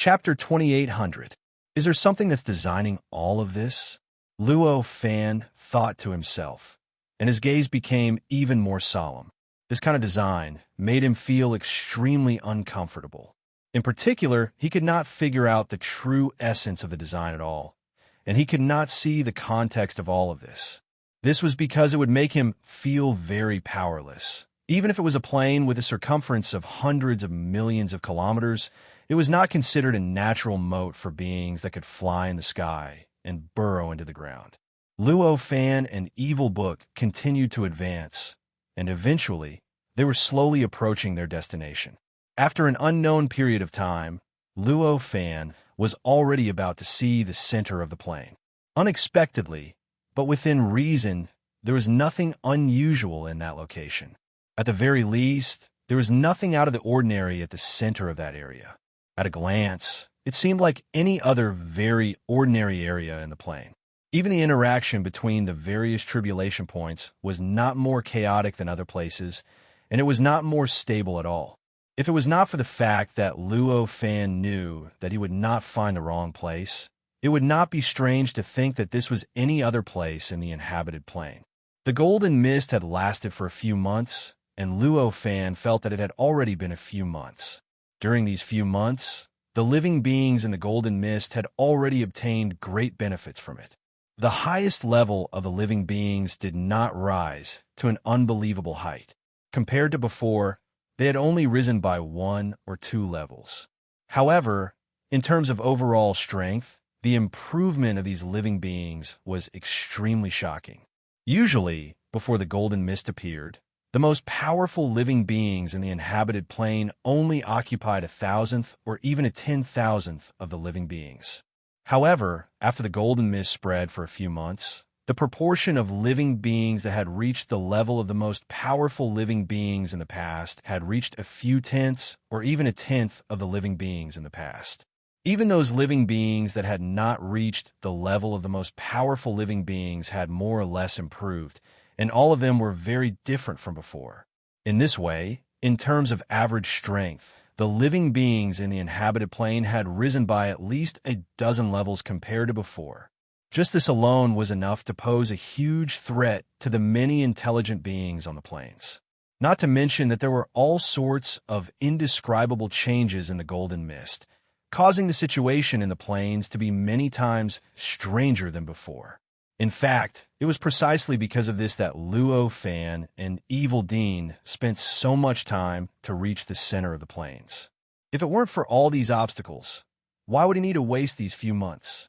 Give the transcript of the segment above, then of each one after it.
Chapter 2800. Is there something that's designing all of this? Luo Fan thought to himself, and his gaze became even more solemn. This kind of design made him feel extremely uncomfortable. In particular, he could not figure out the true essence of the design at all, and he could not see the context of all of this. This was because it would make him feel very powerless. Even if it was a plane with a circumference of hundreds of millions of kilometers, it was not considered a natural moat for beings that could fly in the sky and burrow into the ground. Luo Fan and Evil Book continued to advance, and eventually, they were slowly approaching their destination. After an unknown period of time, Luo Fan was already about to see the center of the plane. Unexpectedly, but within reason, there was nothing unusual in that location. At the very least, there was nothing out of the ordinary at the center of that area. At a glance, it seemed like any other very ordinary area in the plane. Even the interaction between the various tribulation points was not more chaotic than other places, and it was not more stable at all. If it was not for the fact that Luo Fan knew that he would not find the wrong place, it would not be strange to think that this was any other place in the inhabited plane. The golden mist had lasted for a few months, and Luo Fan felt that it had already been a few months. During these few months, the living beings in the golden mist had already obtained great benefits from it. The highest level of the living beings did not rise to an unbelievable height. Compared to before, they had only risen by 1 or 2 levels. However, in terms of overall strength, the improvement of these living beings was extremely shocking. Usually, before the golden mist appeared, the most powerful living beings in the inhabited plane only occupied 1,000th or even a 10,000th of the living beings. However, after the golden mist spread for a few months, the proportion of living beings that had reached the level of the most powerful living beings in the past had reached a few tenths or even a tenth of the living beings in the past. Even those living beings that had not reached the level of the most powerful living beings had more or less improved, and all of them were very different from before. In this way, in terms of average strength, the living beings in the inhabited plane had risen by at least a dozen levels compared to before. Just this alone was enough to pose a huge threat to the many intelligent beings on the planes. Not to mention that there were all sorts of indescribable changes in the golden mist, causing the situation in the plains to be many times stranger than before. In fact, it was precisely because of this that Luo Fan and Evil Dean spent so much time to reach the center of the plains. If it weren't for all these obstacles, why would he need to waste these few months?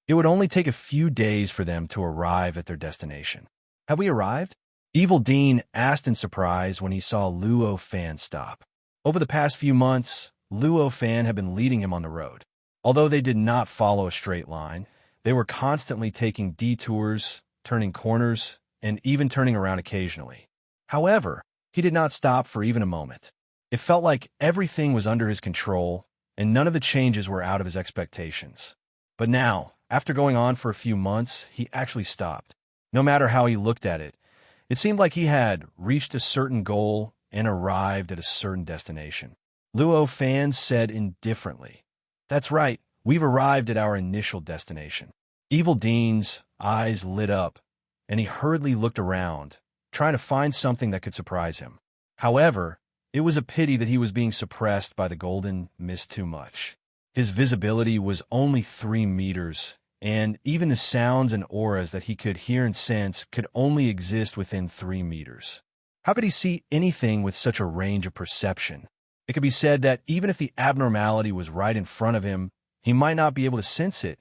It would only take a few days for them to arrive at their destination. Have we arrived? Evil Dean asked in surprise when he saw Luo Fan stop. Over the past few months, Luo Fan had been leading him on the road. Although they did not follow a straight line, they were constantly taking detours, turning corners, and even turning around occasionally. However, he did not stop for even a moment. It felt like everything was under his control, and none of the changes were out of his expectations. But now, after going on for a few months, he actually stopped. No matter how he looked at it, it seemed like he had reached a certain goal and arrived at a certain destination. Luo Fan said indifferently, "That's right, we've arrived at our initial destination." Evil Dean's eyes lit up, and he hurriedly looked around, trying to find something that could surprise him. However, it was a pity that he was being suppressed by the golden mist too much. His visibility was only 3 meters, and even the sounds and auras that he could hear and sense could only exist within 3 meters. How could he see anything with such a range of perception? It could be said that even if the abnormality was right in front of him, he might not be able to sense it,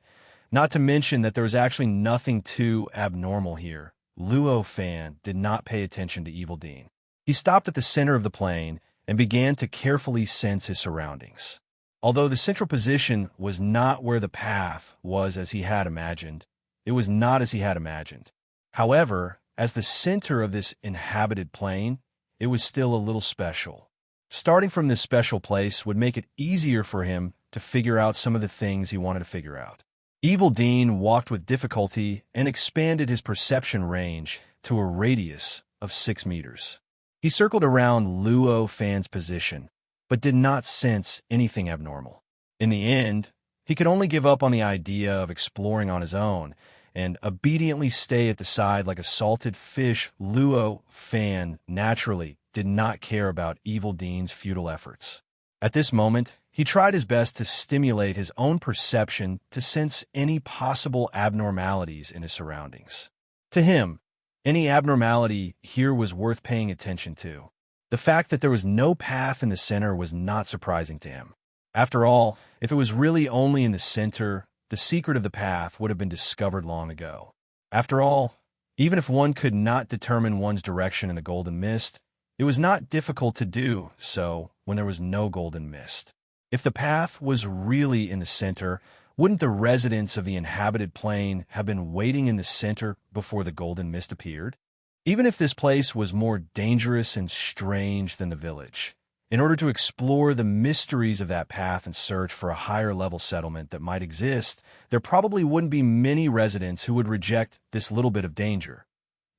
not to mention that there was actually nothing too abnormal here. Luo Fan did not pay attention to Evil Dean. He stopped at the center of the plane and began to carefully sense his surroundings. Although the central position was not where the path was as he had imagined, it was not as he had imagined. However, as the center of this inhabited plane, it was still a little special. Starting from this special place would make it easier for him to figure out some of the things he wanted to figure out. Evil Dean walked with difficulty and expanded his perception range to a radius of 6 meters. He circled around Luo Fan's position, but did not sense anything abnormal. In the end, he could only give up on the idea of exploring on his own and obediently stay at the side like a salted fish. Luo Fan naturally did not care about Evil Dean's futile efforts. At this moment, he tried his best to stimulate his own perception to sense any possible abnormalities in his surroundings. To him, any abnormality here was worth paying attention to. The fact that there was no path in the center was not surprising to him. After all, if it was really only in the center, the secret of the path would have been discovered long ago. After all, even if one could not determine one's direction in the golden mist, it was not difficult to do so when there was no golden mist. If the path was really in the center, wouldn't the residents of the inhabited plane have been waiting in the center before the golden mist appeared? Even if this place was more dangerous and strange than the village, in order to explore the mysteries of that path and search for a higher level settlement that might exist, there probably wouldn't be many residents who would reject this little bit of danger.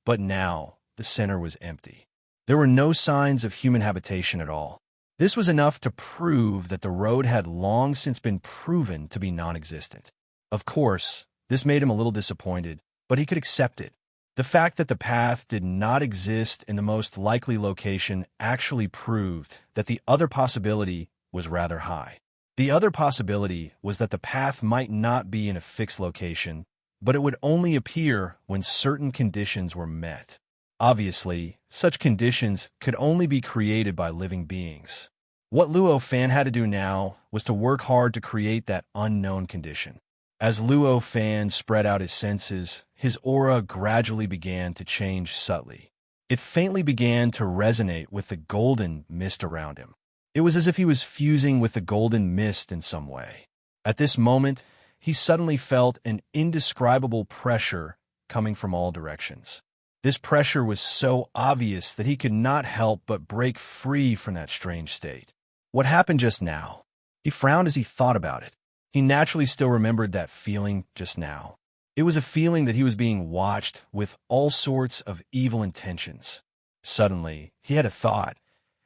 But now, the center was empty. There were no signs of human habitation at all. This was enough to prove that the road had long since been proven to be non-existent. Of course, this made him a little disappointed, but he could accept it. The fact that the path did not exist in the most likely location actually proved that the other possibility was rather high. The other possibility was that the path might not be in a fixed location, but it would only appear when certain conditions were met. Obviously, such conditions could only be created by living beings. What Luo Fan had to do now was to work hard to create that unknown condition. As Luo Fan spread out his senses, his aura gradually began to change subtly. It faintly began to resonate with the golden mist around him. It was as if he was fusing with the golden mist in some way. At this moment, he suddenly felt an indescribable pressure coming from all directions. This pressure was so obvious that he could not help but break free from that strange state. What happened just now? He frowned as he thought about it. He naturally still remembered that feeling just now. It was a feeling that he was being watched with all sorts of evil intentions. Suddenly, he had a thought,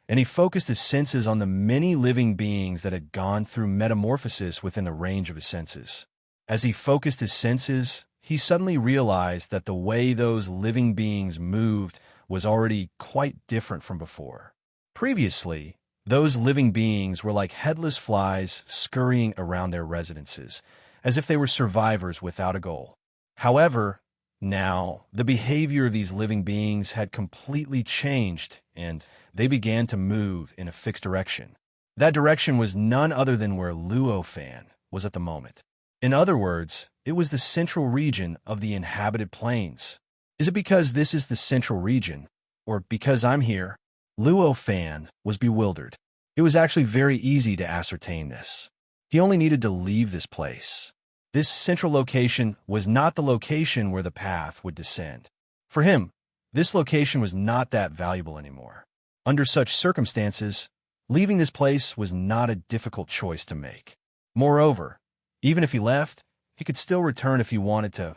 and he focused his senses on the many living beings that had gone through metamorphosis within the range of his senses. As he focused his senses, he suddenly realized that the way those living beings moved was already quite different from before. Previously, those living beings were like headless flies scurrying around their residences, as if they were survivors without a goal. However, now, the behavior of these living beings had completely changed, and they began to move in a fixed direction. That direction was none other than where Luo Fan was at the moment. In other words, it was the central region of the inhabited plains. Is it because this is the central region, or because I'm here? Luo Fan was bewildered. It was actually very easy to ascertain this. He only needed to leave this place. This central location was not the location where the path would descend. For him, this location was not that valuable anymore. Under such circumstances, leaving this place was not a difficult choice to make. Moreover, even if he left, he could still return if he wanted to.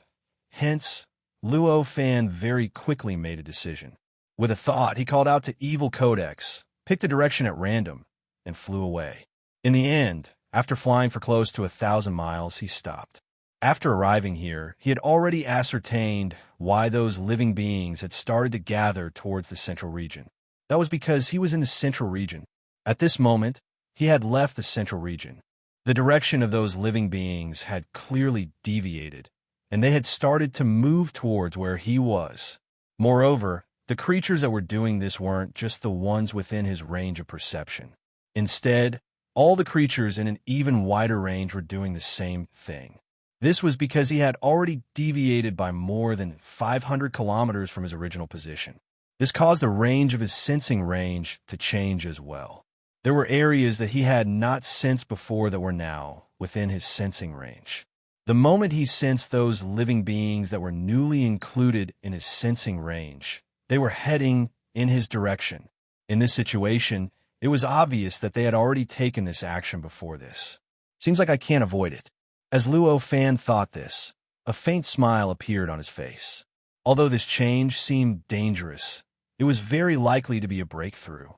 Hence, Luo Fan very quickly made a decision. With a thought, he called out to Evil Codex, picked a direction at random, and flew away. In the end, after flying for close to 1,000 miles, he stopped. After arriving here, he had already ascertained why those living beings had started to gather towards the central region. That was because he was in the central region. At this moment, he had left the central region. The direction of those living beings had clearly deviated, and they had started to move towards where he was. Moreover, the creatures that were doing this weren't just the ones within his range of perception. Instead, all the creatures in an even wider range were doing the same thing. This was because he had already deviated by more than 500 kilometers from his original position. This caused the range of his sensing range to change as well. There were areas that he had not sensed before that were now within his sensing range. The moment he sensed those living beings that were newly included in his sensing range, they were heading in his direction. In this situation, it was obvious that they had already taken this action before this. Seems like I can't avoid it. As Luo Fan thought this, a faint smile appeared on his face. Although this change seemed dangerous, it was very likely to be a breakthrough.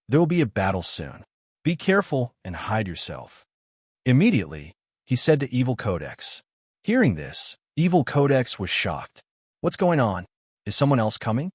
There will be a battle soon. Be careful and hide yourself. Immediately, he said to Evil Codex. Hearing this, Evil Codex was shocked. What's going on? Is someone else coming?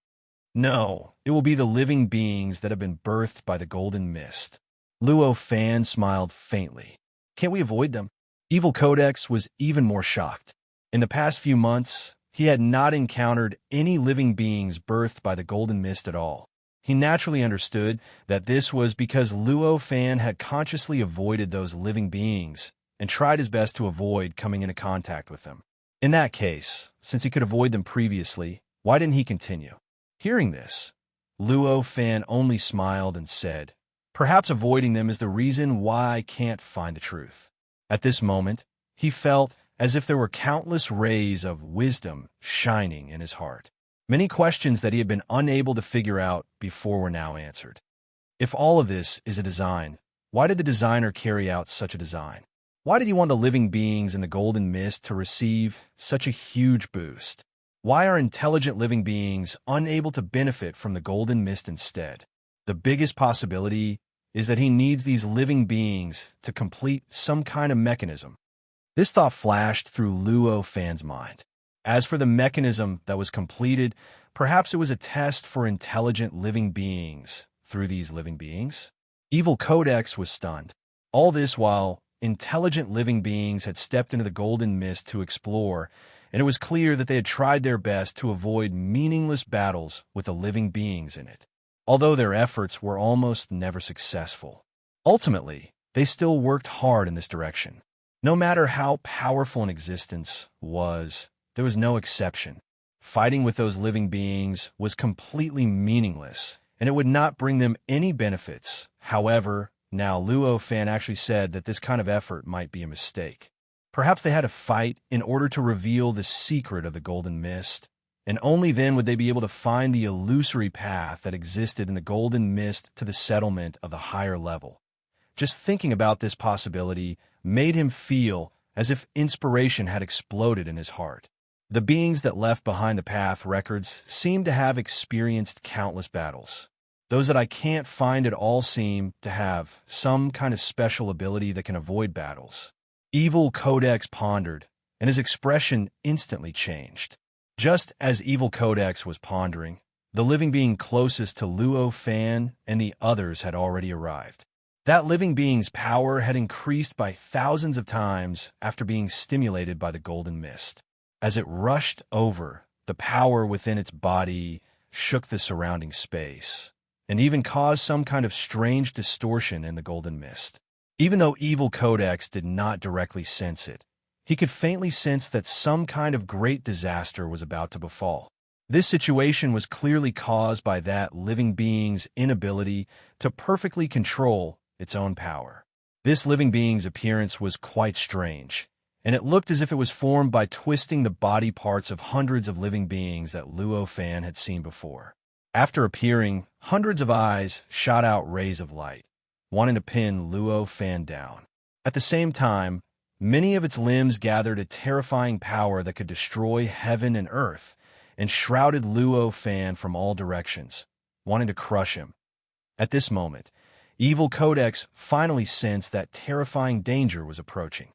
No, it will be the living beings that have been birthed by the golden mist. Luo Fan smiled faintly. Can't we avoid them? Evil Codex was even more shocked. In the past few months, he had not encountered any living beings birthed by the golden mist at all. He naturally understood that this was because Luo Fan had consciously avoided those living beings and tried his best to avoid coming into contact with them. In that case, since he could avoid them previously, why didn't he continue? Hearing this, Luo Fan only smiled and said, perhaps avoiding them is the reason why I can't find the truth. At this moment, he felt as if there were countless rays of wisdom shining in his heart. Many questions that he had been unable to figure out before were now answered. If all of this is a design, why did the designer carry out such a design? Why did he want the living beings in the golden mist to receive such a huge boost? Why are intelligent living beings unable to benefit from the golden mist instead? The biggest possibility is that he needs these living beings to complete some kind of mechanism. This thought flashed through Luo Fan's mind. As for the mechanism that was completed, perhaps it was a test for intelligent living beings through these living beings? Evil Codex was stunned. All this while intelligent living beings had stepped into the golden mist to explore, and it was clear that they had tried their best to avoid meaningless battles with the living beings in it. Although their efforts were almost never successful, ultimately, they still worked hard in this direction. No matter how powerful an existence was, there was no exception. Fighting with those living beings was completely meaningless, and it would not bring them any benefits. However, now Luo Fan actually said that this kind of effort might be a mistake. Perhaps they had to fight in order to reveal the secret of the golden mist, and only then would they be able to find the illusory path that existed in the golden mist to the settlement of the higher level. Just thinking about this possibility made him feel as if inspiration had exploded in his heart. The beings that left behind the path records seemed to have experienced countless battles. Those that I can't find at all seem to have some kind of special ability that can avoid battles. Evil Codex pondered, and his expression instantly changed. Just as Evil Codex was pondering, the living being closest to Luo Fan and the others had already arrived. That living being's power had increased by thousands of times after being stimulated by the golden mist. As it rushed over, the power within its body shook the surrounding space, and even caused some kind of strange distortion in the golden mist. Even though Evil Codex did not directly sense it, he could faintly sense that some kind of great disaster was about to befall. This situation was clearly caused by that living being's inability to perfectly control its own power. This living being's appearance was quite strange, and it looked as if it was formed by twisting the body parts of hundreds of living beings that Luo Fan had seen before. After appearing, hundreds of eyes shot out rays of light, wanting to pin Luo Fan down. At the same time, many of its limbs gathered a terrifying power that could destroy heaven and earth, and shrouded Luo Fan from all directions, wanting to crush him. At this moment, Evil Codex finally sensed that terrifying danger was approaching.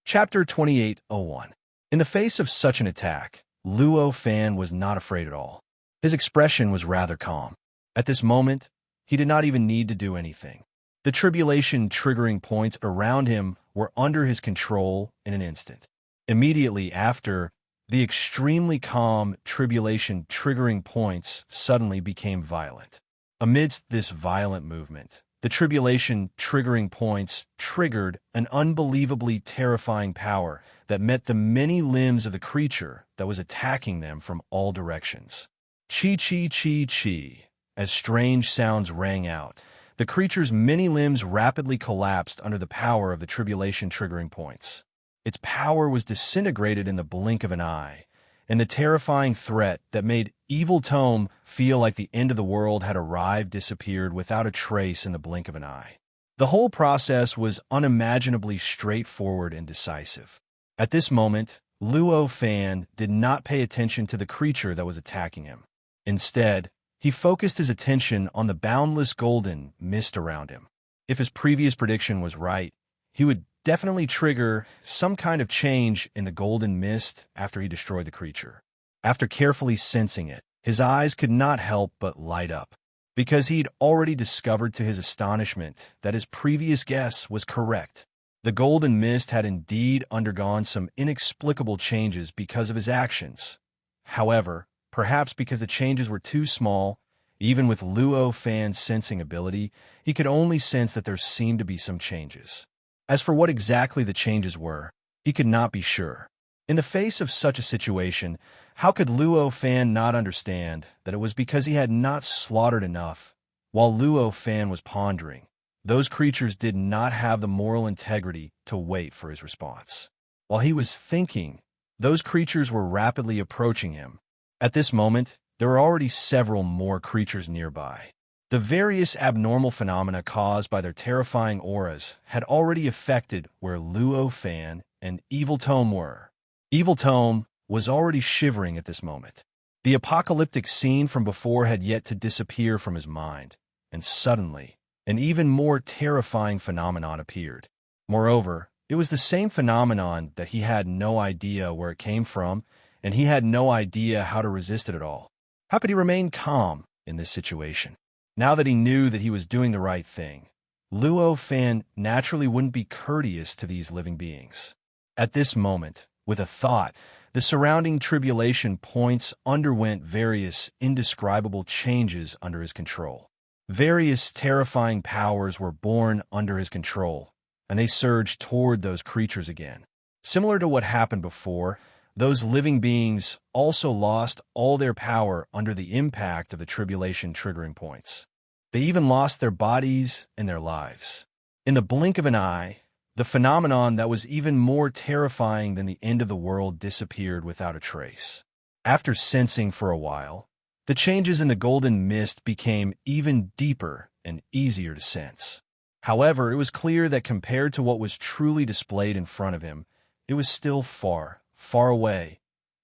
Chapter 28:01. In the face of such an attack, Luo Fan was not afraid at all. His expression was rather calm. At this moment, he did not even need to do anything. The tribulation triggering points around him were under his control in an instant. Immediately after, the extremely calm tribulation triggering points suddenly became violent. Amidst this violent movement, the tribulation triggering points triggered an unbelievably terrifying power that met the many limbs of the creature that was attacking them from all directions. Chi chi chi chi. As strange sounds rang out, the creature's many limbs rapidly collapsed under the power of the tribulation triggering points. Its power was disintegrated in the blink of an eye, and the terrifying threat that made Evil Tome feel like the end of the world had arrived disappeared without a trace in the blink of an eye. The whole process was unimaginably straightforward and decisive. At this moment, Luo Fan did not pay attention to the creature that was attacking him. Instead, he focused his attention on the boundless golden mist around him. If his previous prediction was right, he would definitely trigger some kind of change in the golden mist after he destroyed the creature. After carefully sensing it, his eyes could not help but light up, because he'd already discovered to his astonishment that his previous guess was correct. The golden mist had indeed undergone some inexplicable changes because of his actions. However, perhaps because the changes were too small, even with Luo Fan's sensing ability, he could only sense that there seemed to be some changes. As for what exactly the changes were, he could not be sure. In the face of such a situation, how could Luo Fan not understand that it was because he had not slaughtered enough? While Luo Fan was pondering, those creatures did not have the moral integrity to wait for his response. While he was thinking, those creatures were rapidly approaching him. At this moment, there were already several more creatures nearby. The various abnormal phenomena caused by their terrifying auras had already affected where Luo Fan and Evil Tome were. Evil Tome was already shivering at this moment. The apocalyptic scene from before had yet to disappear from his mind, and suddenly, an even more terrifying phenomenon appeared. Moreover, it was the same phenomenon that he had no idea where it came from, and he had no idea how to resist it at all. How could he remain calm in this situation? Now that he knew that he was doing the right thing, Luo Fan naturally wouldn't be courteous to these living beings. At this moment, with a thought, the surrounding tribulation points underwent various indescribable changes under his control. Various terrifying powers were born under his control, and they surged toward those creatures again. Similar to what happened before, those living beings also lost all their power under the impact of the tribulation triggering points. They even lost their bodies and their lives. In the blink of an eye, the phenomenon that was even more terrifying than the end of the world disappeared without a trace. After sensing for a while, the changes in the golden mist became even deeper and easier to sense. However, it was clear that compared to what was truly displayed in front of him, it was still far away.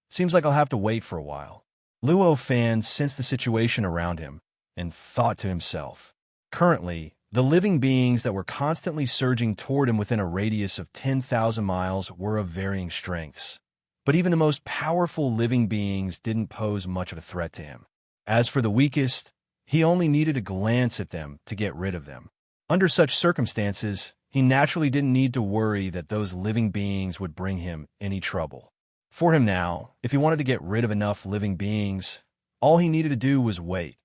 Seems like I'll have to wait for a while. Luo Fan sensed the situation around him and thought to himself. Currently, the living beings that were constantly surging toward him within a radius of 10,000 miles were of varying strengths. But even the most powerful living beings didn't pose much of a threat to him. As for the weakest, he only needed a glance at them to get rid of them. Under such circumstances, he naturally didn't need to worry that those living beings would bring him any trouble. For him now, if he wanted to get rid of enough living beings, all he needed to do was wait.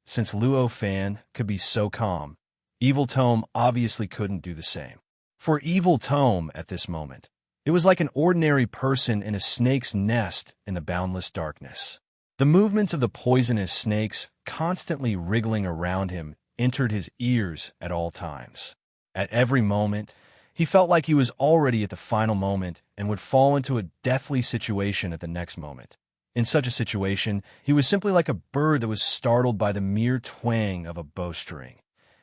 Since Luo Fan could be so calm, Evil Tome obviously couldn't do the same. For Evil Tome at this moment, it was like an ordinary person in a snake's nest in the boundless darkness. The movements of the poisonous snakes constantly wriggling around him entered his ears at all times. At every moment, he felt like he was already at the final moment and would fall into a deathly situation at the next moment. In such a situation, he was simply like a bird that was startled by the mere twang of a bowstring,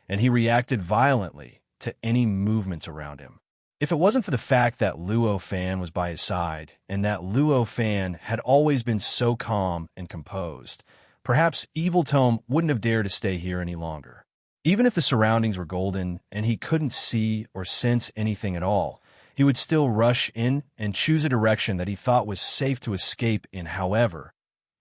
and he reacted violently to any movements around him. If it wasn't for the fact that Luo Fan was by his side, and that Luo Fan had always been so calm and composed, perhaps Evil Tome wouldn't have dared to stay here any longer. Even if the surroundings were golden and he couldn't see or sense anything at all, he would still rush in and choose a direction that he thought was safe to escape in. However,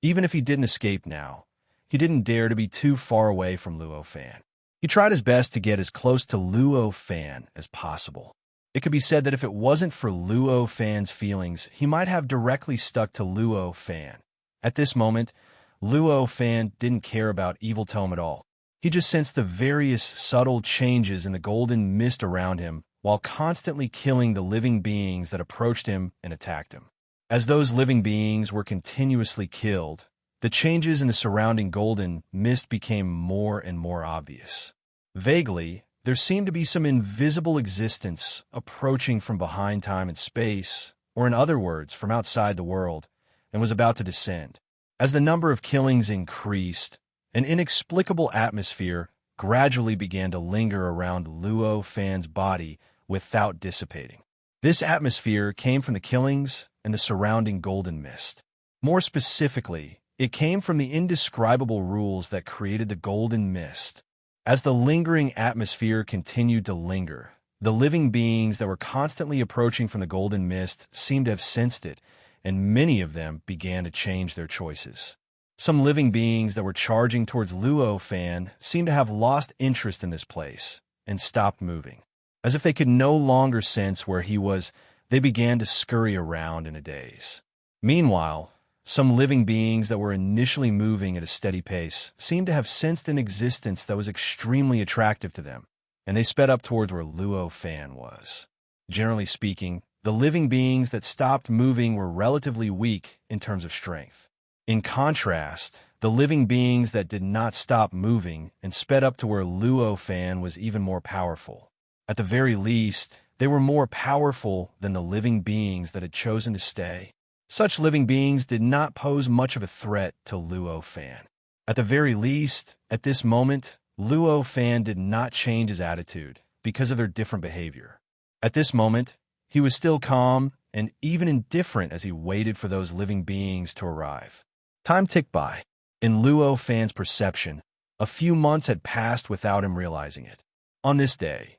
even if he didn't escape now, he didn't dare to be too far away from Luo Fan. He tried his best to get as close to Luo Fan as possible. It could be said that if it wasn't for Luo Fan's feelings, he might have directly stuck to Luo Fan. At this moment, Luo Fan didn't care about Evil Tome at all. He just sensed the various subtle changes in the golden mist around him while constantly killing the living beings that approached him and attacked him. As those living beings were continuously killed, the changes in the surrounding golden mist became more and more obvious. Vaguely, there seemed to be some invisible existence approaching from behind time and space, or in other words, from outside the world, and was about to descend. As the number of killings increased, an inexplicable atmosphere gradually began to linger around Luo Fan's body without dissipating. This atmosphere came from the killings and the surrounding golden mist. More specifically, it came from the indescribable rules that created the golden mist. As the lingering atmosphere continued to linger, The living beings that were constantly approaching from the golden mist seemed to have sensed it, and many of them began to change their choices. Some living beings that were charging towards Luo Fan seemed to have lost interest in this place and stopped moving. As if they could no longer sense where he was, they began to scurry around in a daze. Meanwhile, some living beings that were initially moving at a steady pace seemed to have sensed an existence that was extremely attractive to them, and they sped up towards where Luo Fan was. Generally speaking, the living beings that stopped moving were relatively weak in terms of strength. In contrast, the living beings that did not stop moving and sped up to where Luo Fan was even more powerful. At the very least, they were more powerful than the living beings that had chosen to stay. Such living beings did not pose much of a threat to Luo Fan. At the very least, at this moment, Luo Fan did not change his attitude because of their different behavior. At this moment, he was still calm and even indifferent as he waited for those living beings to arrive. Time ticked by. In Luo Fan's perception, a few months had passed without him realizing it. On this day,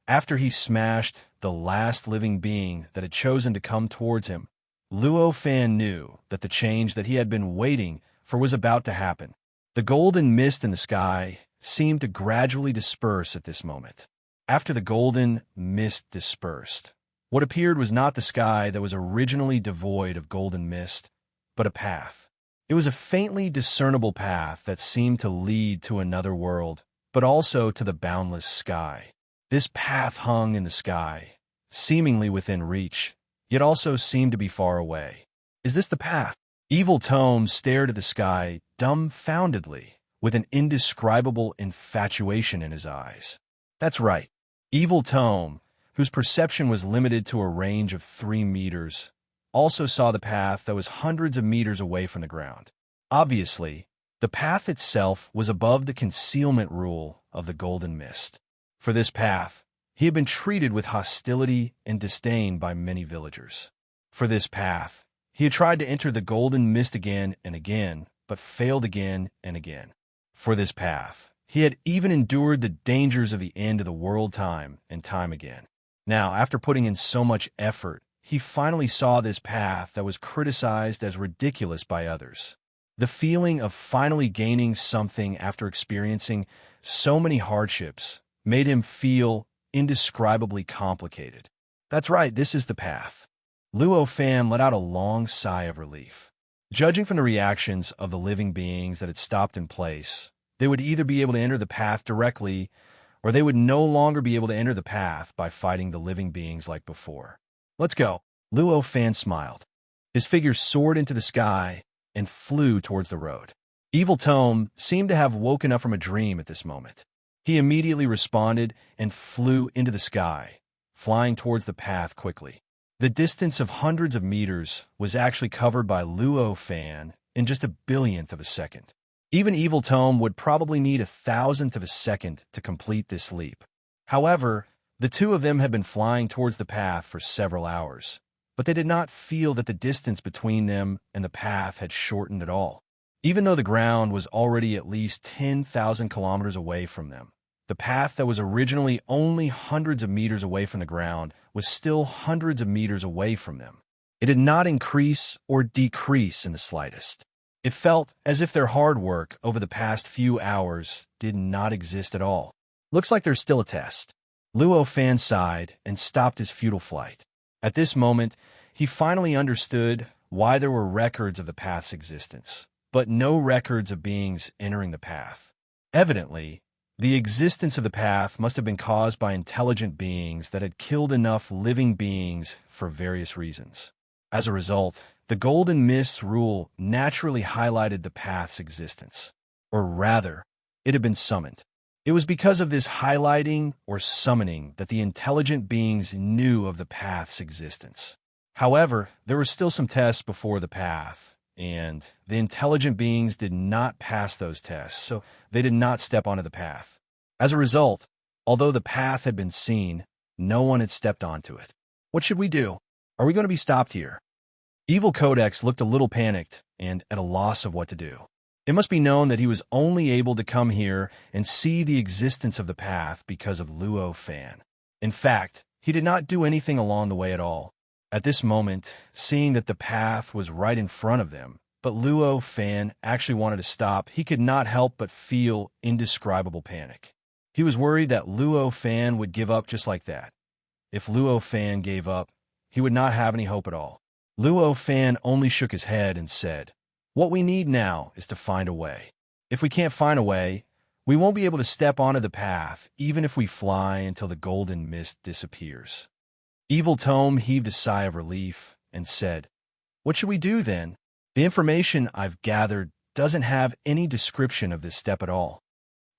after he smashed the last living being that had chosen to come towards him, Luo Fan knew that the change that he had been waiting for was about to happen. The golden mist in the sky seemed to gradually disperse at this moment. After the golden mist dispersed, what appeared was not the sky that was originally devoid of golden mist, but a path. It was a faintly discernible path that seemed to lead to another world, but also to the boundless sky. This path hung in the sky, seemingly within reach, yet also seemed to be far away. Is this the path? Evil Tome stared at the sky dumbfoundedly, with an indescribable infatuation in his eyes. That's right. Evil Tome, whose perception was limited to a range of 3 meters, also saw the path that was hundreds of meters away from the ground. Obviously, the path itself was above the concealment rule of the golden mist. For this path, he had been treated with hostility and disdain by many villagers. For this path, he had tried to enter the golden mist again and again, but failed again and again. For this path, he had even endured the dangers of the end of the world time and time again. Now, after putting in so much effort, he finally saw this path that was criticized as ridiculous by others. The feeling of finally gaining something after experiencing so many hardships made him feel indescribably complicated. That's right, this is the path. Luo Fan let out a long sigh of relief. Judging from the reactions of the living beings that had stopped in place, they would either be able to enter the path directly, or they would no longer be able to enter the path by fighting the living beings like before. Let's go. Luo Fan smiled. His figure soared into the sky and flew towards the road. Evil Tome seemed to have woken up from a dream at this moment. He immediately responded and flew into the sky, flying towards the path quickly. The distance of hundreds of meters was actually covered by Luo Fan in just a billionth of a second. Even Evil Tome would probably need 1,000th of a second to complete this leap. However, the two of them had been flying towards the path for several hours, but they did not feel that the distance between them and the path had shortened at all. Even though the ground was already at least 10,000 kilometers away from them, the path that was originally only hundreds of meters away from the ground was still hundreds of meters away from them. It did not increase or decrease in the slightest. It felt as if their hard work over the past few hours did not exist at all. Looks like there's still a test. Luo Fan sighed and stopped his futile flight. At this moment, he finally understood why there were records of the path's existence, but no records of beings entering the path. Evidently, the existence of the path must have been caused by intelligent beings that had killed enough living beings for various reasons. As a result, the Golden Mist's rule naturally highlighted the path's existence. Or rather, it had been summoned. It was because of this highlighting or summoning that the intelligent beings knew of the path's existence. However, there were still some tests before the path, and the intelligent beings did not pass those tests, so they did not step onto the path. As a result, although the path had been seen, no one had stepped onto it. What should we do? Are we going to be stopped here? Evil Codex looked a little panicked and at a loss of what to do. It must be known that he was only able to come here and see the existence of the path because of Luo Fan. In fact, he did not do anything along the way at all. At this moment, seeing that the path was right in front of them, but Luo Fan actually wanted to stop, he could not help but feel indescribable panic. He was worried that Luo Fan would give up just like that. If Luo Fan gave up, he would not have any hope at all. Luo Fan only shook his head and said, "What we need now is to find a way. If we can't find a way, we won't be able to step onto the path, even if we fly until the golden mist disappears." Evil Tome heaved a sigh of relief and said, "What should we do then? The information I've gathered doesn't have any description of this step at all.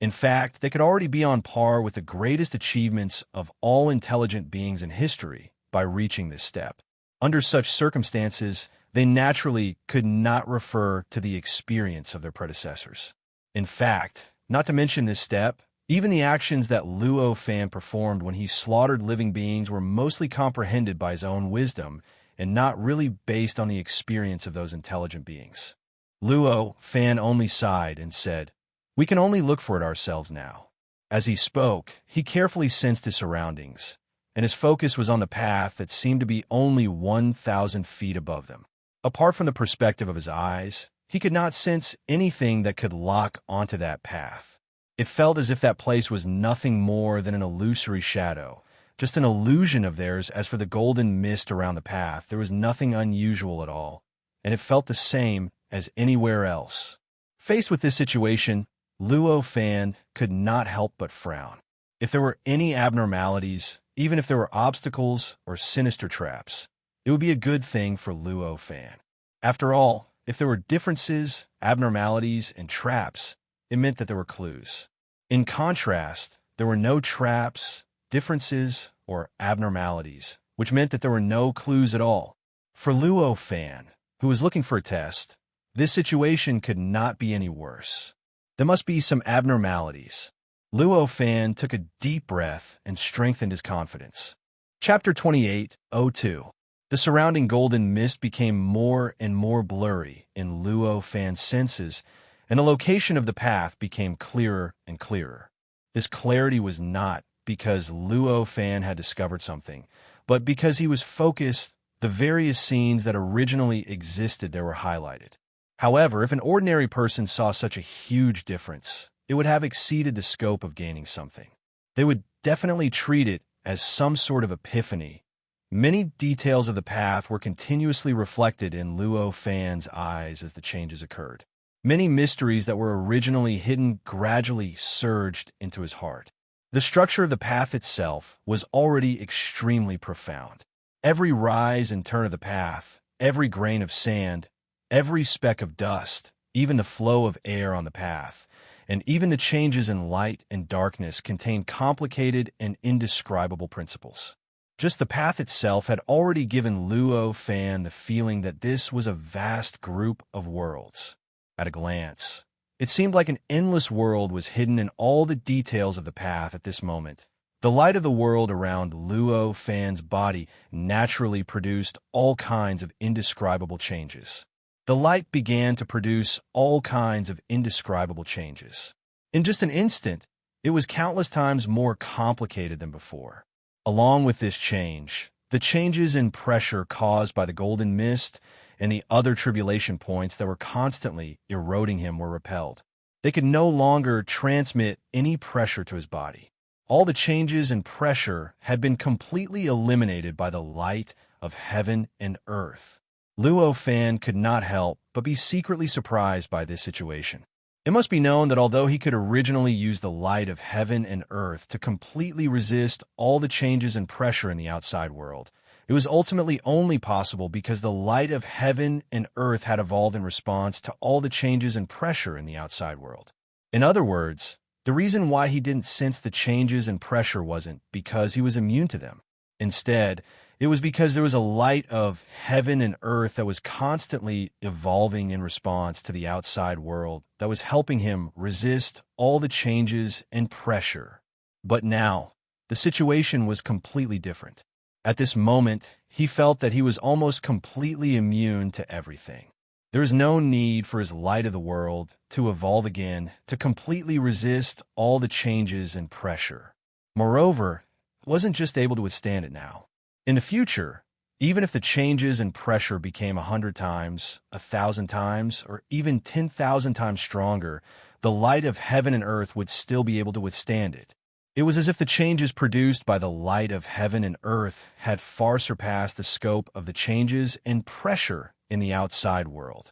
In fact, they could already be on par with the greatest achievements of all intelligent beings in history by reaching this step. Under such circumstances, they naturally could not refer to the experience of their predecessors. In fact, not to mention this step, even the actions that Luo Fan performed when he slaughtered living beings were mostly comprehended by his own wisdom and not really based on the experience of those intelligent beings. Luo Fan only sighed and said, "We can only look for it ourselves now." As he spoke, he carefully sensed his surroundings, and his focus was on the path that seemed to be only 1,000 feet above them. Apart from the perspective of his eyes, he could not sense anything that could lock onto that path. It felt as if that place was nothing more than an illusory shadow, just an illusion of theirs. As for the golden mist around the path, there was nothing unusual at all, and it felt the same as anywhere else. Faced with this situation, Luo Fan could not help but frown. If there were any abnormalities, even if there were obstacles or sinister traps, it would be a good thing for Luo Fan. After all, if there were differences, abnormalities, and traps, it meant that there were clues. In contrast, there were no traps, differences, or abnormalities, which meant that there were no clues at all. For Luo Fan, who was looking for a test, this situation could not be any worse. There must be some abnormalities. Luo Fan took a deep breath and strengthened his confidence. Chapter 28:02. The surrounding golden mist became more and more blurry in Luo Fan's senses, and the location of the path became clearer and clearer. This clarity was not because Luo Fan had discovered something, but because he was focused. The various scenes that originally existed there were highlighted. However, if an ordinary person saw such a huge difference, it would have exceeded the scope of gaining something. They would definitely treat it as some sort of epiphany. Many details of the path were continuously reflected in Luo Fan's eyes as the changes occurred. Many mysteries that were originally hidden gradually surged into his heart. The structure of the path itself was already extremely profound. Every rise and turn of the path, every grain of sand, every speck of dust, even the flow of air on the path, and even the changes in light and darkness contained complicated and indescribable principles. Just the path itself had already given Luo Fan the feeling that this was a vast group of worlds. At a glance, it seemed like an endless world was hidden in all the details of the path at this moment. The light of the world around Luo Fan's body naturally produced all kinds of indescribable changes. The light began to produce all kinds of indescribable changes. In just an instant, it was countless times more complicated than before. Along with this change, the changes in pressure caused by the golden mist and the other tribulation points that were constantly eroding him were repelled. They could no longer transmit any pressure to his body. All the changes in pressure had been completely eliminated by the light of heaven and earth. Luo Fan could not help but be secretly surprised by this situation. It must be known that although he could originally use the light of heaven and earth to completely resist all the changes in pressure in the outside world, it was ultimately only possible because the light of heaven and earth had evolved in response to all the changes in pressure in the outside world. In other words, the reason why he didn't sense the changes in pressure wasn't because he was immune to them. Instead, it was because there was a light of heaven and earth that was constantly evolving in response to the outside world that was helping him resist all the changes and pressure. But now, the situation was completely different. At this moment, he felt that he was almost completely immune to everything. There is no need for his light of the world to evolve again to completely resist all the changes and pressure. Moreover, wasn't just able to withstand it now. In the future, even if the changes in pressure became 100 times, 1,000 times, or even 10,000 times stronger, the light of heaven and earth would still be able to withstand it. It was as if the changes produced by the light of heaven and earth had far surpassed the scope of the changes in pressure in the outside world.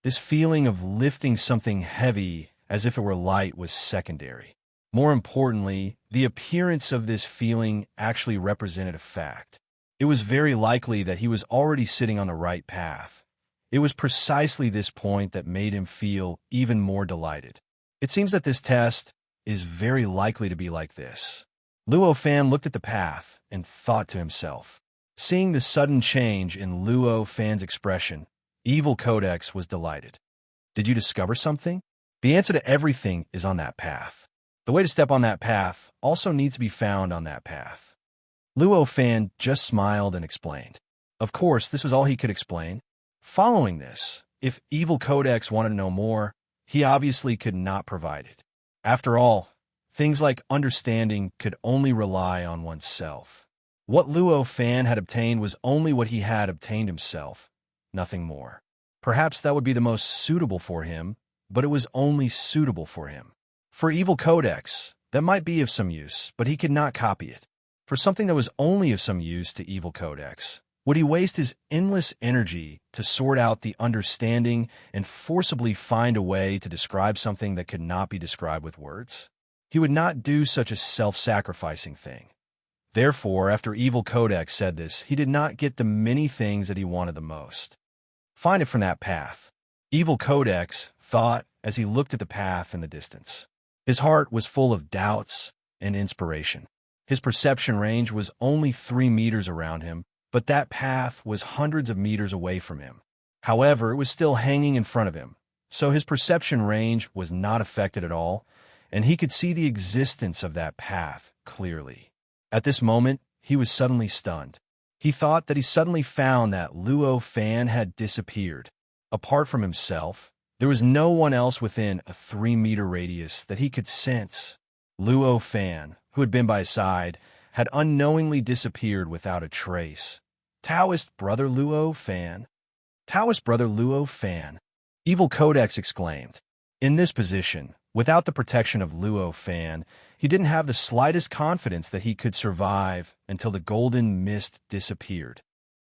This feeling of lifting something heavy as if it were light was secondary. More importantly, the appearance of this feeling actually represented a fact. It was very likely that he was already sitting on the right path. It was precisely this point that made him feel even more delighted. It seems that this test is very likely to be like this. Luo Fan looked at the path and thought to himself. Seeing the sudden change in Luo Fan's expression, Evil Codex was delighted. Did you discover something? The answer to everything is on that path. The way to step on that path also needs to be found on that path. Luo Fan just smiled and explained. Of course, this was all he could explain. Following this, if Evil Codex wanted to know more, he obviously could not provide it. After all, things like understanding could only rely on oneself. What Luo Fan had obtained was only what he had obtained himself, nothing more. Perhaps that would be the most suitable for him, but it was only suitable for him. For Evil Codex, that might be of some use, but he could not copy it. For something that was only of some use to Evil Codex, would he waste his endless energy to sort out the understanding and forcibly find a way to describe something that could not be described with words? He would not do such a self-sacrificing thing. Therefore, after Evil Codex said this, he did not get the many things that he wanted the most. Find it from that path. Evil Codex thought as he looked at the path in the distance. His heart was full of doubts and inspiration. His perception range was only 3 meters around him, but that path was hundreds of meters away from him. However, it was still hanging in front of him, so his perception range was not affected at all, and he could see the existence of that path clearly. At this moment, he was suddenly stunned. He thought that he suddenly found that Luo Fan had disappeared. Apart from himself, there was no one else within a 3-meter radius that he could sense. Luo Fan, who had been by his side, had unknowingly disappeared without a trace. Taoist brother Luo Fan. Taoist brother Luo Fan. Evil Codex exclaimed. In this position, without the protection of Luo Fan, he didn't have the slightest confidence that he could survive until the golden mist disappeared.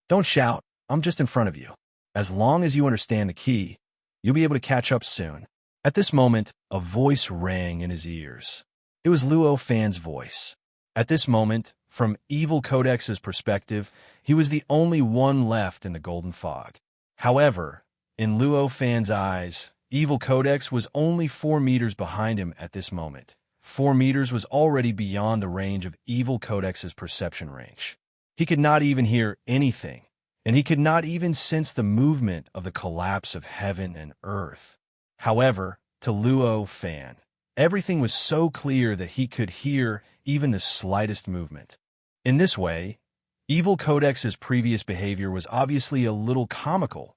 Don't shout, I'm just in front of you. As long as you understand the key, you'll be able to catch up soon. At this moment, a voice rang in his ears. It was Luo Fan's voice. At this moment, from Evil Codex's perspective, he was the only one left in the golden fog. However, in Luo Fan's eyes, Evil Codex was only 4 meters behind him at this moment. 4 meters was already beyond the range of Evil Codex's perception range. He could not even hear anything, and he could not even sense the movement of the collapse of heaven and earth. However, to Luo Fan, everything was so clear that he could hear even the slightest movement. In this way, Evil Codex's previous behavior was obviously a little comical.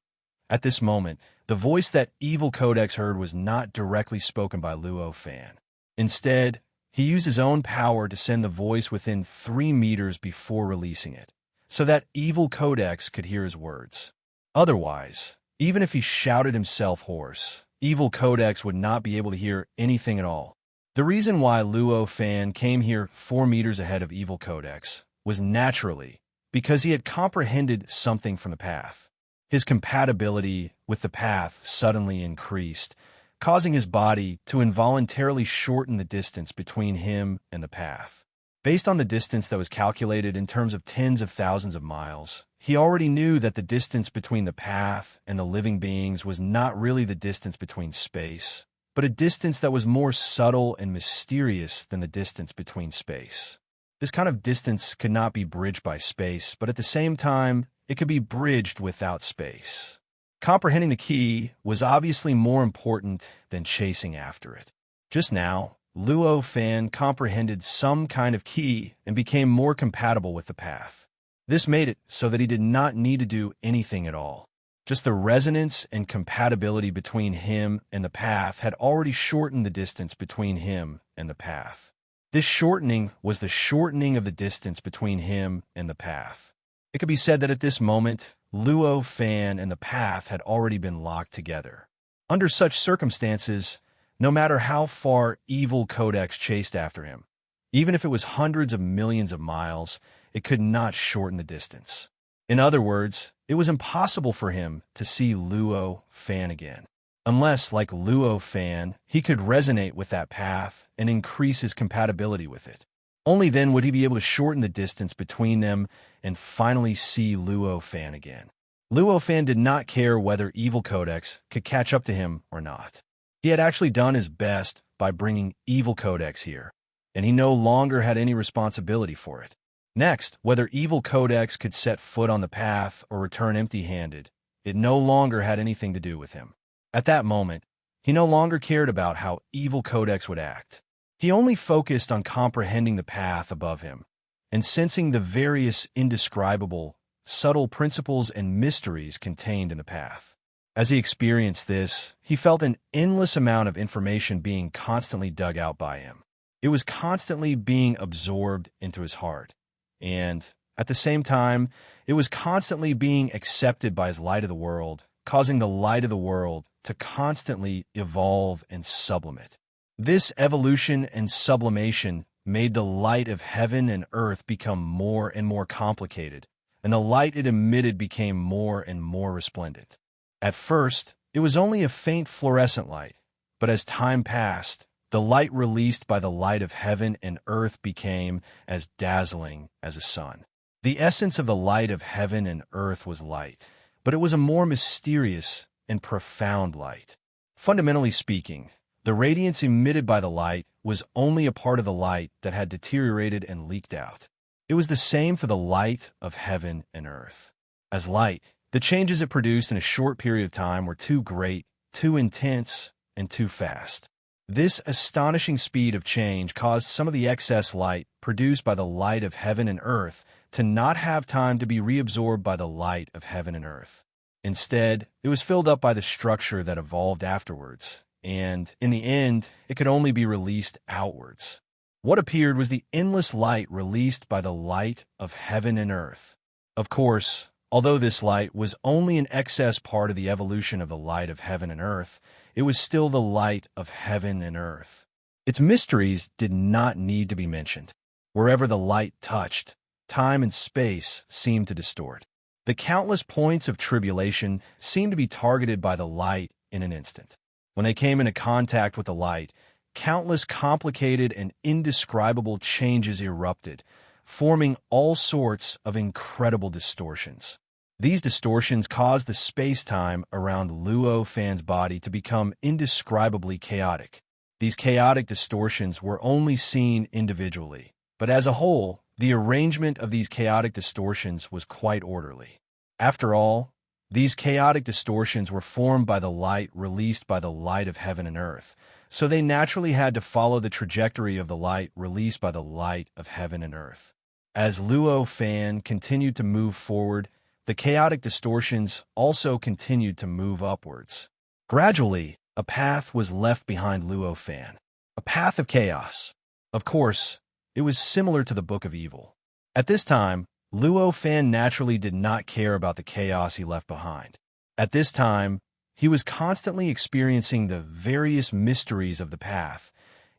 At this moment, the voice that Evil Codex heard was not directly spoken by Luo Fan. Instead, he used his own power to send the voice within 3 meters before releasing it, so that Evil Codex could hear his words. Otherwise, even if he shouted himself hoarse, Evil Codex would not be able to hear anything at all. The reason why Luo Fan came here 4 meters ahead of Evil Codex was naturally because he had comprehended something from the path. His compatibility with the path suddenly increased, causing his body to involuntarily shorten the distance between him and the path. Based on the distance that was calculated in terms of tens of thousands of miles, he already knew that the distance between the path and the living beings was not really the distance between space, but a distance that was more subtle and mysterious than the distance between space. This kind of distance could not be bridged by space, but at the same time, it could be bridged without space. Comprehending the key was obviously more important than chasing after it. Just now, Luo Fan comprehended some kind of key and became more compatible with the path. This made it so that he did not need to do anything at all. Just the resonance and compatibility between him and the path had already shortened the distance between him and the path. This shortening was the shortening of the distance between him and the path. It could be said that at this moment, Luo Fan and the path had already been locked together. Under such circumstances, no matter how far evil Codex chased after him, even if it was hundreds of millions of miles, it could not shorten the distance. In other words, it was impossible for him to see Luo Fan again. Unless, like Luo Fan, he could resonate with that path and increase his compatibility with it. Only then would he be able to shorten the distance between them and finally see Luo Fan again. Luo Fan did not care whether Evil Codex could catch up to him or not. He had actually done his best by bringing Evil Codex here, and he no longer had any responsibility for it. Next, whether Evil Codex could set foot on the path or return empty-handed, it no longer had anything to do with him. At that moment, he no longer cared about how Evil Codex would act. He only focused on comprehending the path above him and sensing the various indescribable, subtle principles and mysteries contained in the path. As he experienced this, he felt an endless amount of information being constantly dug out by him. It was constantly being absorbed into his heart. And, at the same time, it was constantly being accepted by his light of the world, causing the light of the world to constantly evolve and sublimate. This evolution and sublimation made the light of heaven and earth become more and more complicated, and the light it emitted became more and more resplendent. At first, it was only a faint fluorescent light, but as time passed, the light released by the light of heaven and earth became as dazzling as a sun. The essence of the light of heaven and earth was light, but it was a more mysterious and profound light. Fundamentally speaking, the radiance emitted by the light was only a part of the light that had deteriorated and leaked out. It was the same for the light of heaven and earth. As light, the changes it produced in a short period of time were too great, too intense, and too fast. This astonishing speed of change caused some of the excess light produced by the light of heaven and earth to not have time to be reabsorbed by the light of heaven and earth. Instead, it was filled up by the structure that evolved afterwards, and, in the end, it could only be released outwards. What appeared was the endless light released by the light of heaven and earth. Of course, although this light was only an excess part of the evolution of the light of heaven and earth, it was still the light of heaven and earth. Its mysteries did not need to be mentioned. Wherever the light touched, time and space seemed to distort. The countless points of tribulation seemed to be targeted by the light in an instant. When they came into contact with the light, countless complicated and indescribable changes erupted, forming all sorts of incredible distortions. These distortions caused the space-time around Luo Fan's body to become indescribably chaotic. These chaotic distortions were only seen individually, but as a whole, the arrangement of these chaotic distortions was quite orderly. After all, these chaotic distortions were formed by the light released by the light of heaven and earth, so they naturally had to follow the trajectory of the light released by the light of heaven and earth. As Luo Fan continued to move forward, the chaotic distortions also continued to move upwards. Gradually, a path was left behind Luo Fan, a path of chaos. Of course, it was similar to the Book of Evil. At this time, Luo Fan naturally did not care about the chaos he left behind. At this time, he was constantly experiencing the various mysteries of the path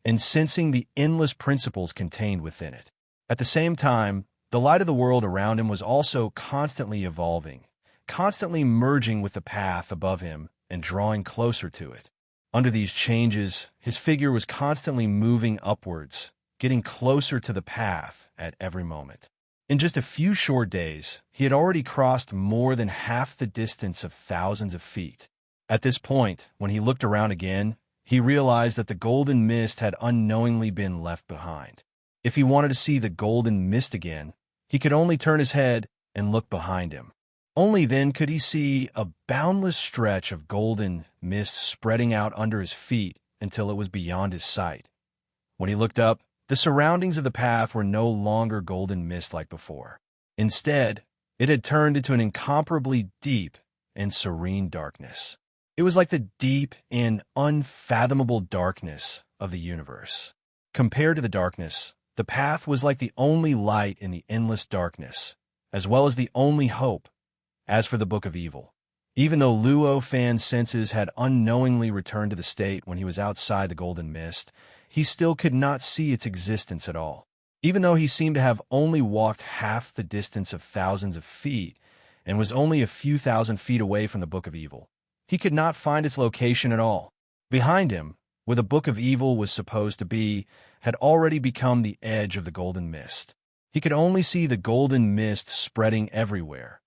and sensing the endless principles contained within it. At the same time, the light of the world around him was also constantly evolving, constantly merging with the path above him and drawing closer to it. Under these changes, his figure was constantly moving upwards, getting closer to the path at every moment. In just a few short days, he had already crossed more than half the distance of thousands of feet. At this point, when he looked around again, he realized that the golden mist had unknowingly been left behind. If he wanted to see the golden mist again, he could only turn his head and look behind him. Only then could he see a boundless stretch of golden mist spreading out under his feet until it was beyond his sight. When he looked up, the surroundings of the path were no longer golden mist like before. Instead, it had turned into an incomparably deep and serene darkness. It was like the deep and unfathomable darkness of the universe. Compared to the darkness, the path was like the only light in the endless darkness, as well as the only hope. As for the Book of Evil, even though Luo Fan's senses had unknowingly returned to the state when he was outside the golden mist, he still could not see its existence at all. Even though he seemed to have only walked half the distance of thousands of feet and was only a few thousand feet away from the Book of Evil, he could not find its location at all. Behind him, where the Book of Evil was supposed to be, had already become the edge of the golden mist. He could only see the golden mist spreading everywhere.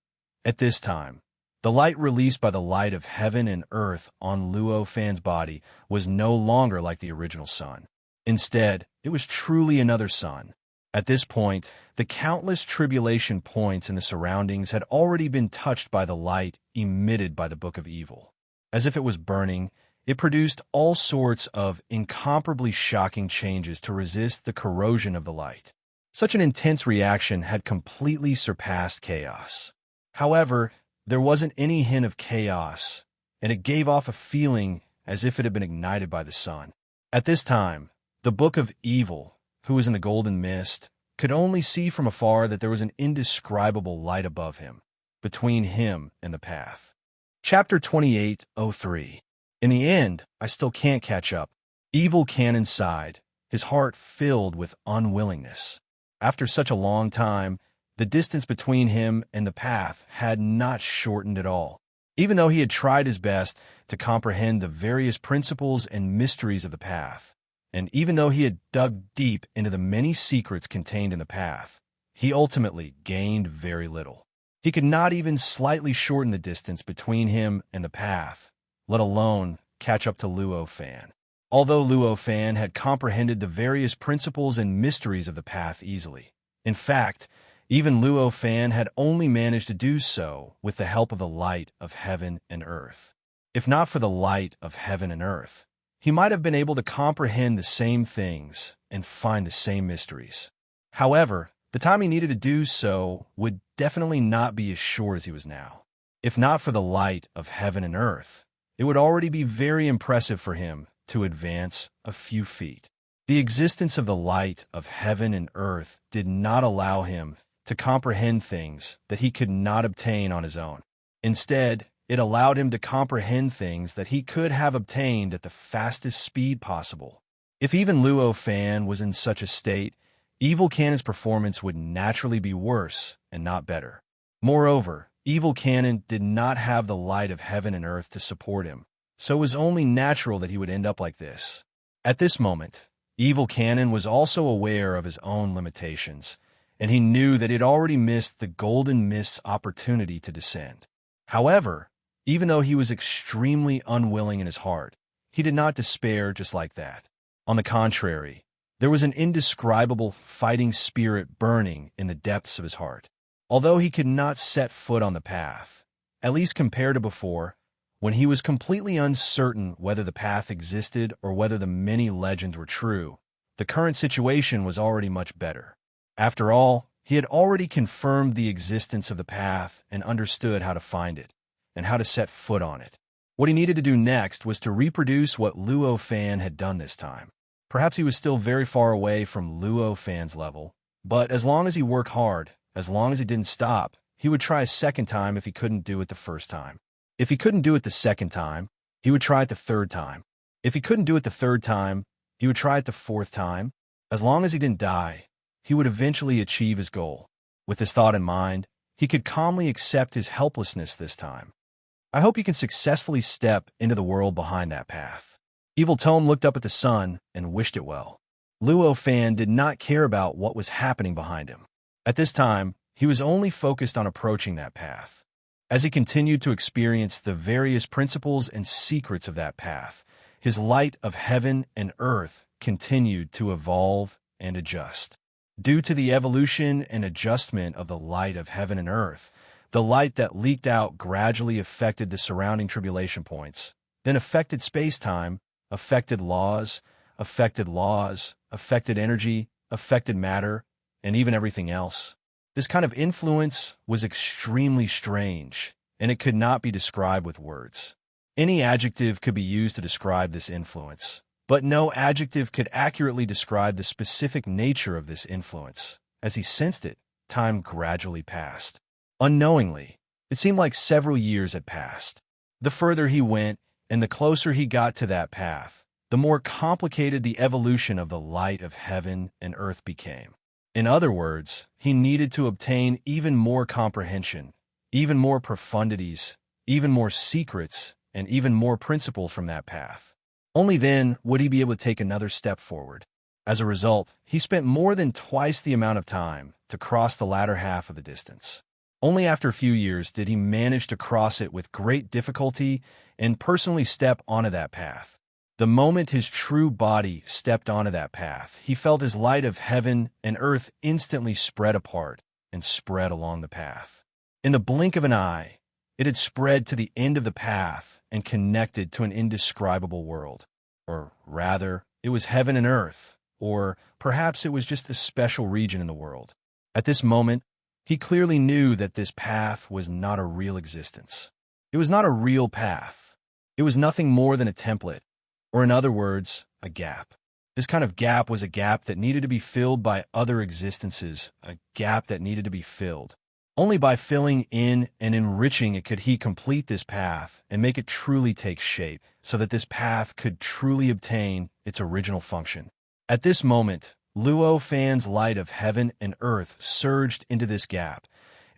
At this time, the light released by the light of heaven and earth on Luo Fan's body was no longer like the original sun. Instead, it was truly another sun. At this point, the countless tribulation points in the surroundings had already been touched by the light emitted by the Book of Evil. As if it was burning, it produced all sorts of incomparably shocking changes to resist the corrosion of the light. Such an intense reaction had completely surpassed chaos. However, there wasn't any hint of chaos, and it gave off a feeling as if it had been ignited by the sun. At this time, the Book of Evil, who was in the golden mist, could only see from afar that there was an indescribable light above him, between him and the path. Chapter 28:03. In the end, I still can't catch up. Evil Canon sighed, his heart filled with unwillingness. After such a long time, the distance between him and the path had not shortened at all. Even though he had tried his best to comprehend the various principles and mysteries of the path, and even though he had dug deep into the many secrets contained in the path, he ultimately gained very little. He could not even slightly shorten the distance between him and the path, let alone catch up to Luo Fan. Although Luo Fan had comprehended the various principles and mysteries of the path easily. In fact, even Luo Fan had only managed to do so with the help of the light of heaven and earth. If not for the light of heaven and earth, he might have been able to comprehend the same things and find the same mysteries. However, the time he needed to do so would definitely not be as short as he was now. If not for the light of heaven and earth, it would already be very impressive for him to advance a few feet. The existence of the light of heaven and earth did not allow him to comprehend things that he could not obtain on his own. Instead, it allowed him to comprehend things that he could have obtained at the fastest speed possible. If even Luo Fan was in such a state, Evil Canon's performance would naturally be worse and not better. Moreover, Evil Canon did not have the light of heaven and earth to support him, so it was only natural that he would end up like this. At this moment, Evil Canon was also aware of his own limitations, and he knew that he had already missed the golden mist's opportunity to descend. However, even though he was extremely unwilling in his heart, he did not despair just like that. On the contrary, there was an indescribable fighting spirit burning in the depths of his heart. Although he could not set foot on the path, at least compared to before, when he was completely uncertain whether the path existed or whether the many legends were true, the current situation was already much better. After all, he had already confirmed the existence of the path and understood how to find it, and how to set foot on it. What he needed to do next was to reproduce what Luo Fan had done this time. Perhaps he was still very far away from Luo Fan's level, but as long as he worked hard, as long as he didn't stop, he would try a second time if he couldn't do it the first time. If he couldn't do it the second time, he would try it the third time. If he couldn't do it the third time, he would try it the fourth time. As long as he didn't die, he would eventually achieve his goal. With this thought in mind, he could calmly accept his helplessness this time. I hope you can successfully step into the world behind that path. Evil Tome looked up at the sun and wished it well. Luo Fan did not care about what was happening behind him. At this time, he was only focused on approaching that path. As he continued to experience the various principles and secrets of that path, his light of heaven and earth continued to evolve and adjust. Due to the evolution and adjustment of the light of heaven and earth, the light that leaked out gradually affected the surrounding tribulation points, then affected space-time, affected laws, affected energy, affected matter, and even everything else. This kind of influence was extremely strange, and it could not be described with words. Any adjective could be used to describe this influence. But no adjective could accurately describe the specific nature of this influence. As he sensed it, time gradually passed. Unknowingly, it seemed like several years had passed. The further he went, and the closer he got to that path, the more complicated the evolution of the light of heaven and earth became. In other words, he needed to obtain even more comprehension, even more profundities, even more secrets, and even more principles from that path. Only then would he be able to take another step forward. As a result, he spent more than twice the amount of time to cross the latter half of the distance. Only after a few years did he manage to cross it with great difficulty and personally step onto that path. The moment his true body stepped onto that path, he felt his light of heaven and earth instantly spread apart and spread along the path. In the blink of an eye, it had spread to the end of the path and connected to an indescribable world. Or rather, it was heaven and earth, or perhaps it was just a special region in the world. At this moment, he clearly knew that this path was not a real existence. It was not a real path. It was nothing more than a template, or in other words, a gap. This kind of gap was a gap that needed to be filled by other existences, a gap that needed to be filled. Only by filling in and enriching it could he complete this path and make it truly take shape, so that this path could truly obtain its original function. At this moment, Luo Fan's light of heaven and earth surged into this gap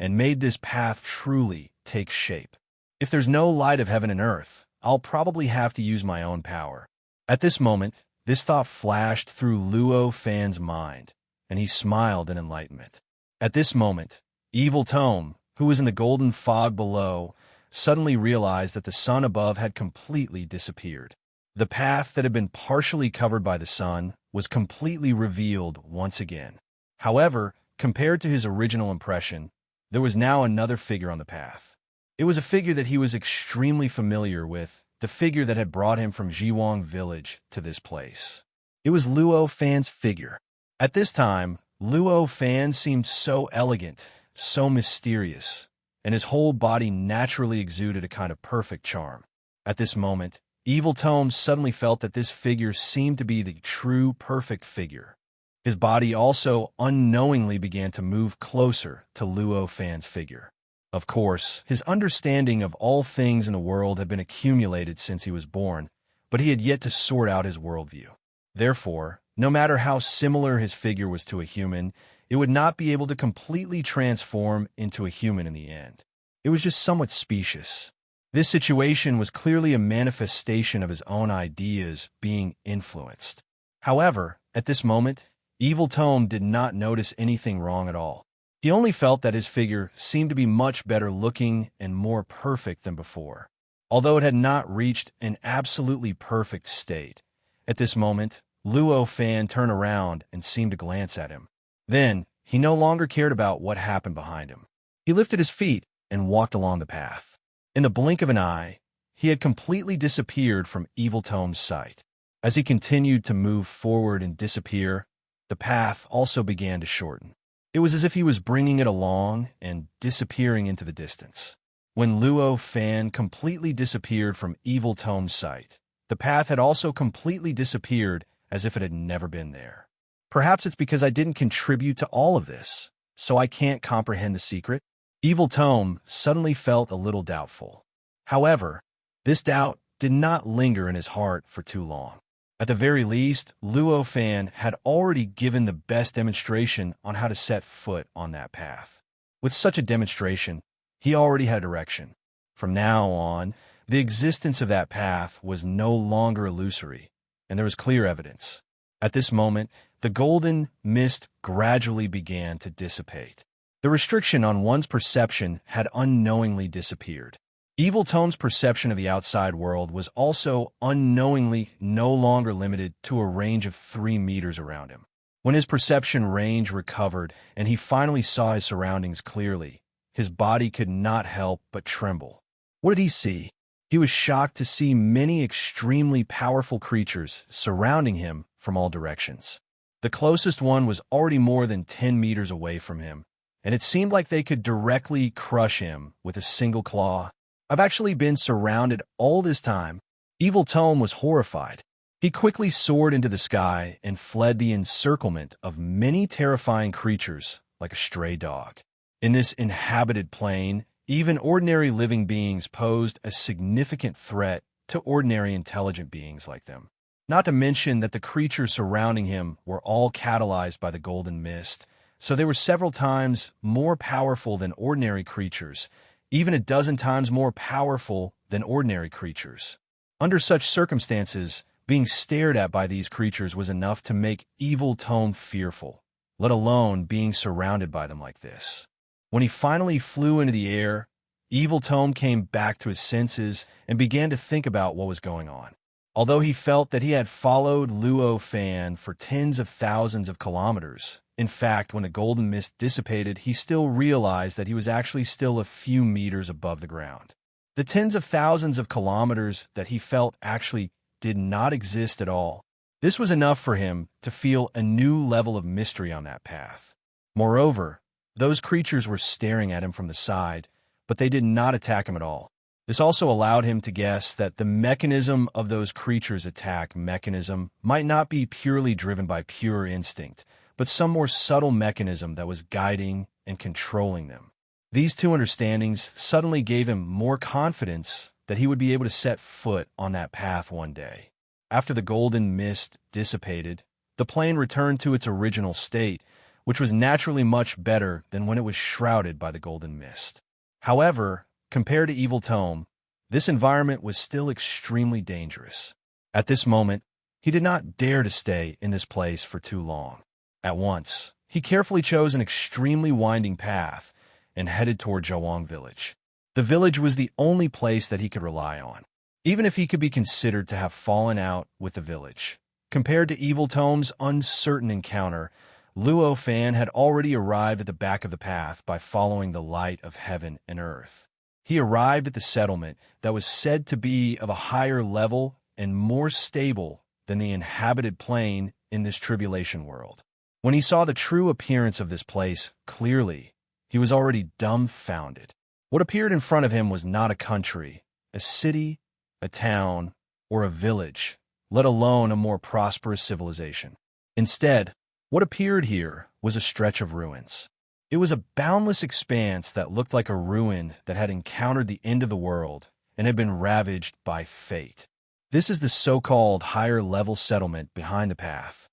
and made this path truly take shape. If there's no light of heaven and earth, I'll probably have to use my own power. At this moment, this thought flashed through Luo Fan's mind, and he smiled in enlightenment. At this moment, Evil Tome, who was in the golden fog below, suddenly realized that the sun above had completely disappeared. The path that had been partially covered by the sun was completely revealed once again. However, compared to his original impression, there was now another figure on the path. It was a figure that he was extremely familiar with, the figure that had brought him from Jiwang village to this place. It was Luo Fan's figure. At this time, Luo Fan seemed so elegant, so mysterious, and his whole body naturally exuded a kind of perfect charm. At this moment, Evil Tome suddenly felt that this figure seemed to be the true perfect figure. His body also unknowingly began to move closer to Luo Fan's figure. Of course, his understanding of all things in the world had been accumulated since he was born, but he had yet to sort out his worldview. Therefore, no matter how similar his figure was to a human, it would not be able to completely transform into a human in the end. It was just somewhat specious. This situation was clearly a manifestation of his own ideas being influenced. However, at this moment, Evil Tome did not notice anything wrong at all. He only felt that his figure seemed to be much better looking and more perfect than before. Although it had not reached an absolutely perfect state, at this moment, Luo Fan turned around and seemed to glance at him. Then, he no longer cared about what happened behind him. He lifted his feet and walked along the path. In the blink of an eye, he had completely disappeared from Evil Tome's sight. As he continued to move forward and disappear, the path also began to shorten. It was as if he was bringing it along and disappearing into the distance. When Luo Fan completely disappeared from Evil Tome's sight, the path had also completely disappeared as if it had never been there. Perhaps it's because I didn't contribute to all of this, so I can't comprehend the secret. Evil Tome suddenly felt a little doubtful. However, this doubt did not linger in his heart for too long. At the very least, Luo Fan had already given the best demonstration on how to set foot on that path. With such a demonstration, he already had a direction. From now on, the existence of that path was no longer illusory, and there was clear evidence. At this moment, the golden mist gradually began to dissipate. The restriction on one's perception had unknowingly disappeared. Evil Tome's perception of the outside world was also unknowingly no longer limited to a range of 3 meters around him. When his perception range recovered and he finally saw his surroundings clearly, his body could not help but tremble. What did he see? He was shocked to see many extremely powerful creatures surrounding him from all directions. The closest one was already more than 10 meters away from him, and it seemed like they could directly crush him with a single claw. I've actually been surrounded all this time. Evil Tome was horrified. He quickly soared into the sky and fled the encirclement of many terrifying creatures like a stray dog. In this inhabited plane, even ordinary living beings posed a significant threat to ordinary intelligent beings like them. Not to mention that the creatures surrounding him were all catalyzed by the golden mist, so they were several times more powerful than ordinary creatures, even a dozen times more powerful than ordinary creatures. Under such circumstances, being stared at by these creatures was enough to make Evil Tome fearful, let alone being surrounded by them like this. When he finally flew into the air, Evil Tome came back to his senses and began to think about what was going on. Although he felt that he had followed Luo Fan for tens of thousands of kilometers, in fact, when the golden mist dissipated, he still realized that he was actually still a few meters above the ground. The tens of thousands of kilometers that he felt actually did not exist at all. This was enough for him to feel a new level of mystery on that path. Moreover, those creatures were staring at him from the side, but they did not attack him at all. This also allowed him to guess that the mechanism of those creatures' attack mechanism might not be purely driven by pure instinct, but some more subtle mechanism that was guiding and controlling them. These two understandings suddenly gave him more confidence that he would be able to set foot on that path one day. After the golden mist dissipated, the plane returned to its original state, which was naturally much better than when it was shrouded by the golden mist. However, compared to Evil Tome, this environment was still extremely dangerous. At this moment, he did not dare to stay in this place for too long. At once, he carefully chose an extremely winding path and headed toward Zhawang Village. The village was the only place that he could rely on, even if he could be considered to have fallen out with the village. Compared to Evil Tome's uncertain encounter, Luo Fan had already arrived at the back of the path by following the light of heaven and earth. He arrived at the settlement that was said to be of a higher level and more stable than the inhabited plane in this tribulation world. When he saw the true appearance of this place clearly, he was already dumbfounded. What appeared in front of him was not a country, a city, a town, or a village, let alone a more prosperous civilization. Instead, what appeared here was a stretch of ruins. It was a boundless expanse that looked like a ruin that had encountered the end of the world and had been ravaged by fate. This is the so-called higher-level settlement behind the path.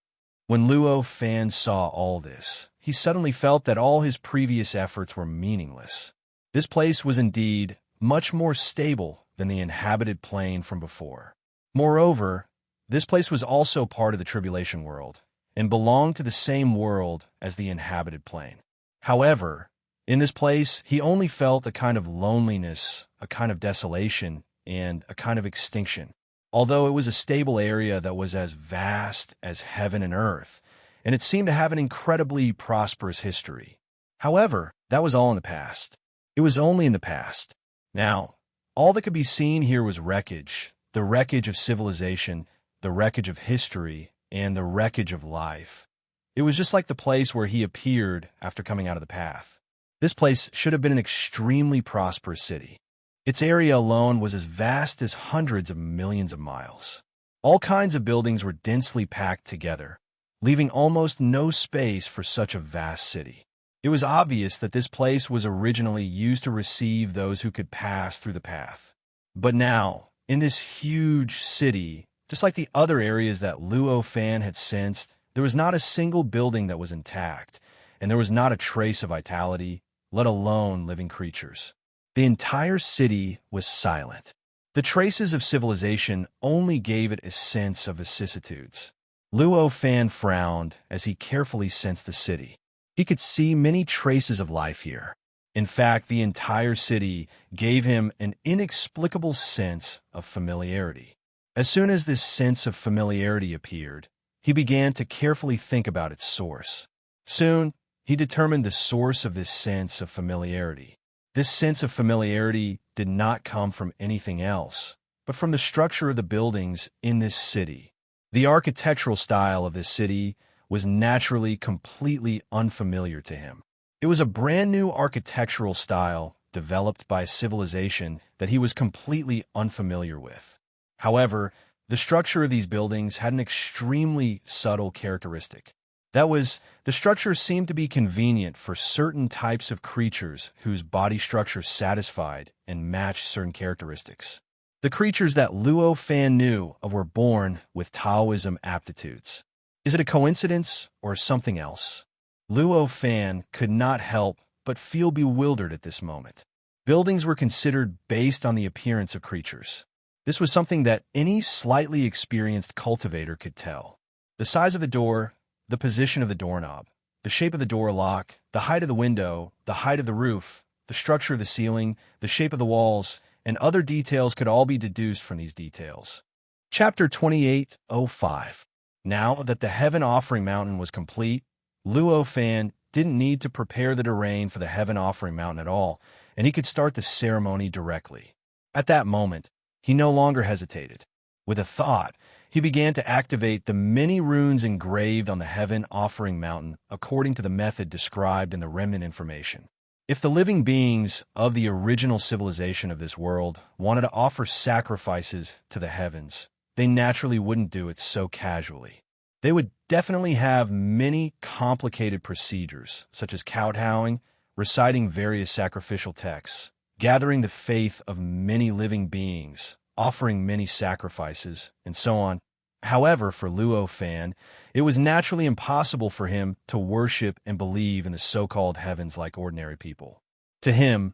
When Luo Fan saw all this, he suddenly felt that all his previous efforts were meaningless. This place was indeed much more stable than the inhabited plane from before. Moreover, this place was also part of the tribulation world and belonged to the same world as the inhabited plane. However, in this place, he only felt a kind of loneliness, a kind of desolation, and a kind of extinction. Although it was a stable area that was as vast as heaven and earth, and it seemed to have an incredibly prosperous history. However, that was all in the past. It was only in the past. Now, all that could be seen here was wreckage, the wreckage of civilization, the wreckage of history, and the wreckage of life. It was just like the place where he appeared after coming out of the path. This place should have been an extremely prosperous city. Its area alone was as vast as hundreds of millions of miles. All kinds of buildings were densely packed together, leaving almost no space for such a vast city. It was obvious that this place was originally used to receive those who could pass through the path. But now, in this huge city, just like the other areas that Luo Fan had sensed, there was not a single building that was intact, and there was not a trace of vitality, let alone living creatures. The entire city was silent. The traces of civilization only gave it a sense of vicissitudes. Luo Fan frowned as he carefully sensed the city. He could see many traces of life here. In fact, the entire city gave him an inexplicable sense of familiarity. As soon as this sense of familiarity appeared, he began to carefully think about its source. Soon, he determined the source of this sense of familiarity. This sense of familiarity did not come from anything else, but from the structure of the buildings in this city. The architectural style of this city was naturally completely unfamiliar to him. It was a brand new architectural style developed by a civilization that he was completely unfamiliar with. However, The structure of these buildings had an extremely subtle characteristic. That was, the structure seemed to be convenient for certain types of creatures whose body structure satisfied and matched certain characteristics. The creatures that Luo Fan knew of were born with Taoism aptitudes. Is it a coincidence or something else? Luo Fan could not help but feel bewildered at this moment. Buildings were considered based on the appearance of creatures. This was something that any slightly experienced cultivator could tell. The size of the door, the position of the doorknob, the shape of the door lock, the height of the window, the height of the roof, the structure of the ceiling, the shape of the walls, and other details could all be deduced from these details. Chapter 28:05. Now that the Heaven Offering Mountain was complete, Luo Fan didn't need to prepare the terrain for the Heaven Offering Mountain at all, and he could start the ceremony directly. At that moment, he no longer hesitated. With a thought, he began to activate the many runes engraved on the Heaven Offering Mountain according to the method described in the remnant information. If the living beings of the original civilization of this world wanted to offer sacrifices to the heavens, they naturally wouldn't do it so casually. They would definitely have many complicated procedures, such as kowtowing, reciting various sacrificial texts, gathering the faith of many living beings, offering many sacrifices, and so on. However, for Luo Fan, it was naturally impossible for him to worship and believe in the so-called heavens like ordinary people. To him,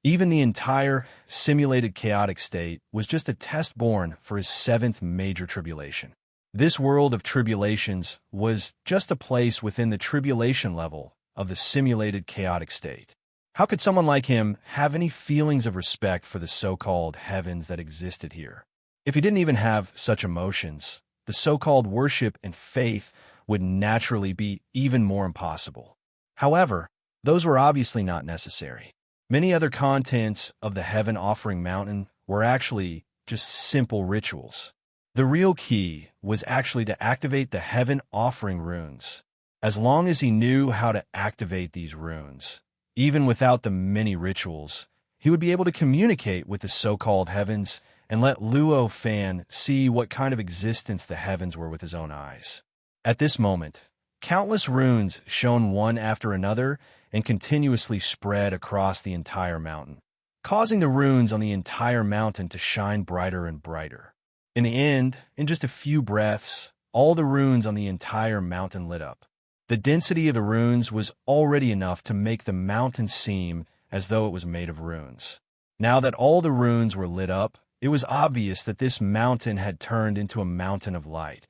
even the entire simulated chaotic state was just a test born for his seventh major tribulation. This world of tribulations was just a place within the tribulation level of the simulated chaotic state. How could someone like him have any feelings of respect for the so-called heavens that existed here? If he didn't even have such emotions, the so-called worship and faith would naturally be even more impossible. However, those were obviously not necessary. Many other contents of the Heaven Offering Mountain were actually just simple rituals. The real key was actually to activate the Heaven Offering runes. As long as he knew how to activate these runes, even without the many rituals, he would be able to communicate with the so-called heavens and let Luo Fan see what kind of existence the heavens were with his own eyes. At this moment, countless runes shone one after another and continuously spread across the entire mountain, causing the runes on the entire mountain to shine brighter and brighter. In the end, in just a few breaths, all the runes on the entire mountain lit up. The density of the runes was already enough to make the mountain seem as though it was made of runes. Now that all the runes were lit up, it was obvious that this mountain had turned into a mountain of light,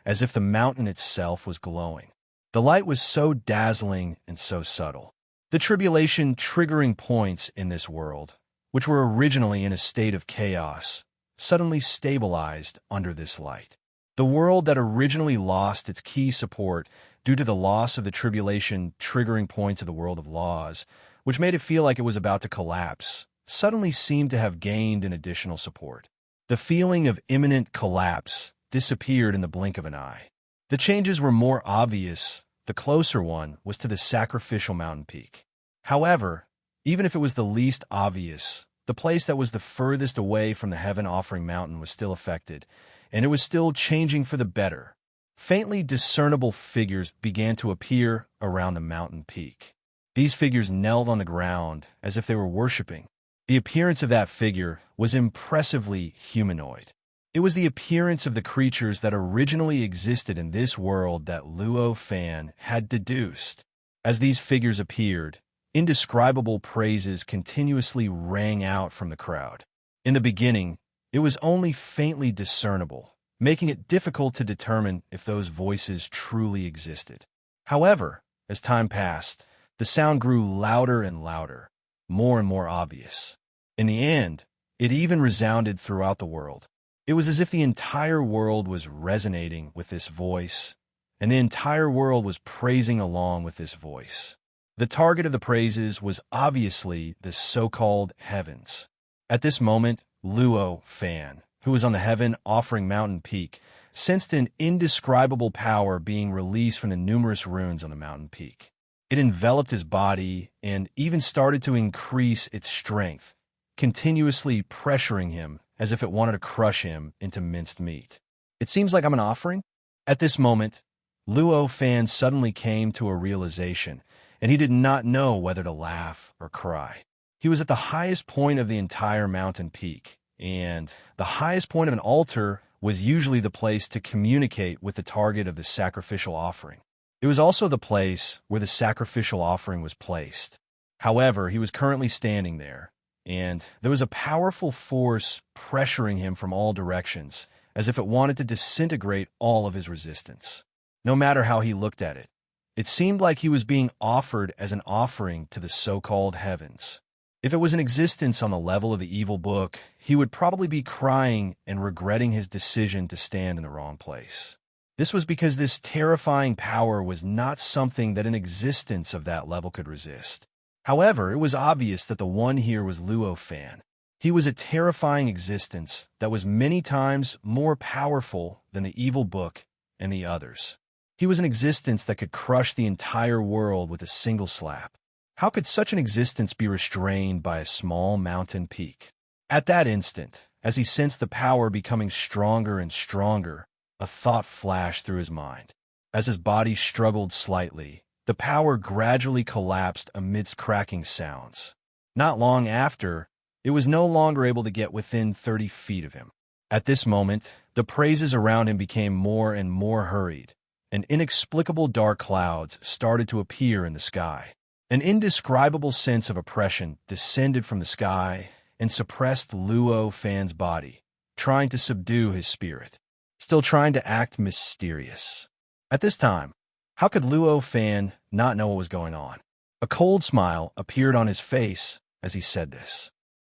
as if the mountain itself was glowing. The light was so dazzling and so subtle. The tribulation triggering points in this world, which were originally in a state of chaos, suddenly stabilized under this light. The world that originally lost its key support due to the loss of the tribulation triggering points of the world of laws, which made it feel like it was about to collapse, suddenly seemed to have gained an additional support. The feeling of imminent collapse disappeared in the blink of an eye. The changes were more obvious. The closer one was to the sacrificial mountain peak. However, even if it was the least obvious, the place that was the furthest away from the Heaven Offering Mountain was still affected, and it was still changing for the better. Faintly discernible figures began to appear around the mountain peak. These figures knelt on the ground as if they were worshiping. The appearance of that figure was impressively humanoid. It was the appearance of the creatures that originally existed in this world that Luo Fan had deduced. As these figures appeared, indescribable praises continuously rang out from the crowd. In the beginning, it was only faintly discernible, making it difficult to determine if those voices truly existed. However, as time passed, the sound grew louder and louder, more and more obvious. In the end, it even resounded throughout the world. It was as if the entire world was resonating with this voice, and the entire world was praising along with this voice. The target of the praises was obviously the so-called heavens. At this moment, Luo Fan, who was on the Heaven Offering Mountain peak, sensed an indescribable power being released from the numerous runes on the mountain peak. It enveloped his body and even started to increase its strength, continuously pressuring him as if it wanted to crush him into minced meat. It seems like I'm an offering? At this moment, Luo Fan suddenly came to a realization, and he did not know whether to laugh or cry. He was at the highest point of the entire mountain peak, and the highest point of an altar was usually the place to communicate with the target of the sacrificial offering. It was also the place where the sacrificial offering was placed. However, he was currently standing there, and there was a powerful force pressuring him from all directions, as if it wanted to disintegrate all of his resistance. No matter how he looked at it, it seemed like he was being offered as an offering to the so-called heavens. If it was an existence on the level of the evil book, he would probably be crying and regretting his decision to stand in the wrong place. This was because this terrifying power was not something that an existence of that level could resist. However, it was obvious that the one here was Luo Fan. He was a terrifying existence that was many times more powerful than the evil book and the others. He was an existence that could crush the entire world with a single slap. How could such an existence be restrained by a small mountain peak? At that instant, as he sensed the power becoming stronger and stronger, a thought flashed through his mind. As his body struggled slightly, the power gradually collapsed amidst cracking sounds. Not long after, it was no longer able to get within 30 feet of him. At this moment, the praises around him became more and more hurried, and inexplicable dark clouds started to appear in the sky. An indescribable sense of oppression descended from the sky and suppressed Luo Fan's body, trying to subdue his spirit, still trying to act mysterious. At this time, how could Luo Fan not know what was going on? A cold smile appeared on his face as he said this.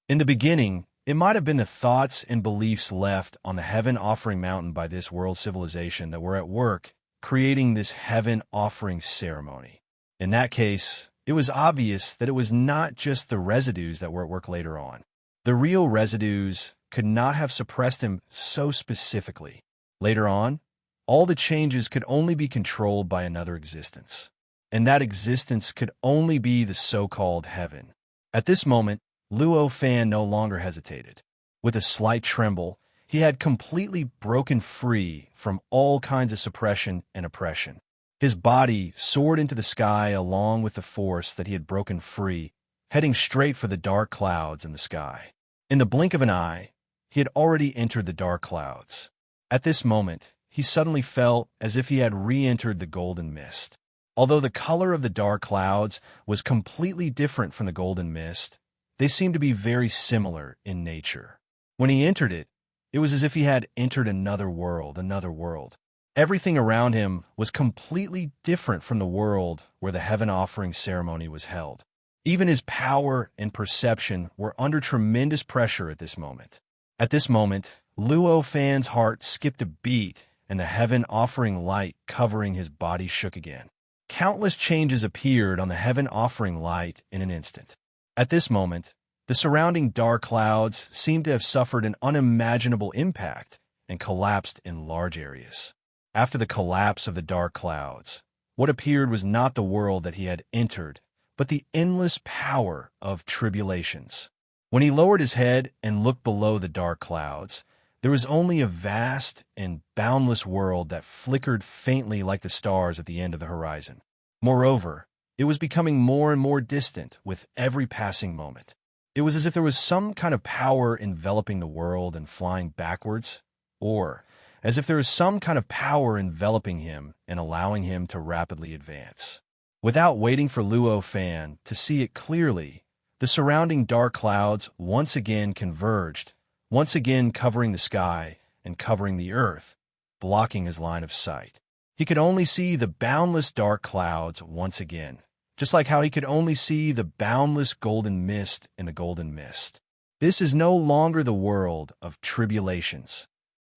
In the beginning, it might have been the thoughts and beliefs left on the heaven offering mountain by this world civilization that were at work creating this heaven offering ceremony. In that case, it was obvious that it was not just the residues that were at work later on. The real residues could not have suppressed him so specifically. Later on, all the changes could only be controlled by another existence, and that existence could only be the so-called heaven. At this moment, Luo Fan no longer hesitated. With a slight tremble, he had completely broken free from all kinds of suppression and oppression. His body soared into the sky along with the force that he had broken free, heading straight for the dark clouds in the sky. In the blink of an eye, he had already entered the dark clouds. At this moment, he suddenly felt as if he had re-entered the golden mist. Although the color of the dark clouds was completely different from the golden mist, they seemed to be very similar in nature. When he entered it, it was as if he had entered another world, Everything around him was completely different from the world where the heaven offering ceremony was held. Even his power and perception were under tremendous pressure at this moment. At this moment, Luo Fan's heart skipped a beat, and the heaven offering light covering his body shook again. Countless changes appeared on the heaven offering light in an instant. At this moment, the surrounding dark clouds seemed to have suffered an unimaginable impact and collapsed in large areas. After the collapse of the dark clouds, what appeared was not the world that he had entered, but the endless power of tribulations. When he lowered his head and looked below the dark clouds, there was only a vast and boundless world that flickered faintly like the stars at the end of the horizon. Moreover, it was becoming more and more distant with every passing moment. It was as if there was some kind of power enveloping the world and flying backwards, or as if there was some kind of power enveloping him and allowing him to rapidly advance. Without waiting for Luo Fan to see it clearly, the surrounding dark clouds once again converged, once again covering the sky and covering the earth, blocking his line of sight. He could only see the boundless dark clouds once again, just like how he could only see the boundless golden mist in the golden mist. This is no longer the world of tribulations.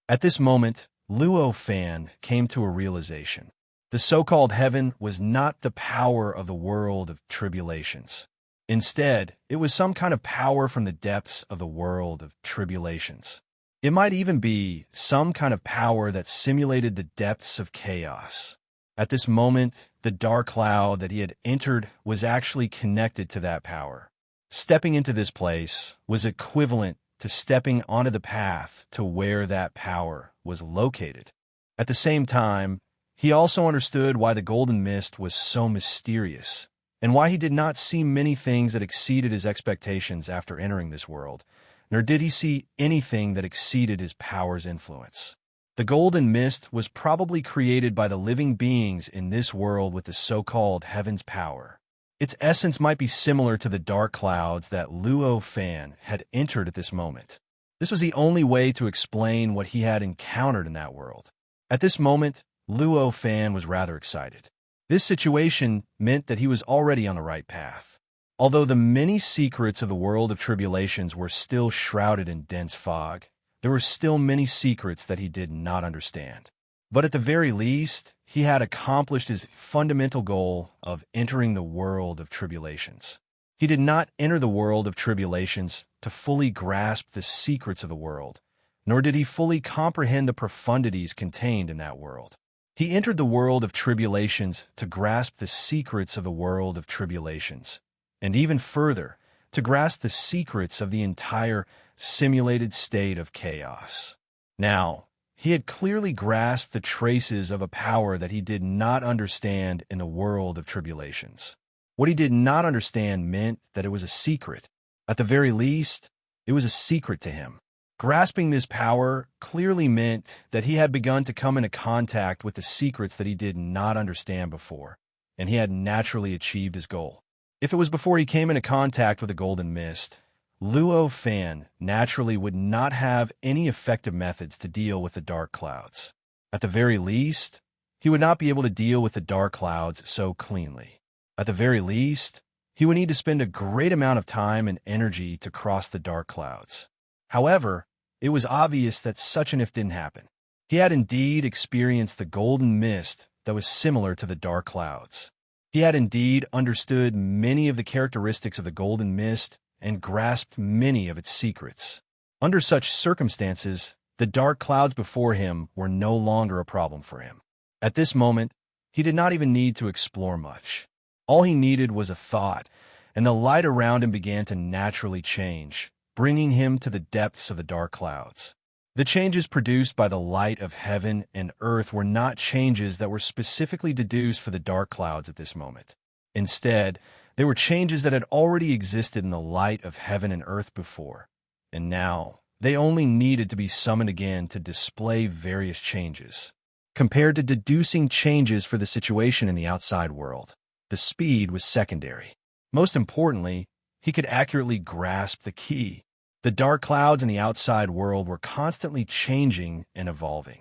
At this moment, Luo Fan came to a realization. The so-called heaven was not the power of the world of tribulations. Instead, it was some kind of power from the depths of the world of tribulations. It might even be some kind of power that simulated the depths of chaos. At this moment, the dark cloud that he had entered was actually connected to that power. Stepping into this place was equivalent to stepping onto the path to where that power was located. At the same time, he also understood why the golden mist was so mysterious, and why he did not see many things that exceeded his expectations after entering this world, nor did he see anything that exceeded his power's influence. The golden mist was probably created by the living beings in this world with the so-called heaven's power. Its essence might be similar to the dark clouds that Luo Fan had entered at this moment. This was the only way to explain what he had encountered in that world. At this moment, Luo Fan was rather excited. This situation meant that he was already on the right path. Although the many secrets of the world of tribulations were still shrouded in dense fog, there were still many secrets that he did not understand. But at the very least, he had accomplished his fundamental goal of entering the world of tribulations. He did not enter the world of tribulations to fully grasp the secrets of the world, nor did he fully comprehend the profundities contained in that world. He entered the world of tribulations to grasp the secrets of the world of tribulations, and even further, to grasp the secrets of the entire simulated state of chaos. Now, he had clearly grasped the traces of a power that he did not understand in the world of tribulations. What he did not understand meant that it was a secret. At the very least, it was a secret to him. Grasping this power clearly meant that he had begun to come into contact with the secrets that he did not understand before, and he had naturally achieved his goal. If it was before he came into contact with the golden mist, Luo Fan naturally would not have any effective methods to deal with the dark clouds. At the very least, he would not be able to deal with the dark clouds so cleanly. At the very least, he would need to spend a great amount of time and energy to cross the dark clouds. However, it was obvious that such an if didn't happen. He had indeed experienced the golden mist that was similar to the dark clouds. He had indeed understood many of the characteristics of the golden mist and grasped many of its secrets. Under such circumstances, the dark clouds before him were no longer a problem for him. At this moment, he did not even need to explore much. All he needed was a thought, and the light around him began to naturally change, bringing him to the depths of the dark clouds. The changes produced by the light of heaven and earth were not changes that were specifically deduced for the dark clouds at this moment. Instead, they were changes that had already existed in the light of heaven and earth before, and now they only needed to be summoned again to display various changes. Compared to deducing changes for the situation in the outside world, the speed was secondary. Most importantly, he could accurately grasp the key. The dark clouds in the outside world were constantly changing and evolving.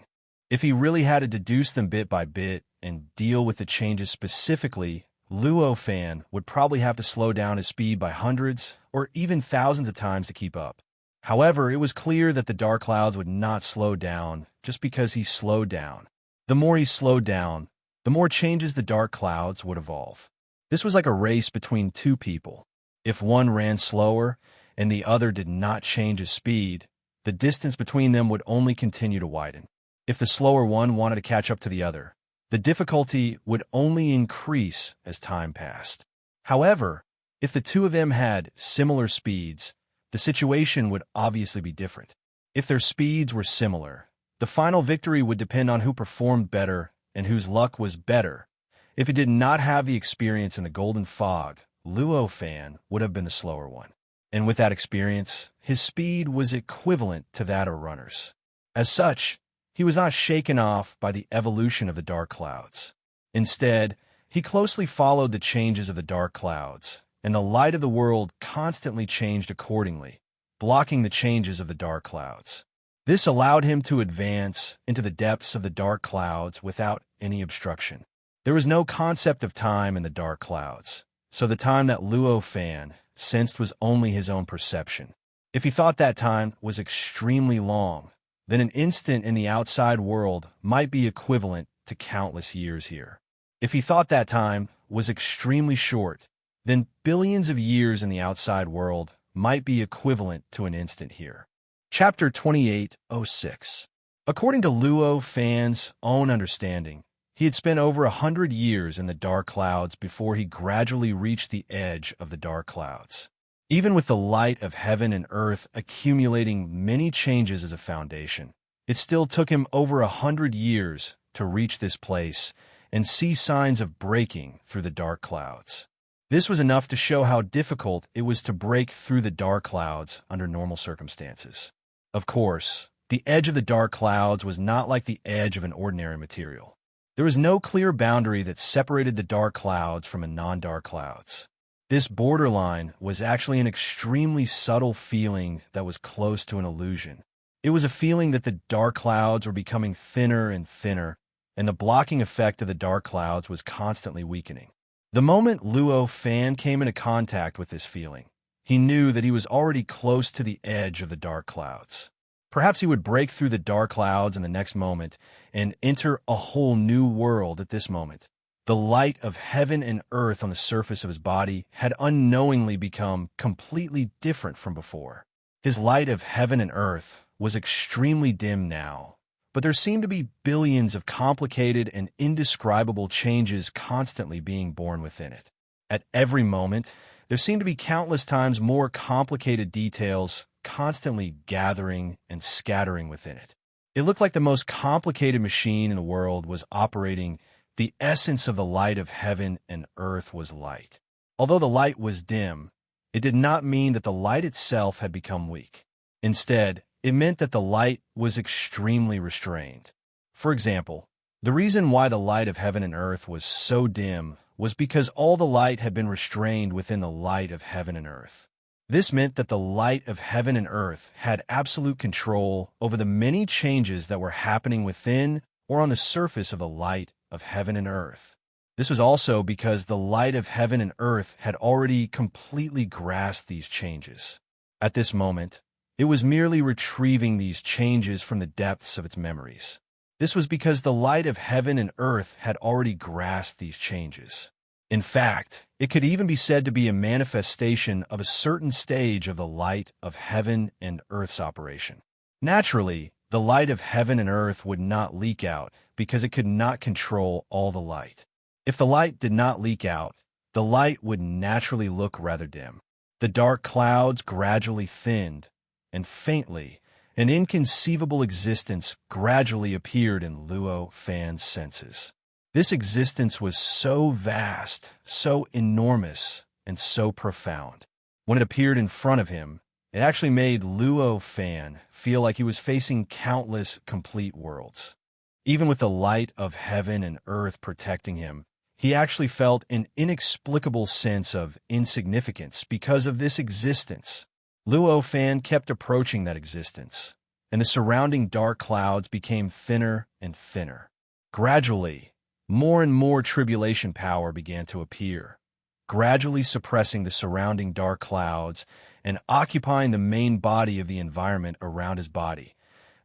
If he really had to deduce them bit by bit and deal with the changes specifically, Luo Fan would probably have to slow down his speed by hundreds or even thousands of times to keep up. However, it was clear that the dark clouds would not slow down just because he slowed down. The more he slowed down, the more changes the dark clouds would evolve. This was like a race between two people. If one ran slower and the other did not change his speed, the distance between them would only continue to widen. If the slower one wanted to catch up to the other, the difficulty would only increase as time passed. However, if the two of them had similar speeds, the situation would obviously be different. If their speeds were similar, the final victory would depend on who performed better and whose luck was better. If he did not have the experience in the golden fog, Luo Fan would have been the slower one. And with that experience, his speed was equivalent to that of runners. As such, he was not shaken off by the evolution of the dark clouds. Instead, he closely followed the changes of the dark clouds, and the light of the world constantly changed accordingly, blocking the changes of the dark clouds. This allowed him to advance into the depths of the dark clouds without any obstruction. There was no concept of time in the dark clouds, so the time that Luo Fan sensed was only his own perception. If he thought that time was extremely long, then an instant in the outside world might be equivalent to countless years here. If he thought that time was extremely short, then billions of years in the outside world might be equivalent to an instant here. Chapter 28:06. According to Luo Fan's own understanding, he had spent over 100 years in the dark clouds before he gradually reached the edge of the dark clouds. Even with the light of heaven and earth accumulating many changes as a foundation, it still took him over 100 years to reach this place and see signs of breaking through the dark clouds. This was enough to show how difficult it was to break through the dark clouds under normal circumstances. Of course, the edge of the dark clouds was not like the edge of an ordinary material. There was no clear boundary that separated the dark clouds from the non-dark clouds. This borderline was actually an extremely subtle feeling that was close to an illusion. It was a feeling that the dark clouds were becoming thinner and thinner, and the blocking effect of the dark clouds was constantly weakening. The moment Luo Fan came into contact with this feeling, he knew that he was already close to the edge of the dark clouds. Perhaps he would break through the dark clouds in the next moment and enter a whole new world at this moment. The light of heaven and earth on the surface of his body had unknowingly become completely different from before. His light of heaven and earth was extremely dim now, but there seemed to be billions of complicated and indescribable changes constantly being born within it. At every moment, there seemed to be countless times more complicated details constantly gathering and scattering within it. It looked like the most complicated machine in the world was operating. The essence of the light of heaven and earth was light. Although the light was dim, it did not mean that the light itself had become weak. Instead, it meant that the light was extremely restrained. For example, the reason why the light of heaven and earth was so dim was because all the light had been restrained within the light of heaven and earth. This meant that the light of heaven and earth had absolute control over the many changes that were happening within or on the surface of the light of heaven and earth. This was also because the light of heaven and earth had already completely grasped these changes. At this moment, it was merely retrieving these changes from the depths of its memories. This was because the light of heaven and earth had already grasped these changes. In fact, it could even be said to be a manifestation of a certain stage of the light of heaven and earth's operation. Naturally, the light of heaven and earth would not leak out because it could not control all the light. If the light did not leak out, the light would naturally look rather dim. The dark clouds gradually thinned, and faintly, an inconceivable existence gradually appeared in Luo Fan's senses. This existence was so vast, so enormous, and so profound. When it appeared in front of him, it actually made Luo Fan feel like he was facing countless complete worlds. Even with the light of heaven and earth protecting him, he actually felt an inexplicable sense of insignificance because of this existence. Luo Fan kept approaching that existence, and the surrounding dark clouds became thinner and thinner. Gradually, more and more tribulation power began to appear, gradually suppressing the surrounding dark clouds and occupying the main body of the environment around his body.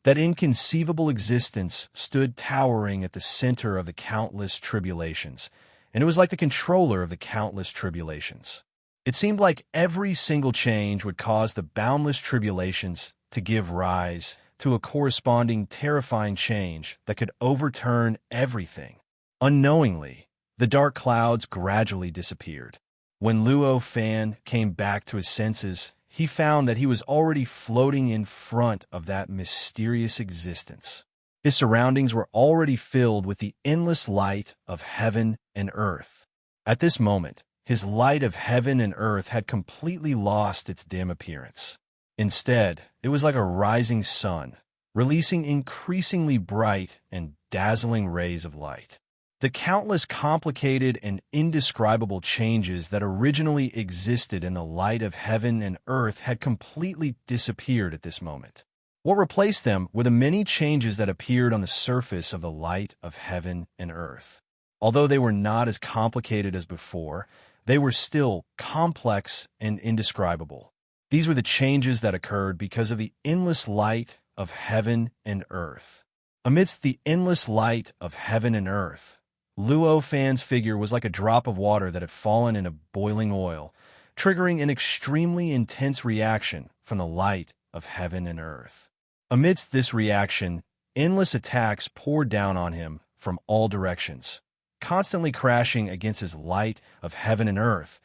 That inconceivable existence stood towering at the center of the countless tribulations, and it was like the controller of the countless tribulations. It seemed like every single change would cause the boundless tribulations to give rise to a corresponding terrifying change that could overturn everything. Unknowingly, the dark clouds gradually disappeared. When Luo Fan came back to his senses, he found that he was already floating in front of that mysterious existence. His surroundings were already filled with the endless light of heaven and earth. At this moment, his light of heaven and earth had completely lost its dim appearance. Instead, it was like a rising sun, releasing increasingly bright and dazzling rays of light. The countless complicated and indescribable changes that originally existed in the light of heaven and earth had completely disappeared at this moment. What replaced them were the many changes that appeared on the surface of the light of heaven and earth. Although they were not as complicated as before, they were still complex and indescribable. These were the changes that occurred because of the endless light of heaven and earth. Amidst the endless light of heaven and earth, Luo Fan's figure was like a drop of water that had fallen into boiling oil, triggering an extremely intense reaction from the light of heaven and earth. Amidst this reaction, endless attacks poured down on him from all directions, constantly crashing against his light of heaven and earth,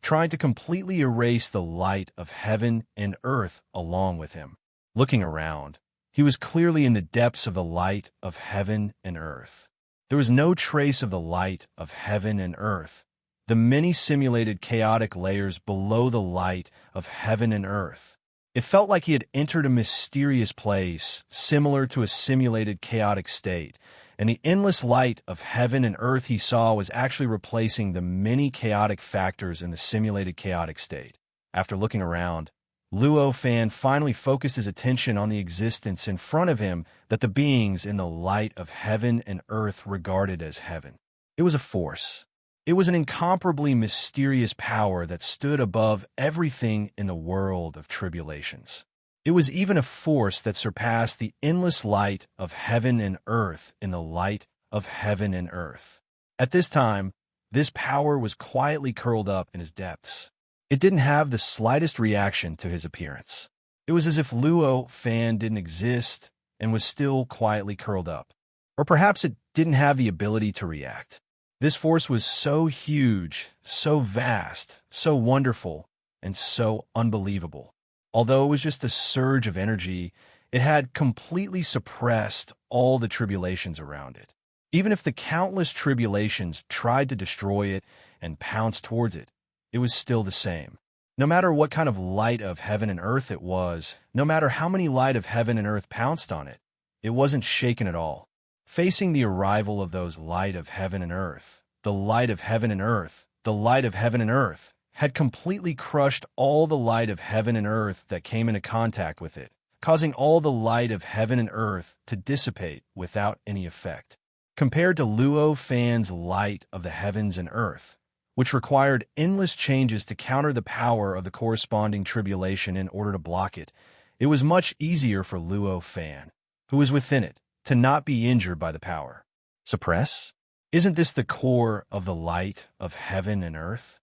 trying to completely erase the light of heaven and earth along with him. Looking around, he was clearly in the depths of the light of heaven and earth. There was no trace of the light of heaven and earth, the many simulated chaotic layers below the light of heaven and earth. It felt like he had entered a mysterious place, similar to a simulated chaotic state, and the endless light of heaven and earth he saw was actually replacing the many chaotic factors in the simulated chaotic state. After looking around, Luo Fan finally focused his attention on the existence in front of him that the beings in the light of heaven and earth regarded as heaven. It was a force. It was an incomparably mysterious power that stood above everything in the world of tribulations. It was even a force that surpassed the endless light of heaven and earth in the light of heaven and earth. At this time, this power was quietly curled up in his depths. It didn't have the slightest reaction to his appearance. It was as if Luo Fan didn't exist and was still quietly curled up. Or perhaps it didn't have the ability to react. This force was so huge, so vast, so wonderful, and so unbelievable. Although it was just a surge of energy, it had completely suppressed all the tribulations around it. Even if the countless tribulations tried to destroy it and pounce towards it, it was still the same. No matter what kind of light of heaven and earth it was, no matter how many light of heaven and earth pounced on it, it wasn't shaken at all. Facing the arrival of those light of heaven and earth, the light of heaven and earth, the light of heaven and earth had completely crushed all the light of heaven and earth that came into contact with it, causing all the light of heaven and earth to dissipate without any effect. Compared to Luo Fan's light of the heavens and earth, which required endless changes to counter the power of the corresponding tribulation in order to block it, it was much easier for Luo Fan, who was within it, to not be injured by the power. Suppress? Isn't this the core of the light of heaven and earth?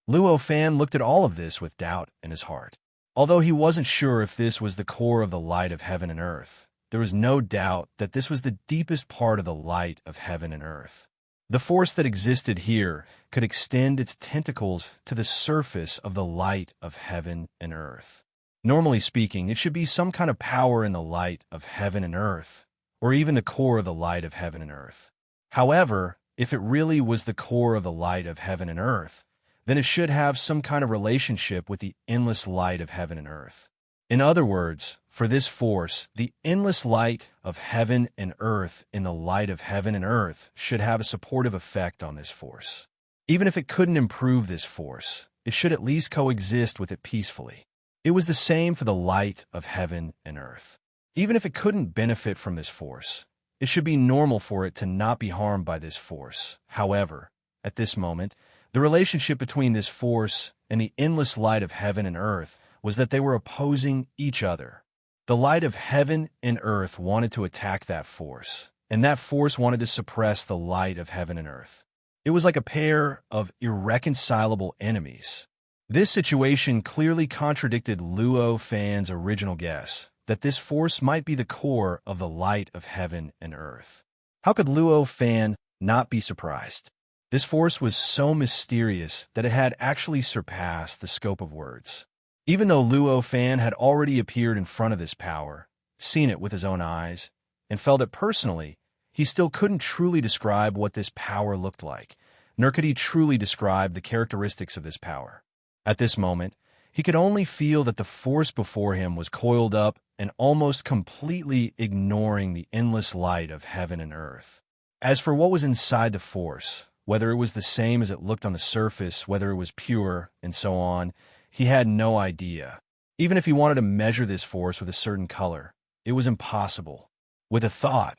Luo Fan looked at all of this with doubt in his heart. Although he wasn't sure if this was the core of the light of heaven and earth, there was no doubt that this was the deepest part of the light of heaven and earth. The force that existed here could extend its tentacles to the surface of the light of heaven and earth. Normally speaking, it should be some kind of power in the light of heaven and earth, or even the core of the light of heaven and earth. However, if it really was the core of the light of heaven and earth, then it should have some kind of relationship with the endless light of heaven and earth. In other words, for this force, the endless light of heaven and earth in the light of heaven and earth should have a supportive effect on this force. Even if it couldn't improve this force, it should at least coexist with it peacefully. It was the same for the light of heaven and earth. Even if it couldn't benefit from this force, it should be normal for it to not be harmed by this force. However, at this moment, the relationship between this force and the endless light of heaven and earth was that they were opposing each other. The light of heaven and earth wanted to attack that force, and that force wanted to suppress the light of heaven and earth. It was like a pair of irreconcilable enemies. This situation clearly contradicted Luo Fan's original guess that this force might be the core of the light of heaven and earth. How could Luo Fan not be surprised? This force was so mysterious that it had actually surpassed the scope of words. Even though Luo Fan had already appeared in front of this power, seen it with his own eyes, and felt it personally, he still couldn't truly describe what this power looked like, nor could he truly describe the characteristics of this power. At this moment, he could only feel that the force before him was coiled up and almost completely ignoring the endless light of heaven and earth. As for what was inside the force, whether it was the same as it looked on the surface, whether it was pure, and so on, he had no idea. Even if he wanted to measure this force with a certain color, it was impossible. With a thought,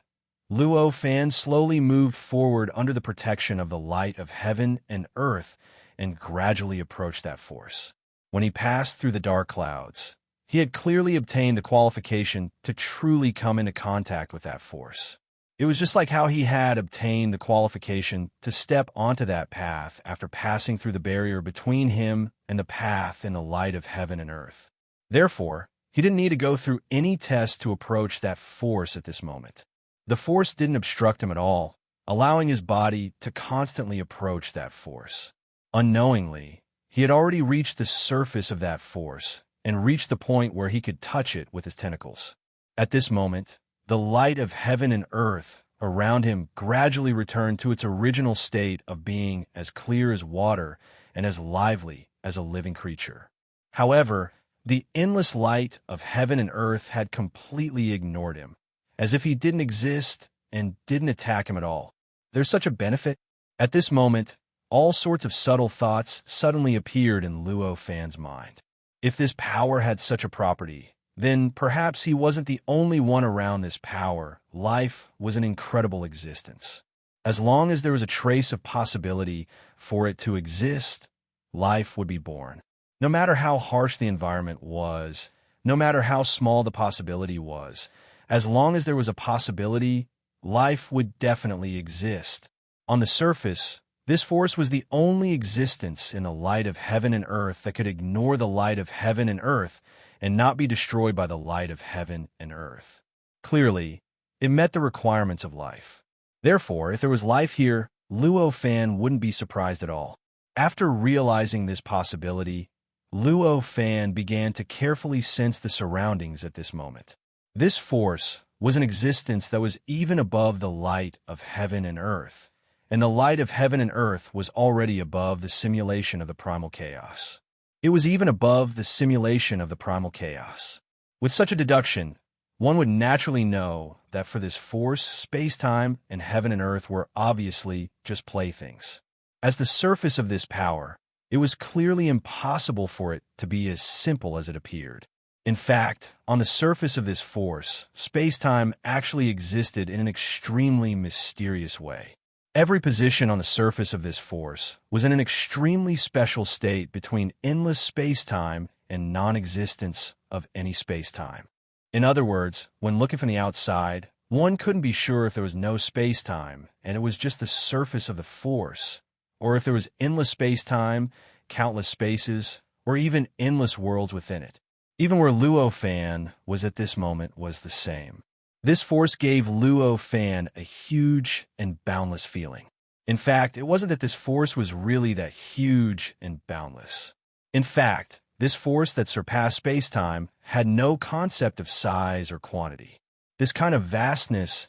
Luo Fan slowly moved forward under the protection of the light of heaven and earth and gradually approached that force. When he passed through the dark clouds, he had clearly obtained the qualification to truly come into contact with that force. It was just like how he had obtained the qualification to step onto that path after passing through the barrier between him and the path in the light of heaven and earth. Therefore, he didn't need to go through any test to approach that force at this moment. The force didn't obstruct him at all, allowing his body to constantly approach that force. Unknowingly, he had already reached the surface of that force and reached the point where he could touch it with his tentacles. At this moment, the light of heaven and earth around him gradually returned to its original state of being as clear as water and as lively as a living creature. However, the endless light of heaven and earth had completely ignored him, as if he didn't exist and didn't attack him at all. There's such a benefit. At this moment, all sorts of subtle thoughts suddenly appeared in Luo Fan's mind. If this power had such a property, then perhaps he wasn't the only one around this power. Life was an incredible existence. As long as there was a trace of possibility for it to exist, life would be born. No matter how harsh the environment was, no matter how small the possibility was, as long as there was a possibility, life would definitely exist. On the surface, this force was the only existence in the light of heaven and earth that could ignore the light of heaven and earth and not be destroyed by the light of heaven and earth. Clearly, it met the requirements of life. Therefore, if there was life here, Luo Fan wouldn't be surprised at all. After realizing this possibility, Luo Fan began to carefully sense the surroundings at this moment. This force was an existence that was even above the light of heaven and earth, and the light of heaven and earth was already above the simulation of the primal chaos. It was even above the simulation of the primal chaos. With such a deduction, one would naturally know that for this force, space-time and heaven and earth were obviously just playthings. As the surface of this power, it was clearly impossible for it to be as simple as it appeared. In fact, on the surface of this force, space-time actually existed in an extremely mysterious way. Every position on the surface of this force was in an extremely special state between endless space-time and non-existence of any space-time. In other words, when looking from the outside, one couldn't be sure if there was no space-time and it was just the surface of the force, or if there was endless space-time, countless spaces, or even endless worlds within it. Even where Luo Fan was at this moment was the same. This force gave Luo Fan a huge and boundless feeling. In fact, it wasn't that this force was really that huge and boundless. In fact, this force that surpassed space-time had no concept of size or quantity. This kind of vastness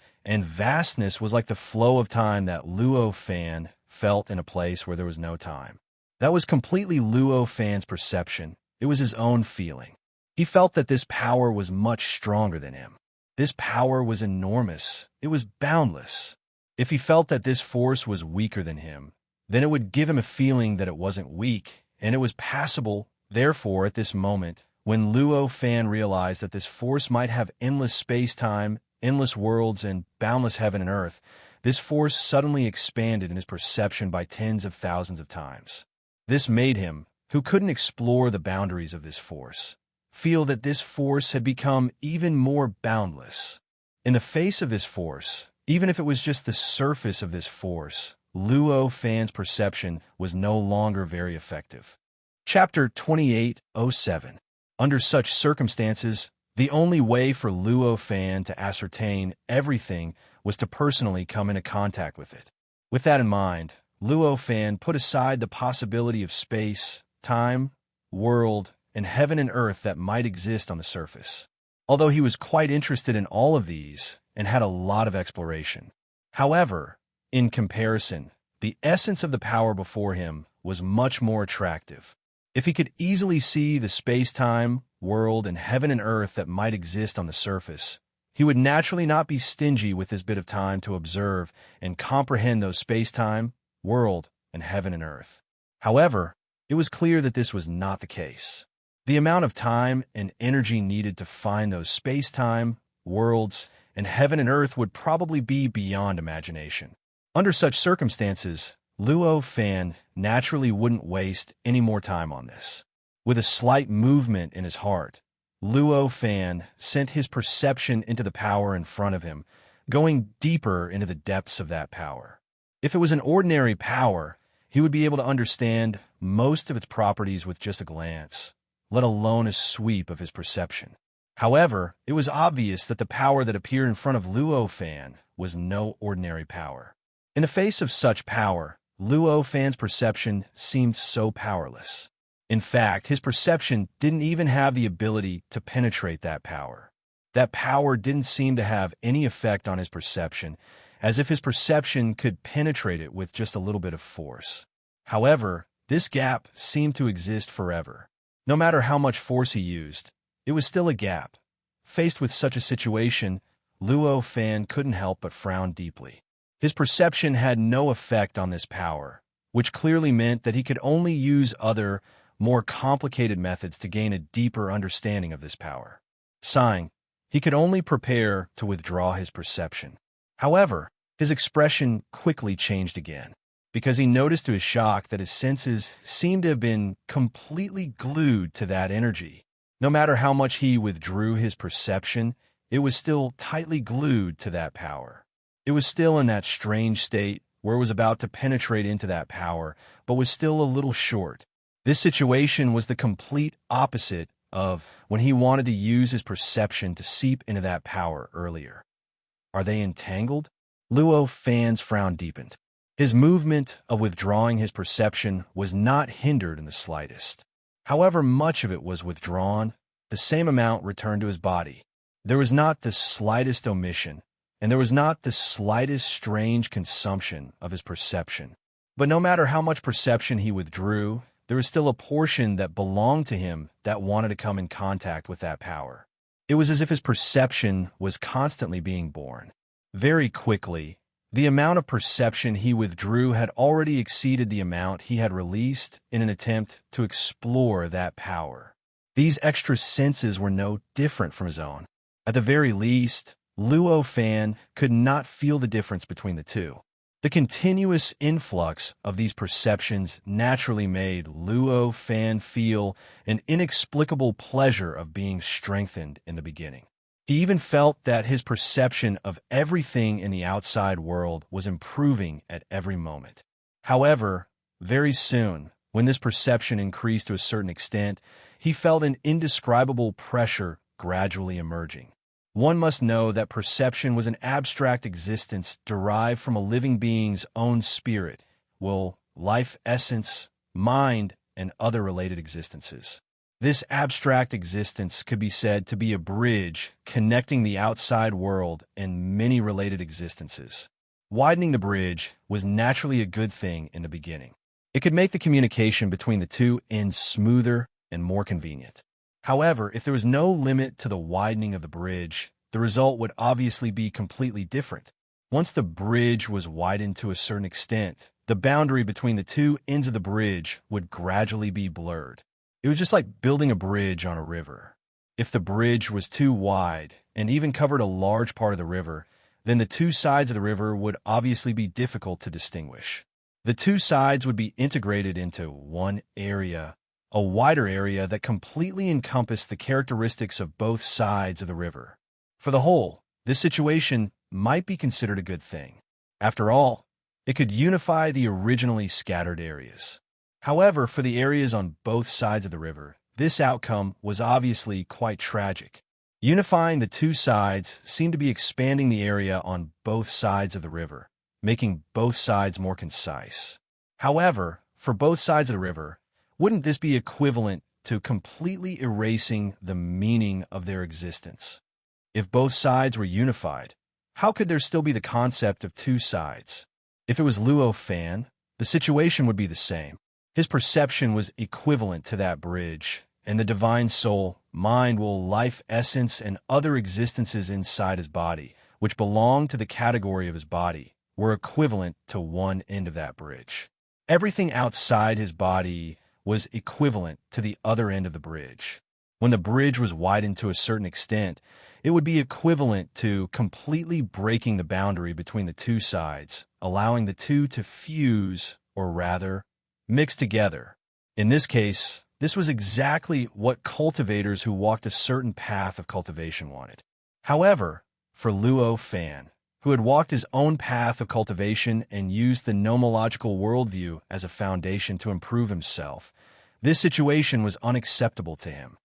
was like the flow of time that Luo Fan felt in a place where there was no time. That was completely Luo Fan's perception. It was his own feeling. He felt that this power was much stronger than him. This power was enormous. It was boundless. If he felt that this force was weaker than him, then it would give him a feeling that it wasn't weak, and it was passable. Therefore, at this moment, when Luo Fan realized that this force might have endless space-time, endless worlds, and boundless heaven and earth, this force suddenly expanded in his perception by tens of thousands of times. This made him, who couldn't explore the boundaries of this force, feel that this force had become even more boundless. In the face of this force, even if it was just the surface of this force, Luo Fan's perception was no longer very effective. Chapter 2807. Under such circumstances, the only way for Luo Fan to ascertain everything was to personally come into contact with it. With that in mind, Luo Fan put aside the possibility of space, time, world, and heaven and earth that might exist on the surface. Although he was quite interested in all of these and had a lot of exploration. However, in comparison, the essence of the power before him was much more attractive. If he could easily see the space-time, world, and heaven and earth that might exist on the surface, he would naturally not be stingy with this bit of time to observe and comprehend those space-time, world, and heaven and earth. However, it was clear that this was not the case. The amount of time and energy needed to find those space-time, worlds, and heaven and earth would probably be beyond imagination. Under such circumstances, Luo Fan naturally wouldn't waste any more time on this. With a slight movement in his heart, Luo Fan sent his perception into the power in front of him, going deeper into the depths of that power. If it was an ordinary power, he would be able to understand most of its properties with just a glance, let alone a sweep of his perception. However, it was obvious that the power that appeared in front of Luo Fan was no ordinary power. In the face of such power, Luo Fan's perception seemed so powerless. In fact, his perception didn't even have the ability to penetrate that power. That power didn't seem to have any effect on his perception, as if his perception could penetrate it with just a little bit of force. However, this gap seemed to exist forever. No matter how much force he used, it was still a gap. Faced with such a situation, Luo Fan couldn't help but frown deeply. His perception had no effect on this power, which clearly meant that he could only use other, more complicated methods to gain a deeper understanding of this power. Sighing, he could only prepare to withdraw his perception. However, his expression quickly changed again, because he noticed to his shock that his senses seemed to have been completely glued to that energy. No matter how much he withdrew his perception, it was still tightly glued to that power. It was still in that strange state where it was about to penetrate into that power, but was still a little short. This situation was the complete opposite of when he wanted to use his perception to seep into that power earlier. Are they entangled? Luo Fan's frown deepened. His movement of withdrawing his perception was not hindered in the slightest. However much of it was withdrawn, the same amount returned to his body. There was not the slightest omission, and there was not the slightest strange consumption of his perception. But no matter how much perception he withdrew, there was still a portion that belonged to him that wanted to come in contact with that power. It was as if his perception was constantly being born. Very quickly, the amount of perception he withdrew had already exceeded the amount he had released in an attempt to explore that power. These extra senses were no different from his own. At the very least, Luo Fan could not feel the difference between the two. The continuous influx of these perceptions naturally made Luo Fan feel an inexplicable pleasure of being strengthened in the beginning. He even felt that his perception of everything in the outside world was improving at every moment. However, very soon, when this perception increased to a certain extent, he felt an indescribable pressure gradually emerging. One must know that perception was an abstract existence derived from a living being's own spirit, will, life essence, mind, and other related existences. This abstract existence could be said to be a bridge connecting the outside world and many related existences. Widening the bridge was naturally a good thing in the beginning. It could make the communication between the two ends smoother and more convenient. However, if there was no limit to the widening of the bridge, the result would obviously be completely different. Once the bridge was widened to a certain extent, the boundary between the two ends of the bridge would gradually be blurred. It was just like building a bridge on a river. If the bridge was too wide and even covered a large part of the river, then the two sides of the river would obviously be difficult to distinguish. The two sides would be integrated into one area, a wider area that completely encompassed the characteristics of both sides of the river. For the whole, this situation might be considered a good thing. After all, it could unify the originally scattered areas. However, for the areas on both sides of the river, this outcome was obviously quite tragic. Unifying the two sides seemed to be expanding the area on both sides of the river, making both sides more concise. However, for both sides of the river, wouldn't this be equivalent to completely erasing the meaning of their existence? If both sides were unified, how could there still be the concept of two sides? If it was Luo Fan, the situation would be the same. His perception was equivalent to that bridge, and the divine soul, mind, will, life essence, and other existences inside his body, which belonged to the category of his body, were equivalent to one end of that bridge. Everything outside his body was equivalent to the other end of the bridge. When the bridge was widened to a certain extent, it would be equivalent to completely breaking the boundary between the two sides, allowing the two to fuse, or rather, mix together. In this case, this was exactly what cultivators who walked a certain path of cultivation wanted. However, for Luo Fan, who had walked his own path of cultivation and used the nomological worldview as a foundation to improve himself, this situation was unacceptable to him.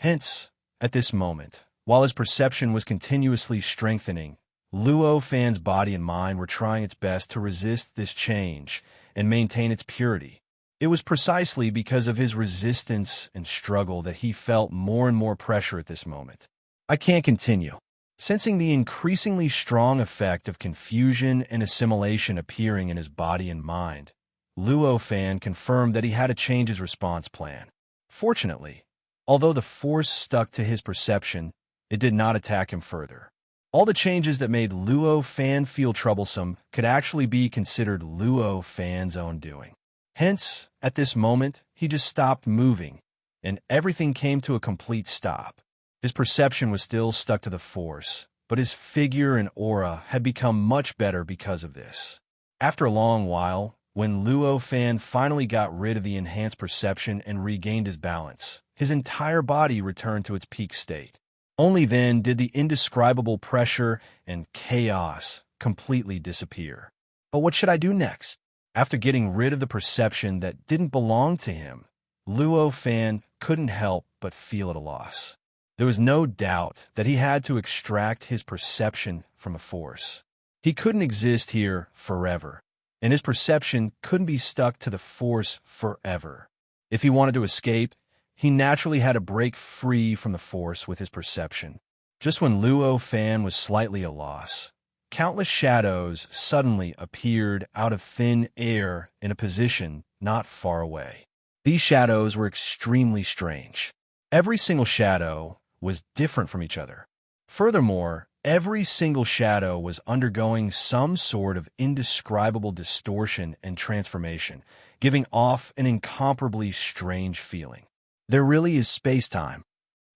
Hence, at this moment, while his perception was continuously strengthening, Luo Fan's body and mind were trying its best to resist this change and maintain its purity. It was precisely because of his resistance and struggle that he felt more and more pressure at this moment. I can't continue. Sensing the increasingly strong effect of confusion and assimilation appearing in his body and mind, Luo Fan confirmed that he had to change his response plan. Fortunately, although the force stuck to his perception, it did not attack him further. All the changes that made Luo Fan feel troublesome could actually be considered Luo Fan's own doing. Hence, at this moment, he just stopped moving, and everything came to a complete stop. His perception was still stuck to the force, but his figure and aura had become much better because of this. After a long while, when Luo Fan finally got rid of the enhanced perception and regained his balance, his entire body returned to its peak state. Only then did the indescribable pressure and chaos completely disappear. But what should I do next? After getting rid of the perception that didn't belong to him, Luo Fan couldn't help but feel at a loss. There was no doubt that he had to extract his perception from a force. He couldn't exist here forever, and his perception couldn't be stuck to the force forever. If he wanted to escape, he naturally had to break free from the force with his perception. Just when Luo Fan was slightly at a loss, countless shadows suddenly appeared out of thin air in a position not far away. These shadows were extremely strange. Every single shadow was different from each other. Furthermore, every single shadow was undergoing some sort of indescribable distortion and transformation, giving off an incomparably strange feeling. There really is space-time.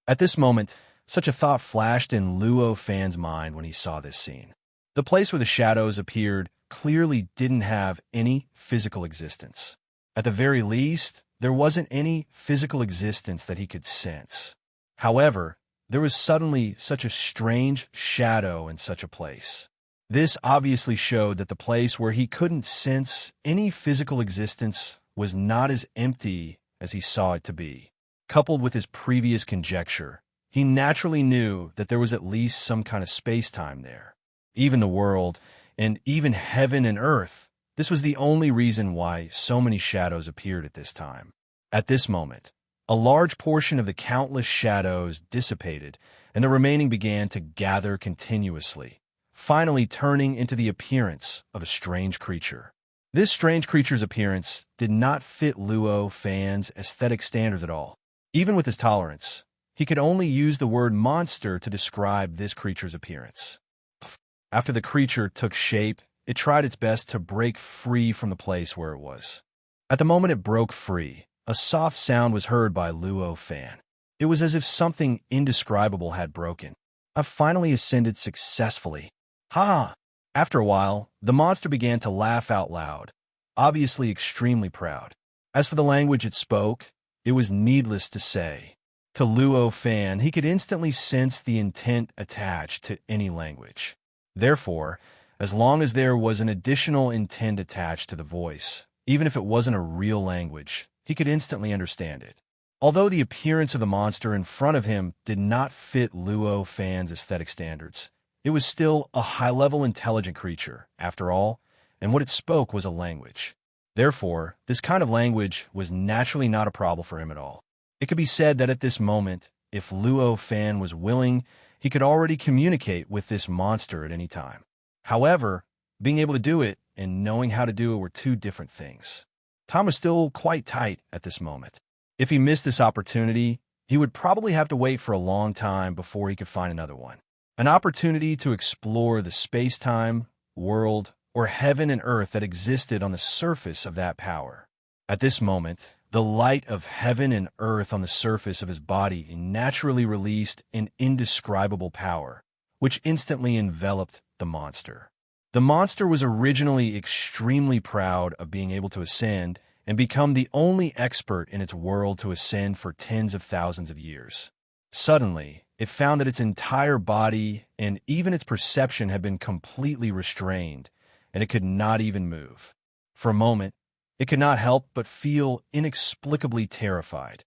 At this moment, such a thought flashed in Luo Fan's mind when he saw this scene. The place where the shadows appeared clearly didn't have any physical existence. At the very least, there wasn't any physical existence that he could sense. However, there was suddenly such a strange shadow in such a place. This obviously showed that the place where he couldn't sense any physical existence was not as empty as he saw it to be. Coupled with his previous conjecture, he naturally knew that there was at least some kind of space-time there. Even the world, and even heaven and earth, this was the only reason why so many shadows appeared at this time. At this moment, a large portion of the countless shadows dissipated, and the remaining began to gather continuously, finally turning into the appearance of a strange creature. This strange creature's appearance did not fit Luo Fan's aesthetic standards at all. Even with his tolerance, he could only use the word monster to describe this creature's appearance. After the creature took shape, it tried its best to break free from the place where it was. At the moment it broke free, a soft sound was heard by Luo Fan. It was as if something indescribable had broken. I've finally ascended successfully. Ha! After a while, the monster began to laugh out loud, obviously extremely proud. As for the language it spoke, it was needless to say. To Luo Fan, he could instantly sense the intent attached to any language. Therefore, as long as there was an additional intent attached to the voice, even if it wasn't a real language, he could instantly understand it. Although the appearance of the monster in front of him did not fit Luo Fan's aesthetic standards, it was still a high-level intelligent creature, after all, and what it spoke was a language. Therefore, this kind of language was naturally not a problem for him at all. It could be said that at this moment, if Luo Fan was willing, he could already communicate with this monster at any time. However, being able to do it and knowing how to do it were two different things. Time was still quite tight at this moment. If he missed this opportunity, he would probably have to wait for a long time before he could find another one. An opportunity to explore the space-time, world, or heaven and earth that existed on the surface of that power. At this moment, the light of heaven and earth on the surface of his body naturally released an indescribable power, which instantly enveloped the monster. The monster was originally extremely proud of being able to ascend and become the only expert in its world to ascend for tens of thousands of years. Suddenly, it found that its entire body and even its perception had been completely restrained, and it could not even move. For a moment, it could not help but feel inexplicably terrified.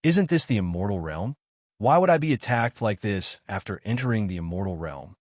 Isn't this the immortal realm? Why would I be attacked like this after entering the immortal realm?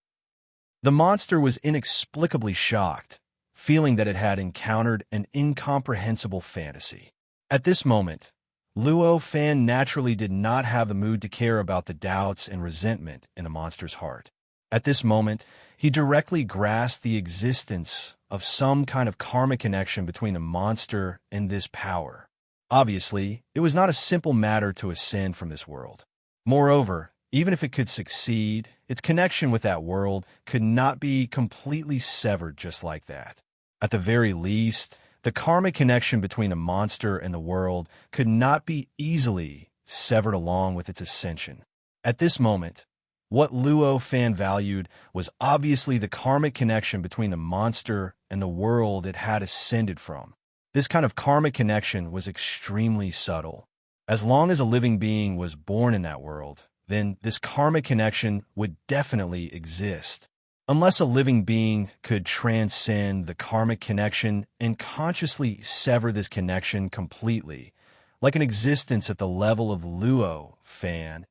The monster was inexplicably shocked, feeling that it had encountered an incomprehensible fantasy. At this moment, Luo Fan naturally did not have the mood to care about the doubts and resentment in the monster's heart. At this moment, he directly grasped the existence of some kind of karmic connection between the monster and this power. Obviously, it was not a simple matter to ascend from this world. Moreover, even if it could succeed, its connection with that world could not be completely severed just like that. At the very least, the karmic connection between the monster and the world could not be easily severed along with its ascension. At this moment, what Luo Fan valued was obviously the karmic connection between the monster and the world it had ascended from. This kind of karmic connection was extremely subtle. As long as a living being was born in that world, then this karmic connection would definitely exist. Unless a living being could transcend the karmic connection and consciously sever this connection completely, like an existence at the level of Luo Fan.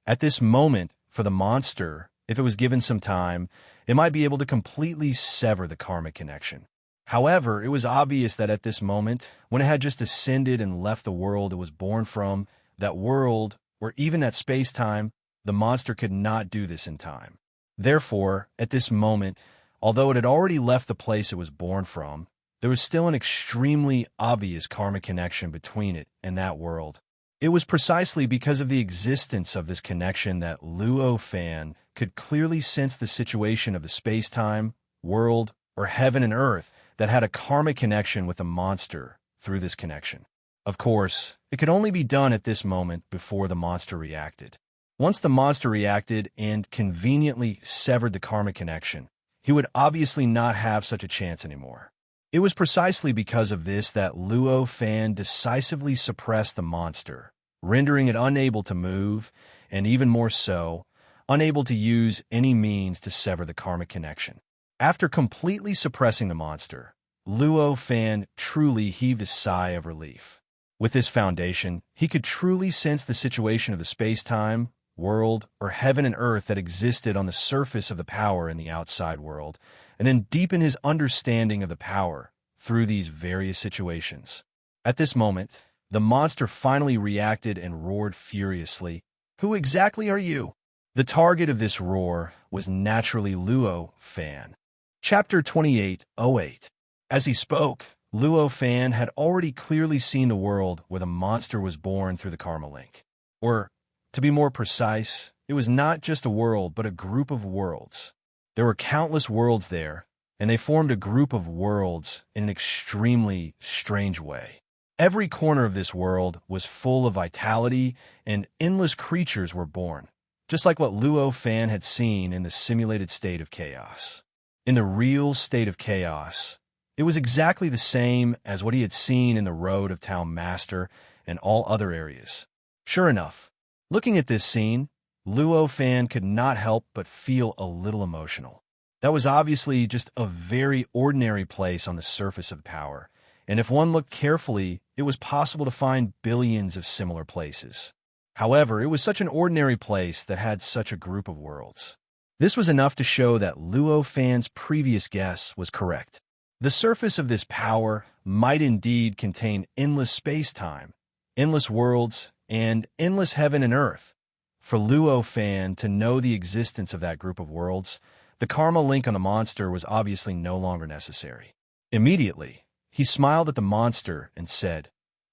At this moment, for the monster, if it was given some time, it might be able to completely sever the karmic connection. However, it was obvious that at this moment, when it had just ascended and left the world it was born from, that world, or even that space-time, the monster could not do this in time. Therefore, at this moment, although it had already left the place it was born from, there was still an extremely obvious karmic connection between it and that world. It was precisely because of the existence of this connection that Luo Fan could clearly sense the situation of the space-time, world, or heaven and earth that had a karmic connection with a monster through this connection. Of course, it could only be done at this moment before the monster reacted. Once the monster reacted and conveniently severed the karmic connection, he would obviously not have such a chance anymore. It was precisely because of this that Luo Fan decisively suppressed the monster, rendering it unable to move, and even more so, unable to use any means to sever the karmic connection. After completely suppressing the monster, Luo Fan truly heaved a sigh of relief. With this foundation, he could truly sense the situation of the space-time, world, or heaven and earth that existed on the surface of the power in the outside world, and then deepen his understanding of the power through these various situations. At this moment, the monster finally reacted and roared furiously. "Who exactly are you?" The target of this roar was naturally Luo Fan. Chapter 28:08. As he spoke, Luo Fan had already clearly seen the world where the monster was born through the karma link. Or, to be more precise, it was not just a world, but a group of worlds. There were countless worlds there, and they formed a group of worlds in an extremely strange way. Every corner of this world was full of vitality, and endless creatures were born, just like what Luo Fan had seen in the simulated state of chaos. In the real state of chaos, it was exactly the same as what he had seen in the Road of Town Master and all other areas. Sure enough, looking at this scene, Luo Fan could not help but feel a little emotional. That was obviously just a very ordinary place on the surface of power, and if one looked carefully, it was possible to find billions of similar places. However, it was such an ordinary place that had such a group of worlds. This was enough to show that Luo Fan's previous guess was correct. The surface of this power might indeed contain endless space-time, endless worlds, and endless heaven and earth. For Luo Fan to know the existence of that group of worlds, the karma link on the monster was obviously no longer necessary. Immediately, he smiled at the monster and said,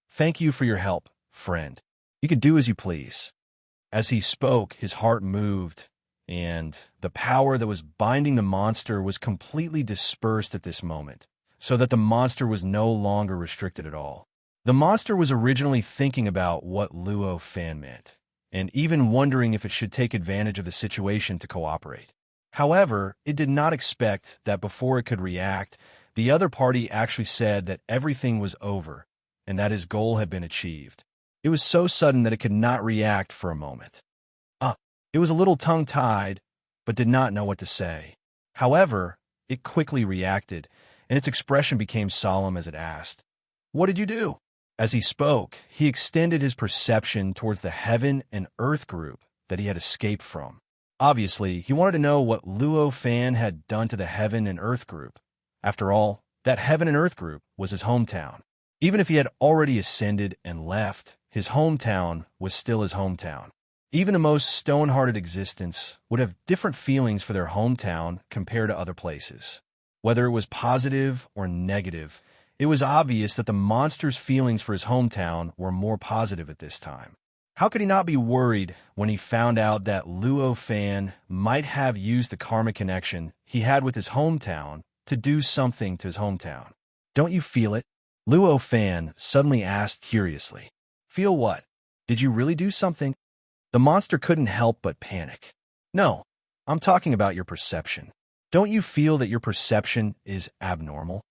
"Thank you for your help, friend. You can do as you please." As he spoke, his heart moved, and the power that was binding the monster was completely dispersed at this moment, so that the monster was no longer restricted at all. The monster was originally thinking about what Luo Fan meant, and even wondering if it should take advantage of the situation to cooperate. However, it did not expect that before it could react, the other party actually said that everything was over, and that his goal had been achieved. It was so sudden that it could not react for a moment. It was a little tongue-tied, but did not know what to say. However, it quickly reacted, and its expression became solemn as it asked, "What did you do?" As he spoke, he extended his perception towards the heaven and earth group that he had escaped from. Obviously, he wanted to know what Luo Fan had done to the heaven and earth group. After all, that Heaven and Earth group was his hometown. Even if he had already ascended and left, his hometown was still his hometown. Even the most stone-hearted existence would have different feelings for their hometown compared to other places. Whether it was positive or negative, it was obvious that the monster's feelings for his hometown were more positive at this time. How could he not be worried when he found out that Luo Fan might have used the karmic connection he had with his hometown to do something to his hometown? Don't you feel it? Luo Fan suddenly asked curiously. Feel what? Did you really do something? The monster couldn't help but panic. No, I'm talking about your perception. Don't you feel that your perception is abnormal?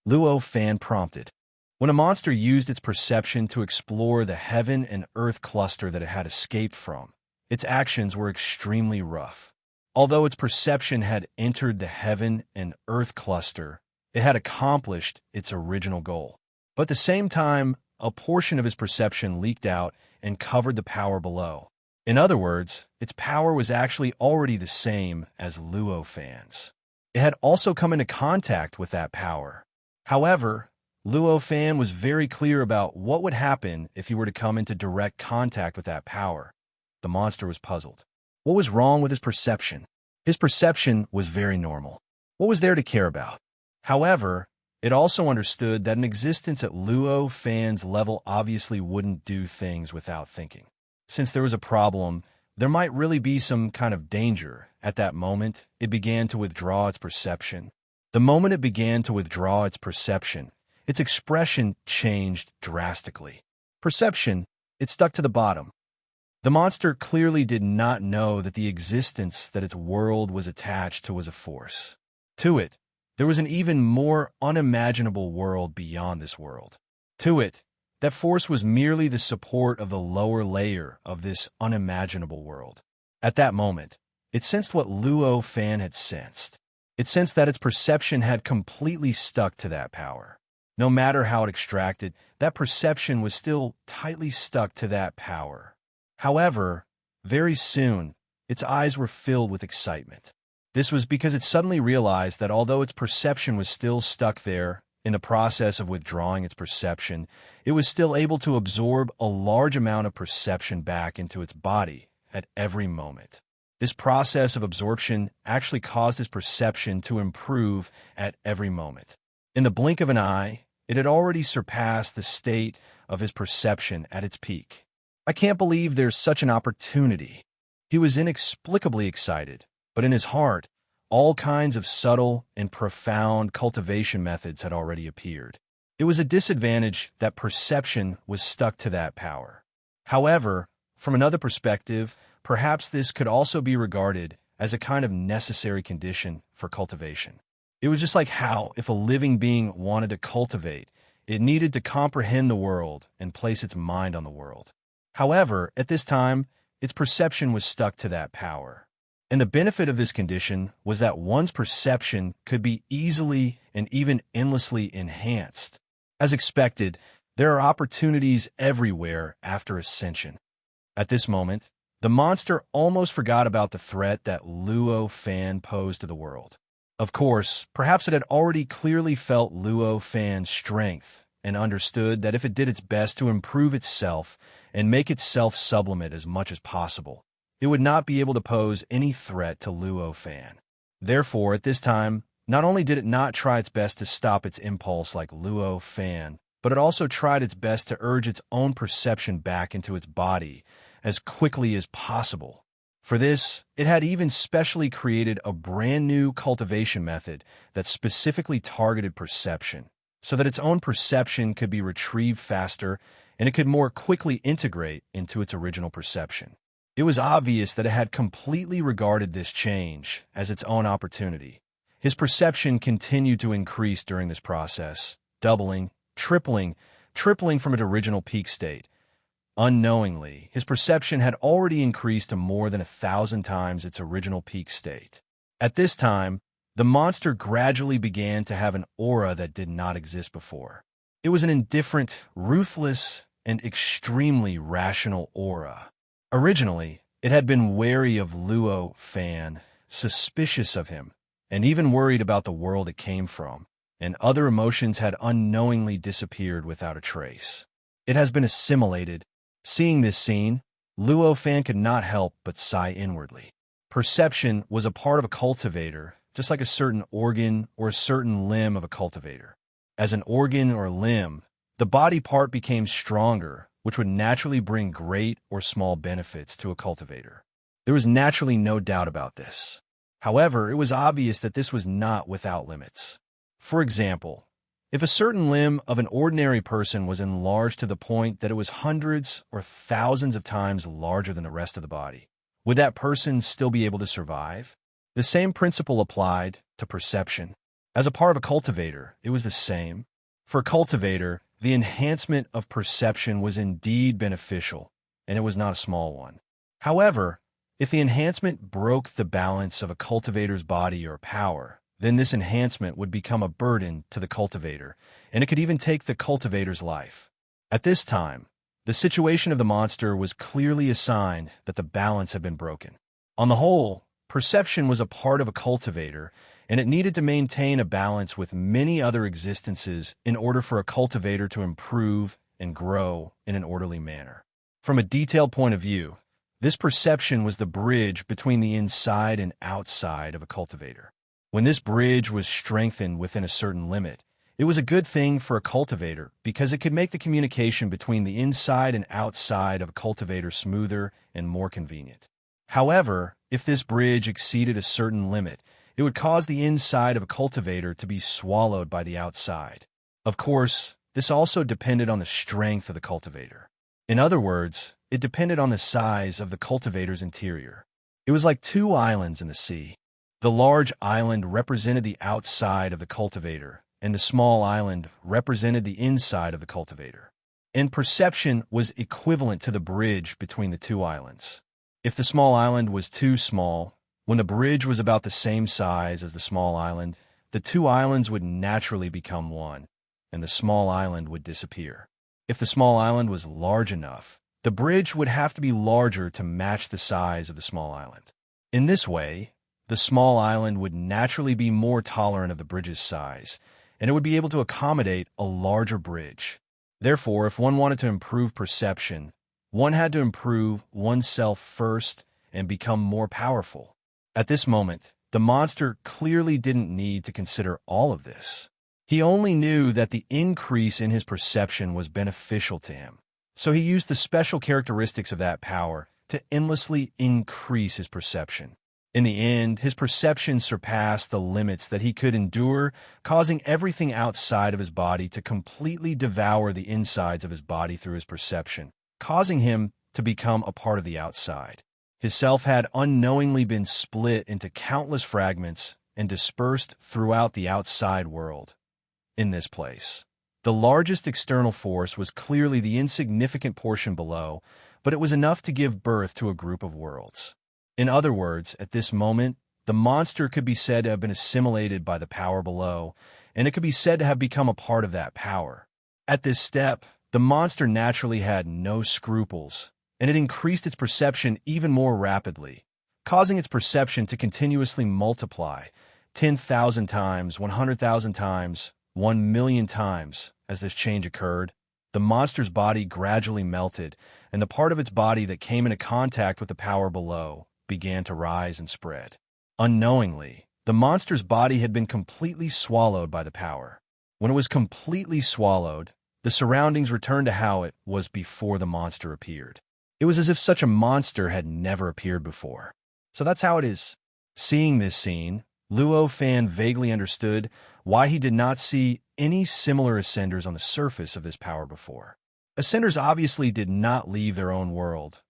Luo Fan prompted. When a monster used its perception to explore the Heaven and Earth cluster that it had escaped from, its actions were extremely rough. Although its perception had entered the Heaven and Earth cluster, it had accomplished its original goal. But at the same time, a portion of his perception leaked out and covered the power below. In other words, its power was actually already the same as Luo Fan's. It had also come into contact with that power. However, Luo Fan was very clear about what would happen if he were to come into direct contact with that power. The monster was puzzled. What was wrong with his perception? His perception was very normal. What was there to care about? However, it also understood that an existence at Luo Fan's level obviously wouldn't do things without thinking. Since there was a problem, there might really be some kind of danger. At that moment, it began to withdraw its perception. The moment it began to withdraw its perception, its expression changed drastically. Perception, it stuck to the bottom. The monster clearly did not know that the existence that its world was attached to was a force. To it, there was an even more unimaginable world beyond this world. To it, that force was merely the support of the lower layer of this unimaginable world. At that moment, it sensed what Luo Fan had sensed. It sensed that its perception had completely stuck to that power. No matter how it extracted, that perception was still tightly stuck to that power. However, very soon, its eyes were filled with excitement. This was because it suddenly realized that although its perception was still stuck there, in the process of withdrawing its perception, it was still able to absorb a large amount of perception back into its body at every moment. This process of absorption actually caused his perception to improve at every moment. In the blink of an eye, it had already surpassed the state of his perception at its peak. I can't believe there's such an opportunity. He was inexplicably excited, but in his heart, all kinds of subtle and profound cultivation methods had already appeared. It was a disadvantage that perception was stuck to that power. However, from another perspective, perhaps this could also be regarded as a kind of necessary condition for cultivation. It was just like how, if a living being wanted to cultivate, it needed to comprehend the world and place its mind on the world. However, at this time, its perception was stuck to that power. And the benefit of this condition was that one's perception could be easily and even endlessly enhanced. As expected, there are opportunities everywhere after ascension. At this moment, the monster almost forgot about the threat that Luo Fan posed to the world. Of course, perhaps it had already clearly felt Luo Fan's strength and understood that if it did its best to improve itself and make itself sublimate as much as possible, it would not be able to pose any threat to Luo Fan. Therefore, at this time, not only did it not try its best to stop its impulse like Luo Fan, but it also tried its best to urge its own perception back into its body as quickly as possible. For this, it had even specially created a brand new cultivation method that specifically targeted perception, so that its own perception could be retrieved faster and it could more quickly integrate into its original perception. It was obvious that it had completely regarded this change as its own opportunity. His perception continued to increase during this process, doubling, tripling from its original peak state. Unknowingly, his perception had already increased to more than 1,000 times its original peak state. At this time, the monster gradually began to have an aura that did not exist before. It was an indifferent, ruthless, and extremely rational aura. Originally, it had been wary of Luo Fan, suspicious of him, and even worried about the world it came from. and other emotions had unknowingly disappeared without a trace. It has been assimilated. Seeing this scene, Luo Fan could not help but sigh inwardly. Perception was a part of a cultivator, just like a certain organ or a certain limb of a cultivator. As an organ or limb, the body part became stronger, which would naturally bring great or small benefits to a cultivator. There was naturally no doubt about this. However, it was obvious that this was not without limits. For example, if a certain limb of an ordinary person was enlarged to the point that it was hundreds or thousands of times larger than the rest of the body, would that person still be able to survive? The same principle applied to perception. As a part of a cultivator, it was the same. For a cultivator, the enhancement of perception was indeed beneficial, and it was not a small one. However, if the enhancement broke the balance of a cultivator's body or power, then this enhancement would become a burden to the cultivator, and it could even take the cultivator's life. At this time, the situation of the monster was clearly a sign that the balance had been broken. On the whole, perception was a part of a cultivator, and it needed to maintain a balance with many other existences in order for a cultivator to improve and grow in an orderly manner. From a detailed point of view, this perception was the bridge between the inside and outside of a cultivator. When this bridge was strengthened within a certain limit, it was a good thing for a cultivator because it could make the communication between the inside and outside of a cultivator smoother and more convenient. However, if this bridge exceeded a certain limit, it would cause the inside of a cultivator to be swallowed by the outside. Of course, this also depended on the strength of the cultivator. In other words, it depended on the size of the cultivator's interior. It was like two islands in the sea. The large island represented the outside of the cultivator, and the small island represented the inside of the cultivator. And perception was equivalent to the bridge between the two islands. If the small island was too small, when the bridge was about the same size as the small island, the two islands would naturally become one, and the small island would disappear. If the small island was large enough, the bridge would have to be larger to match the size of the small island. In this way, the small island would naturally be more tolerant of the bridge's size, and it would be able to accommodate a larger bridge. Therefore, if one wanted to improve perception, one had to improve oneself first and become more powerful. At this moment, the monster clearly didn't need to consider all of this. He only knew that the increase in his perception was beneficial to him. So he used the special characteristics of that power to endlessly increase his perception. In the end, his perception surpassed the limits that he could endure, causing everything outside of his body to completely devour the insides of his body through his perception, causing him to become a part of the outside. His self had unknowingly been split into countless fragments and dispersed throughout the outside world. In this place, the largest external force was clearly the insignificant portion below, but it was enough to give birth to a group of worlds. In other words, at this moment, the monster could be said to have been assimilated by the power below, and it could be said to have become a part of that power. At this step, the monster naturally had no scruples, and it increased its perception even more rapidly, causing its perception to continuously multiply 10,000 times, 100,000 times, 1,000,000 times. As this change occurred, the monster's body gradually melted, and the part of its body that came into contact with the power below began to rise and spread. Unknowingly, the monster's body had been completely swallowed by the power. When it was completely swallowed, the surroundings returned to how it was before the monster appeared. It was as if such a monster had never appeared before. So that's how it is. Seeing this scene, Luo Fan vaguely understood why he did not see any similar ascenders on the surface of this power before. Ascenders obviously did not leave their own world,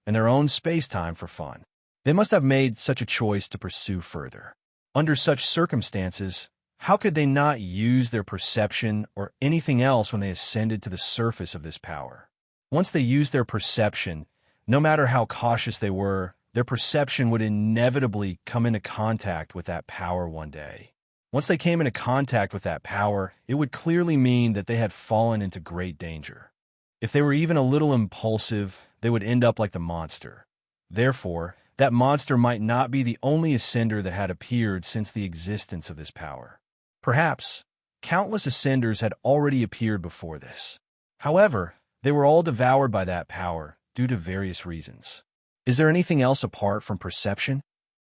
and their own space-time for fun. They must have made such a choice to pursue further. Under such circumstances, how could they not use their perception or anything else when they ascended to the surface of this power? Once they used their perception, no matter how cautious they were, their perception would inevitably come into contact with that power one day. Once they came into contact with that power, it would clearly mean that they had fallen into great danger. If they were even a little impulsive, they would end up like the monster. Therefore, that monster might not be the only ascender that had appeared since the existence of this power. Perhaps countless ascenders had already appeared before this. However, they were all devoured by that power due to various reasons. Is there anything else apart from perception?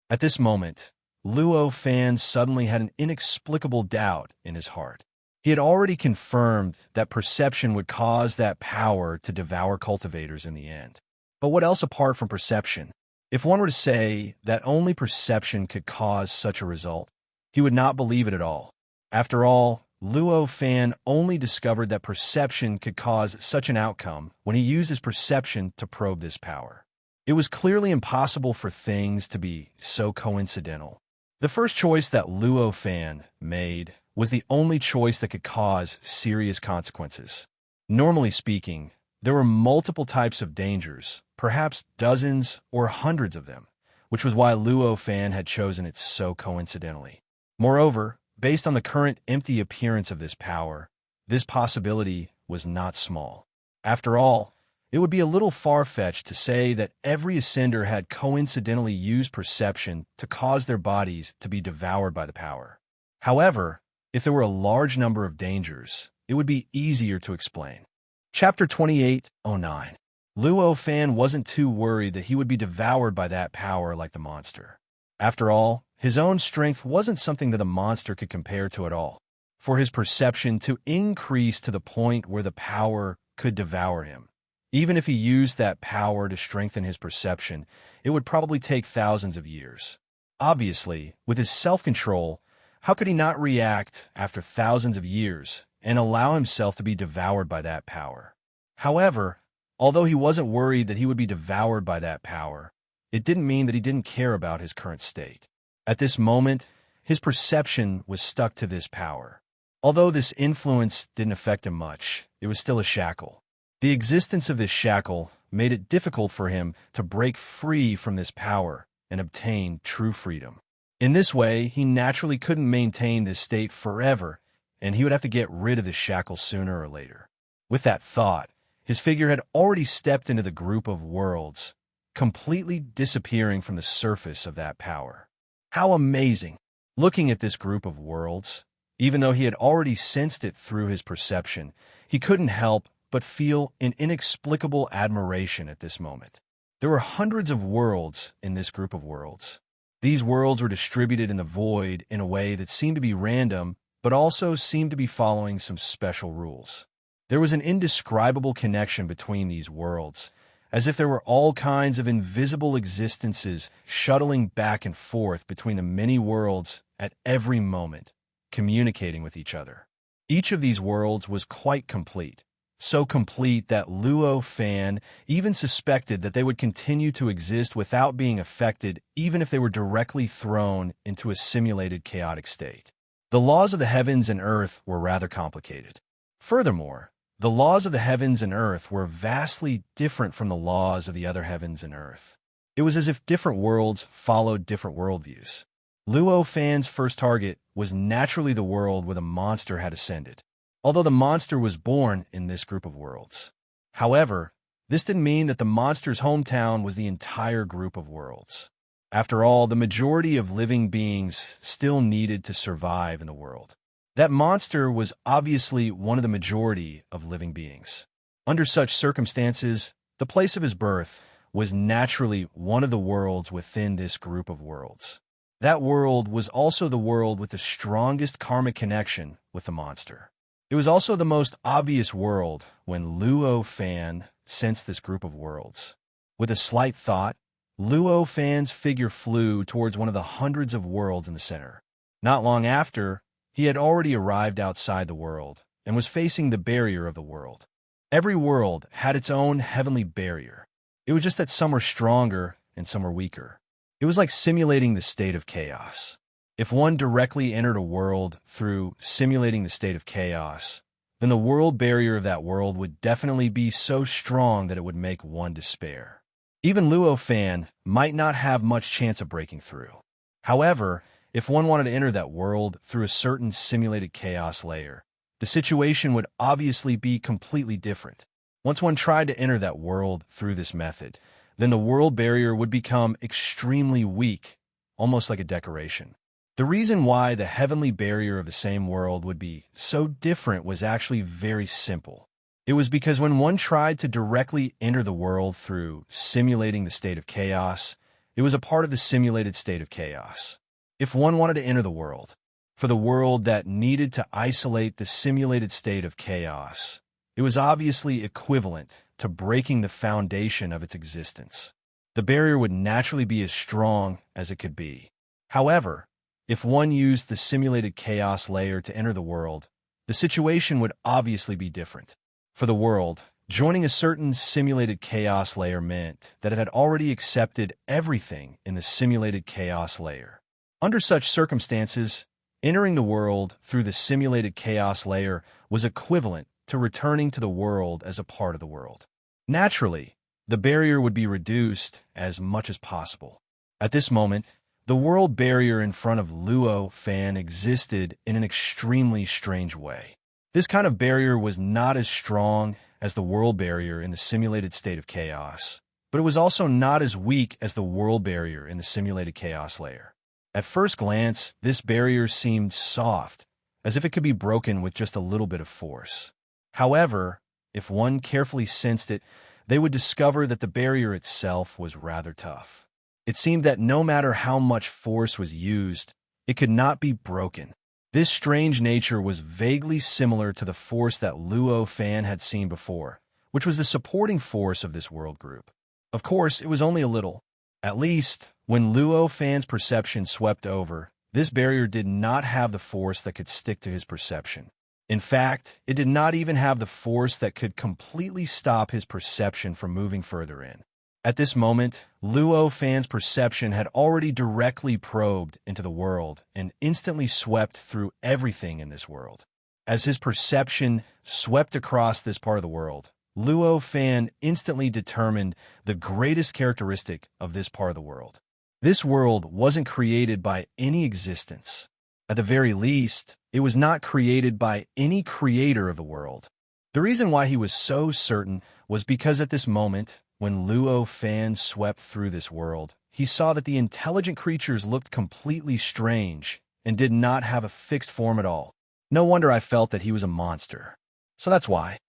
At this moment, Luo Fan suddenly had an inexplicable doubt in his heart. He had already confirmed that perception would cause that power to devour cultivators in the end. But what else apart from perception? If one were to say that only perception could cause such a result, he would not believe it at all. After all, Luo Fan only discovered that perception could cause such an outcome when he used his perception to probe this power. It was clearly impossible for things to be so coincidental. The first choice that Luo Fan made was the only choice that could cause serious consequences. Normally speaking, there were multiple types of dangers, perhaps dozens or hundreds of them, which was why Luo Fan had chosen it so coincidentally. Moreover, based on the current empty appearance of this power, this possibility was not small. After all, it would be a little far-fetched to say that every ascender had coincidentally used perception to cause their bodies to be devoured by the power. However, if there were a large number of dangers, it would be easier to explain. Chapter 28:09. Luo Fan wasn't too worried that he would be devoured by that power like the monster. After all, his own strength wasn't something that the monster could compare to at all. For his perception to increase to the point where the power could devour him, even if he used that power to strengthen his perception, it would probably take thousands of years. Obviously, with his self-control, how could he not react after thousands of years and allow himself to be devoured by that power? However, although he wasn't worried that he would be devoured by that power, it didn't mean that he didn't care about his current state. At this moment, his perception was stuck to this power. Although this influence didn't affect him much, it was still a shackle. The existence of this shackle made it difficult for him to break free from this power and obtain true freedom. In this way, he naturally couldn't maintain this state forever, and he would have to get rid of this shackle sooner or later. With that thought, his figure had already stepped into the group of worlds, completely disappearing from the surface of that power. How amazing! Looking at this group of worlds, even though he had already sensed it through his perception, he couldn't help but feel an inexplicable admiration at this moment. There were hundreds of worlds in this group of worlds. These worlds were distributed in the void in a way that seemed to be random, but also seemed to be following some special rules. There was an indescribable connection between these worlds, as if there were all kinds of invisible existences shuttling back and forth between the many worlds at every moment, communicating with each other. Each of these worlds was quite complete, so complete that Luo Fan even suspected that they would continue to exist without being affected even if they were directly thrown into a simulated chaotic state. The laws of the heavens and earth were rather complicated. Furthermore, the laws of the heavens and earth were vastly different from the laws of the other heavens and earth. It was as if different worlds followed different worldviews. Luo Fan's first target was naturally the world where the monster had ascended, although the monster was born in this group of worlds. However, this didn't mean that the monster's hometown was the entire group of worlds. After all, the majority of living beings still needed to survive in the world. That monster was obviously one of the majority of living beings. Under such circumstances, the place of his birth was naturally one of the worlds within this group of worlds. That world was also the world with the strongest karmic connection with the monster. It was also the most obvious world when Luo Fan sensed this group of worlds. With a slight thought, Luo Fan's figure flew towards one of the hundreds of worlds in the center. Not long after, he had already arrived outside the world and was facing the barrier of the world. Every world had its own heavenly barrier. It was just that some were stronger and some were weaker. It was like simulating the state of chaos. If one directly entered a world through simulating the state of chaos, then the world barrier of that world would definitely be so strong that it would make one despair. Even Luo Fan might not have much chance of breaking through. However, if one wanted to enter that world through a certain simulated chaos layer, the situation would obviously be completely different. Once one tried to enter that world through this method, then the world barrier would become extremely weak, almost like a decoration. The reason why the heavenly barrier of the same world would be so different was actually very simple. It was because when one tried to directly enter the world through simulating the state of chaos, it was a part of the simulated state of chaos. If one wanted to enter the world, for the world that needed to isolate the simulated state of chaos, it was obviously equivalent to breaking the foundation of its existence. The barrier would naturally be as strong as it could be. However, if one used the simulated chaos layer to enter the world, the situation would obviously be different. For the world, joining a certain simulated chaos layer meant that it had already accepted everything in the simulated chaos layer. Under such circumstances, entering the world through the simulated chaos layer was equivalent to returning to the world as a part of the world. Naturally, the barrier would be reduced as much as possible. At this moment, the world barrier in front of Luo Fan existed in an extremely strange way. This kind of barrier was not as strong as the world barrier in the simulated state of chaos, but it was also not as weak as the world barrier in the simulated chaos layer. At first glance, this barrier seemed soft, as if it could be broken with just a little bit of force. However, if one carefully sensed it, they would discover that the barrier itself was rather tough. It seemed that no matter how much force was used, it could not be broken. This strange nature was vaguely similar to the force that Luo Fan had seen before, which was the supporting force of this world group. Of course, it was only a little. At least, when Luo Fan's perception swept over, this barrier did not have the force that could stick to his perception. In fact, it did not even have the force that could completely stop his perception from moving further in. At this moment, Luo Fan's perception had already directly probed into the world and instantly swept through everything in this world. As his perception swept across this part of the world, Luo Fan instantly determined the greatest characteristic of this part of the world. This world wasn't created by any existence. At the very least, it was not created by any creator of the world. The reason why he was so certain was because at this moment, when Luo Fan swept through this world, he saw that the intelligent creatures looked completely strange and did not have a fixed form at all. No wonder I felt that he was a monster. So that's why.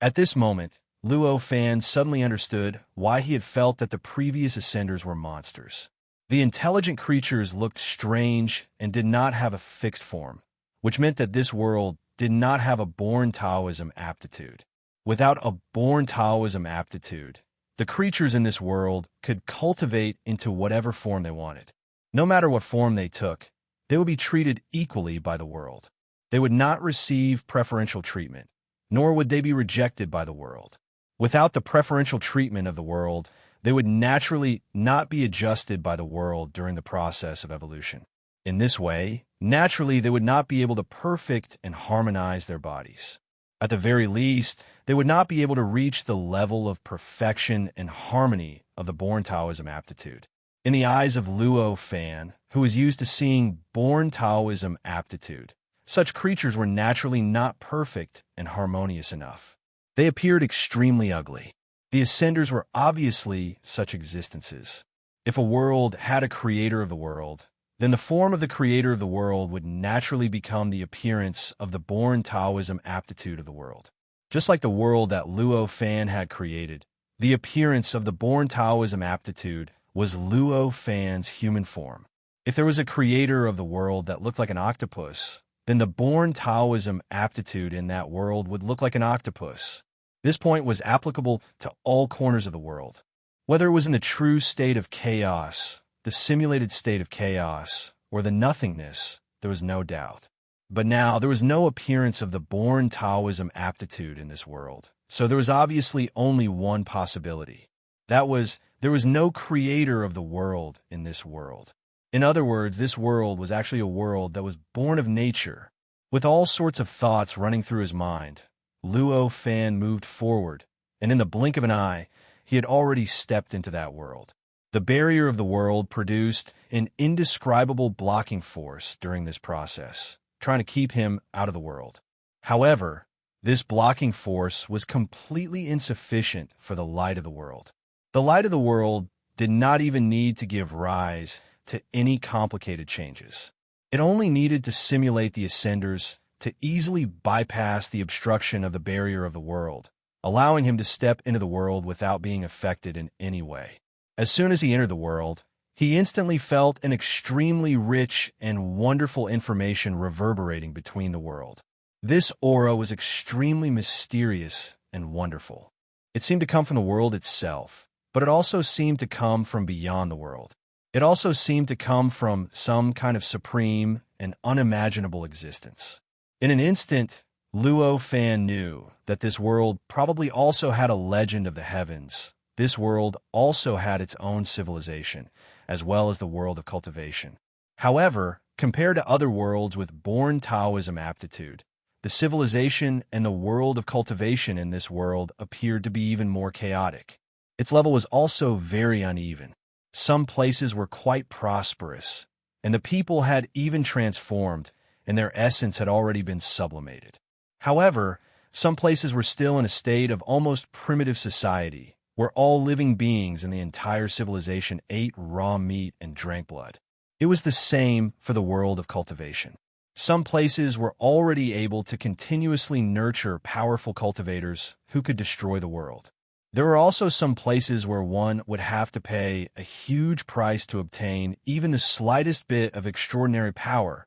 At this moment, Luo Fan suddenly understood why he had felt that the previous Ascenders were monsters. The intelligent creatures looked strange and did not have a fixed form, which meant that this world did not have a born Taoism aptitude. Without a born Taoism aptitude, the creatures in this world could cultivate into whatever form they wanted. No matter what form they took, they would be treated equally by the world. They would not receive preferential treatment, nor would they be rejected by the world. Without the preferential treatment of the world, they would naturally not be adjusted by the world during the process of evolution. In this way, naturally they would not be able to perfect and harmonize their bodies. At the very least, they would not be able to reach the level of perfection and harmony of the born Taoism aptitude. In the eyes of Luo Fan, who was used to seeing born Taoism aptitude, such creatures were naturally not perfect and harmonious enough. They appeared extremely ugly. The Ascenders were obviously such existences. If a world had a creator of the world, then the form of the creator of the world would naturally become the appearance of the born Taoism aptitude of the world. Just like the world that Luo Fan had created, the appearance of the born Taoism aptitude was Luo Fan's human form. If there was a creator of the world that looked like an octopus, then the born Taoism aptitude in that world would look like an octopus. This point was applicable to all corners of the world. Whether it was in the true state of chaos, the simulated state of chaos, or the nothingness, there was no doubt. But now there was no appearance of the born Taoism aptitude in this world, so there was obviously only one possibility. That was, there was no creator of the world in this world. In other words, this world was actually a world that was born of nature. With all sorts of thoughts running through his mind, Luo Fan moved forward, and in the blink of an eye, he had already stepped into that world. The barrier of the world produced an indescribable blocking force during this process, trying to keep him out of the world. However, this blocking force was completely insufficient for the light of the world. The light of the world did not even need to give rise to any complicated changes. It only needed to simulate the ascenders to easily bypass the obstruction of the barrier of the world, allowing him to step into the world without being affected in any way. As soon as he entered the world, he instantly felt an extremely rich and wonderful information reverberating between the world. This aura was extremely mysterious and wonderful. It seemed to come from the world itself, but it also seemed to come from beyond the world. It also seemed to come from some kind of supreme and unimaginable existence. In an instant, Luo Fan knew that this world probably also had a legend of the heavens. This world also had its own civilization, as well as the world of cultivation. However, compared to other worlds with born Taoism aptitude, the civilization and the world of cultivation in this world appeared to be even more chaotic. Its level was also very uneven. Some places were quite prosperous, and the people had even transformed, and their essence had already been sublimated. However, some places were still in a state of almost primitive society, where all living beings in the entire civilization ate raw meat and drank blood. It was the same for the world of cultivation. Some places were already able to continuously nurture powerful cultivators who could destroy the world. There were also some places where one would have to pay a huge price to obtain even the slightest bit of extraordinary power.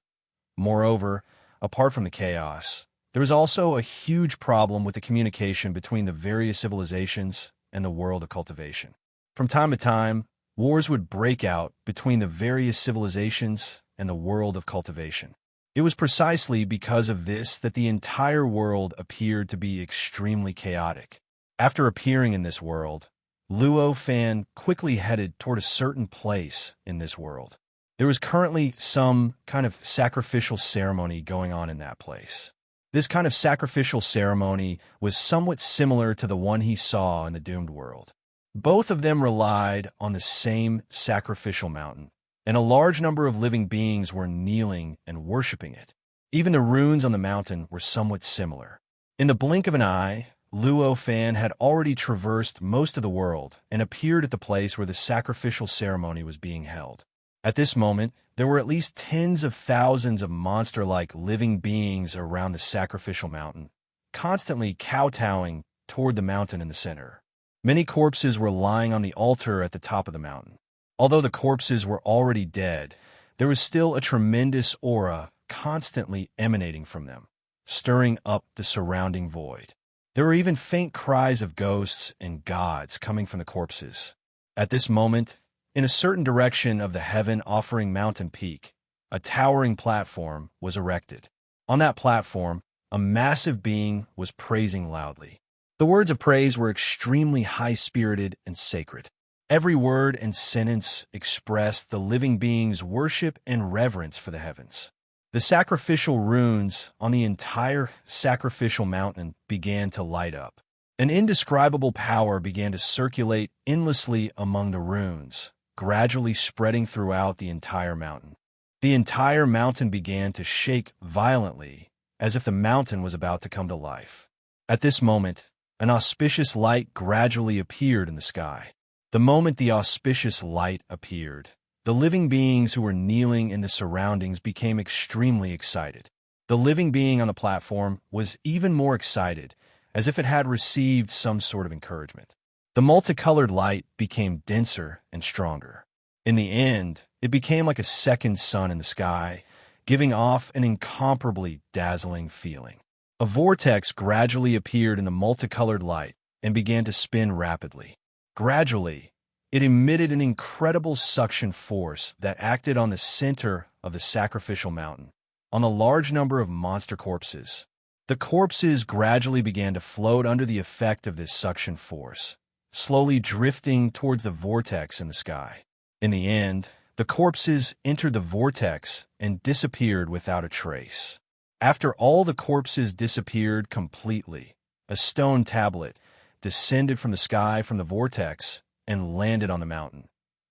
Moreover, apart from the chaos, there was also a huge problem with the communication between the various civilizations and the world of cultivation. From time to time, wars would break out between the various civilizations and the world of cultivation. It was precisely because of this that the entire world appeared to be extremely chaotic. After appearing in this world, Luo Fan quickly headed toward a certain place in this world. There was currently some kind of sacrificial ceremony going on in that place. This kind of sacrificial ceremony was somewhat similar to the one he saw in the doomed world. Both of them relied on the same sacrificial mountain, and a large number of living beings were kneeling and worshiping it. Even the runes on the mountain were somewhat similar. In the blink of an eye, Luo Fan had already traversed most of the world and appeared at the place where the sacrificial ceremony was being held. At this moment, there were at least tens of thousands of monster-like living beings around the sacrificial mountain, constantly kowtowing toward the mountain in the center. Many corpses were lying on the altar at the top of the mountain. Although the corpses were already dead, there was still a tremendous aura constantly emanating from them, stirring up the surrounding void. There were even faint cries of ghosts and gods coming from the corpses. At this moment, in a certain direction of the heaven-offering mountain peak, a towering platform was erected. On that platform, a massive being was praising loudly. The words of praise were extremely high-spirited and sacred. Every word and sentence expressed the living being's worship and reverence for the heavens. The sacrificial runes on the entire sacrificial mountain began to light up. An indescribable power began to circulate endlessly among the runes, gradually spreading throughout the entire mountain. The entire mountain began to shake violently, as if the mountain was about to come to life. At this moment, an auspicious light gradually appeared in the sky. The moment the auspicious light appeared, the living beings who were kneeling in the surroundings became extremely excited. The living being on the platform was even more excited, as if it had received some sort of encouragement. The multicolored light became denser and stronger. In the end, it became like a second sun in the sky, giving off an incomparably dazzling feeling. A vortex gradually appeared in the multicolored light and began to spin rapidly. Gradually, it emitted an incredible suction force that acted on the center of the sacrificial mountain, on a large number of monster corpses. The corpses gradually began to float under the effect of this suction force, slowly drifting towards the vortex in the sky. In the end, the corpses entered the vortex and disappeared without a trace. After all the corpses disappeared completely, a stone tablet descended from the sky from the vortex and landed on the mountain,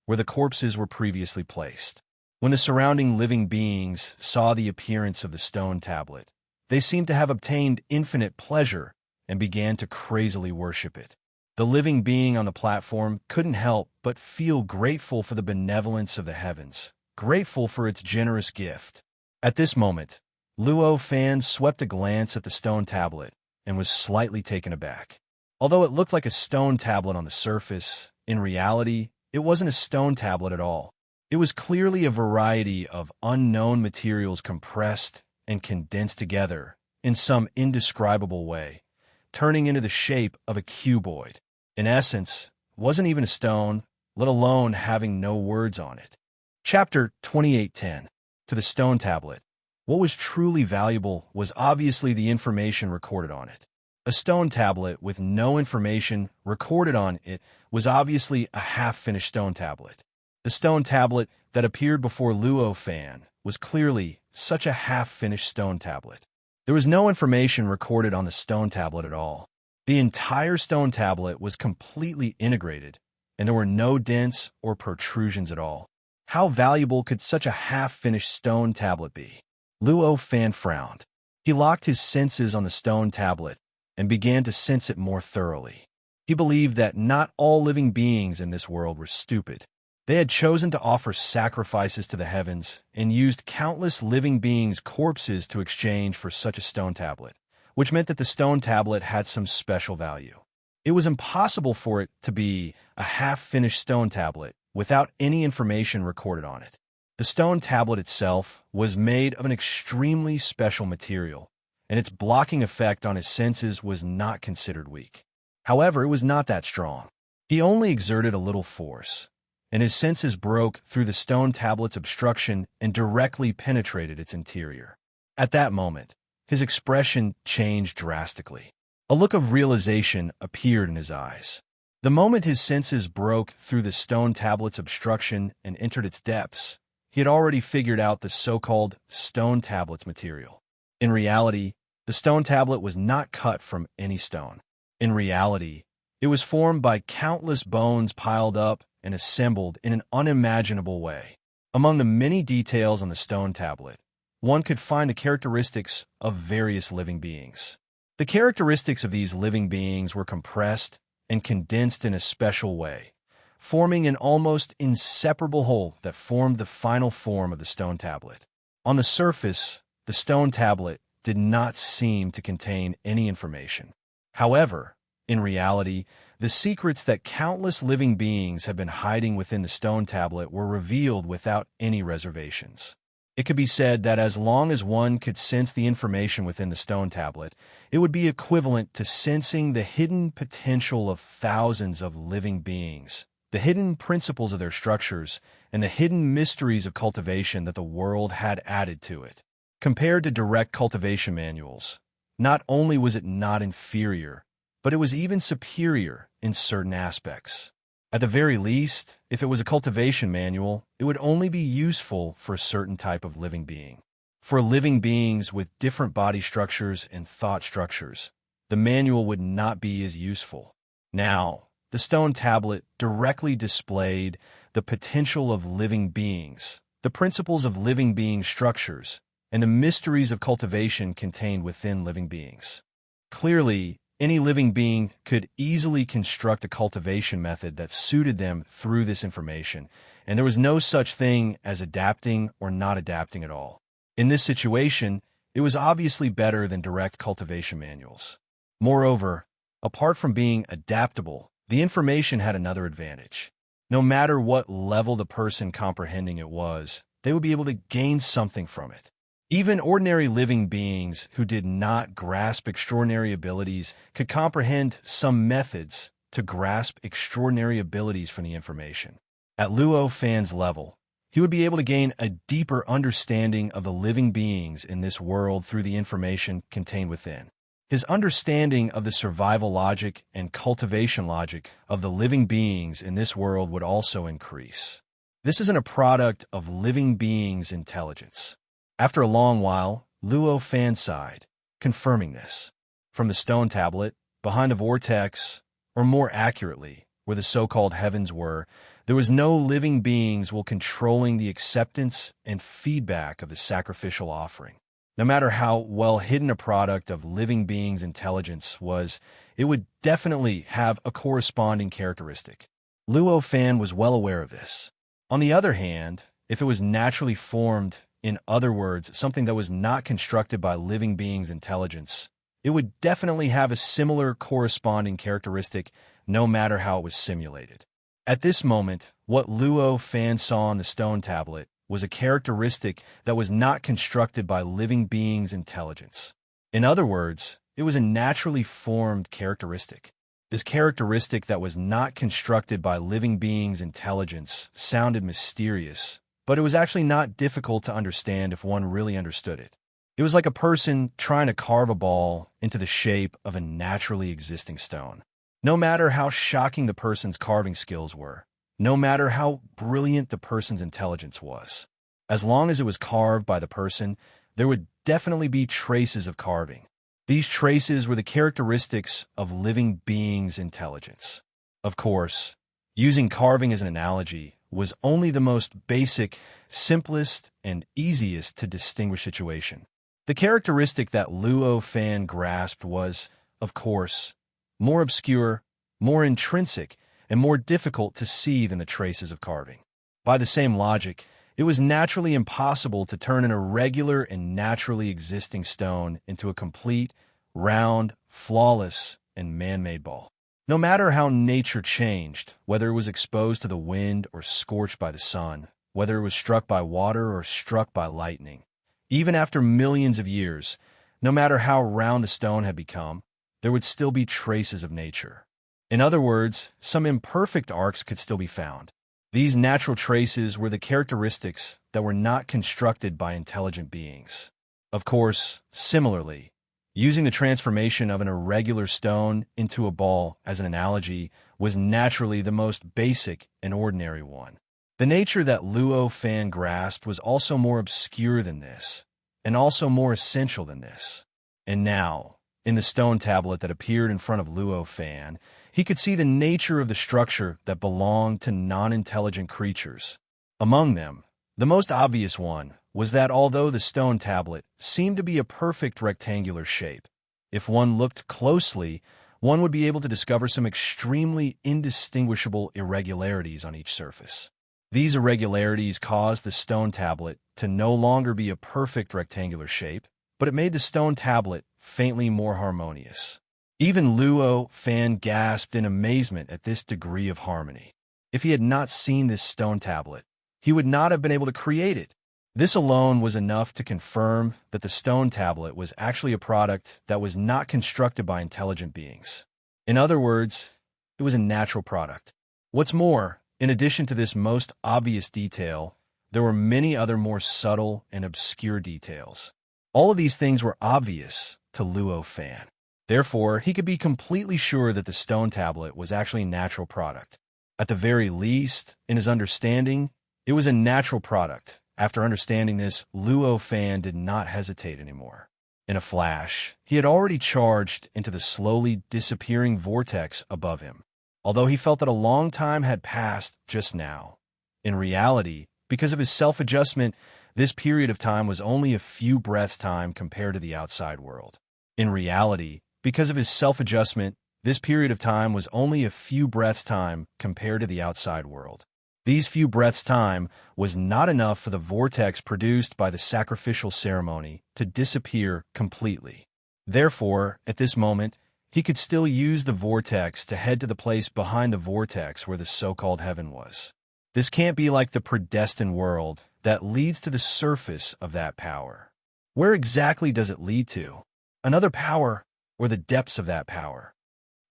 where the corpses were previously placed. When the surrounding living beings saw the appearance of the stone tablet, they seemed to have obtained infinite pleasure and began to crazily worship it. The living being on the platform couldn't help but feel grateful for the benevolence of the heavens, grateful for its generous gift. At this moment, Luo Fan swept a glance at the stone tablet and was slightly taken aback. Although it looked like a stone tablet on the surface, in reality, it wasn't a stone tablet at all. It was clearly a variety of unknown materials compressed and condensed together in some indescribable way, turning into the shape of a cuboid. In essence, it wasn't even a stone, let alone having no words on it. Chapter 28:10. To the stone tablet. What was truly valuable was obviously the information recorded on it. A stone tablet with no information recorded on it was obviously a half-finished stone tablet. The stone tablet that appeared before Luo Fan was clearly such a half-finished stone tablet. There was no information recorded on the stone tablet at all. The entire stone tablet was completely integrated, and there were no dents or protrusions at all. How valuable could such a half-finished stone tablet be? Luo Fan frowned. He locked his senses on the stone tablet and began to sense it more thoroughly. He believed that not all living beings in this world were stupid. They had chosen to offer sacrifices to the heavens and used countless living beings' corpses to exchange for such a stone tablet, which meant that the stone tablet had some special value. It was impossible for it to be a half-finished stone tablet without any information recorded on it. The stone tablet itself was made of an extremely special material, and its blocking effect on his senses was not considered weak. However, it was not that strong. He only exerted a little force, and his senses broke through the stone tablet's obstruction and directly penetrated its interior. At that moment, his expression changed drastically. A look of realization appeared in his eyes. The moment his senses broke through the stone tablet's obstruction and entered its depths, he had already figured out the so-called stone tablet's material. In reality, the stone tablet was not cut from any stone. In reality, it was formed by countless bones piled up and assembled in an unimaginable way. Among the many details on the stone tablet, one could find the characteristics of various living beings. The characteristics of these living beings were compressed and condensed in a special way, forming an almost inseparable whole that formed the final form of the stone tablet. On the surface, the stone tablet did not seem to contain any information. However, in reality, the secrets that countless living beings had been hiding within the stone tablet were revealed without any reservations. It could be said that as long as one could sense the information within the stone tablet, it would be equivalent to sensing the hidden potential of thousands of living beings, the hidden principles of their structures, and the hidden mysteries of cultivation that the world had added to it. Compared to direct cultivation manuals, not only was it not inferior, but it was even superior in certain aspects. At the very least, if it was a cultivation manual, it would only be useful for a certain type of living being. For living beings with different body structures and thought structures, the manual would not be as useful. Now, the stone tablet directly displayed the potential of living beings, the principles of living being structures, and the mysteries of cultivation contained within living beings. Clearly, any living being could easily construct a cultivation method that suited them through this information, and there was no such thing as adapting or not adapting at all. In this situation, it was obviously better than direct cultivation manuals. Moreover, apart from being adaptable, the information had another advantage. No matter what level the person comprehending it was, they would be able to gain something from it. Even ordinary living beings who did not grasp extraordinary abilities could comprehend some methods to grasp extraordinary abilities from the information. At Luo Fan's level, he would be able to gain a deeper understanding of the living beings in this world through the information contained within. His understanding of the survival logic and cultivation logic of the living beings in this world would also increase. This isn't a product of living beings' intelligence. After a long while, Luo Fan sighed, confirming this. From the stone tablet, behind a vortex, or more accurately, where the so-called heavens were, there was no living beings while controlling the acceptance and feedback of the sacrificial offering. No matter how well hidden a product of living beings' intelligence was, it would definitely have a corresponding characteristic. Luo Fan was well aware of this. On the other hand, if it was naturally formed in other words, something that was not constructed by living beings' intelligence, it would definitely have a similar corresponding characteristic no matter how it was simulated. At this moment, what Luo Fan saw on the stone tablet was a characteristic that was not constructed by living beings' intelligence. In other words, it was a naturally formed characteristic. This characteristic that was not constructed by living beings' intelligence sounded mysterious, but it was actually not difficult to understand if one really understood it. It was like a person trying to carve a ball into the shape of a naturally existing stone. No matter how shocking the person's carving skills were, no matter how brilliant the person's intelligence was, as long as it was carved by the person, there would definitely be traces of carving. These traces were the characteristics of living beings' intelligence. Of course, using carving as an analogy was only the most basic, simplest, and easiest to distinguish situation. The characteristic that Luo Fan grasped was, of course, more obscure, more intrinsic, and more difficult to see than the traces of carving. By the same logic, it was naturally impossible to turn an irregular and naturally existing stone into a complete, round, flawless, and man-made ball. No matter how nature changed, whether it was exposed to the wind or scorched by the sun, whether it was struck by water or struck by lightning, even after millions of years, no matter how round the stone had become, there would still be traces of nature. In other words, some imperfect arcs could still be found. These natural traces were the characteristics that were not constructed by intelligent beings. Of course, similarly, using the transformation of an irregular stone into a ball as an analogy was naturally the most basic and ordinary one. The nature that Luo Fan grasped was also more obscure than this, and also more essential than this. And now, in the stone tablet that appeared in front of Luo Fan, he could see the nature of the structure that belonged to non-intelligent creatures. Among them, the most obvious one was that although the stone tablet seemed to be a perfect rectangular shape, if one looked closely, one would be able to discover some extremely indistinguishable irregularities on each surface. These irregularities caused the stone tablet to no longer be a perfect rectangular shape, but it made the stone tablet faintly more harmonious. Even Luo Fan gasped in amazement at this degree of harmony. If he had not seen this stone tablet, he would not have been able to create it. This alone was enough to confirm that the stone tablet was actually a product that was not constructed by intelligent beings. In other words, it was a natural product. What's more, in addition to this most obvious detail, there were many other more subtle and obscure details. All of these things were obvious to Luo Fan. Therefore, he could be completely sure that the stone tablet was actually a natural product. At the very least, in his understanding, it was a natural product. After understanding this, Luo Fan did not hesitate anymore. In a flash, he had already charged into the slowly disappearing vortex above him, although he felt that a long time had passed just now. In reality, because of his self-adjustment, this period of time was only a few breaths' time compared to the outside world. In reality, because of his self-adjustment, this period of time was only a few breaths' time compared to the outside world. These few breaths' time was not enough for the vortex produced by the sacrificial ceremony to disappear completely. Therefore, at this moment, he could still use the vortex to head to the place behind the vortex where the so-called heaven was. This can't be like the predestined world that leads to the surface of that power. Where exactly does it lead to? Another power, or the depths of that power?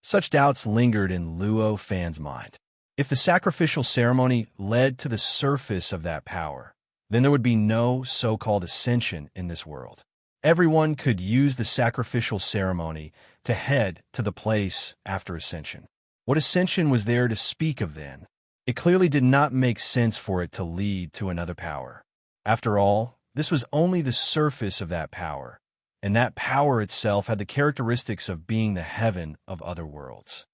Such doubts lingered in Luo Fan's mind. If the sacrificial ceremony led to the surface of that power, then there would be no so-called ascension in this world. Everyone could use the sacrificial ceremony to head to the place after ascension. What ascension was there to speak of then? It clearly did not make sense for it to lead to another power. After all, this was only the surface of that power, and that power itself had the characteristics of being the heaven of other worlds.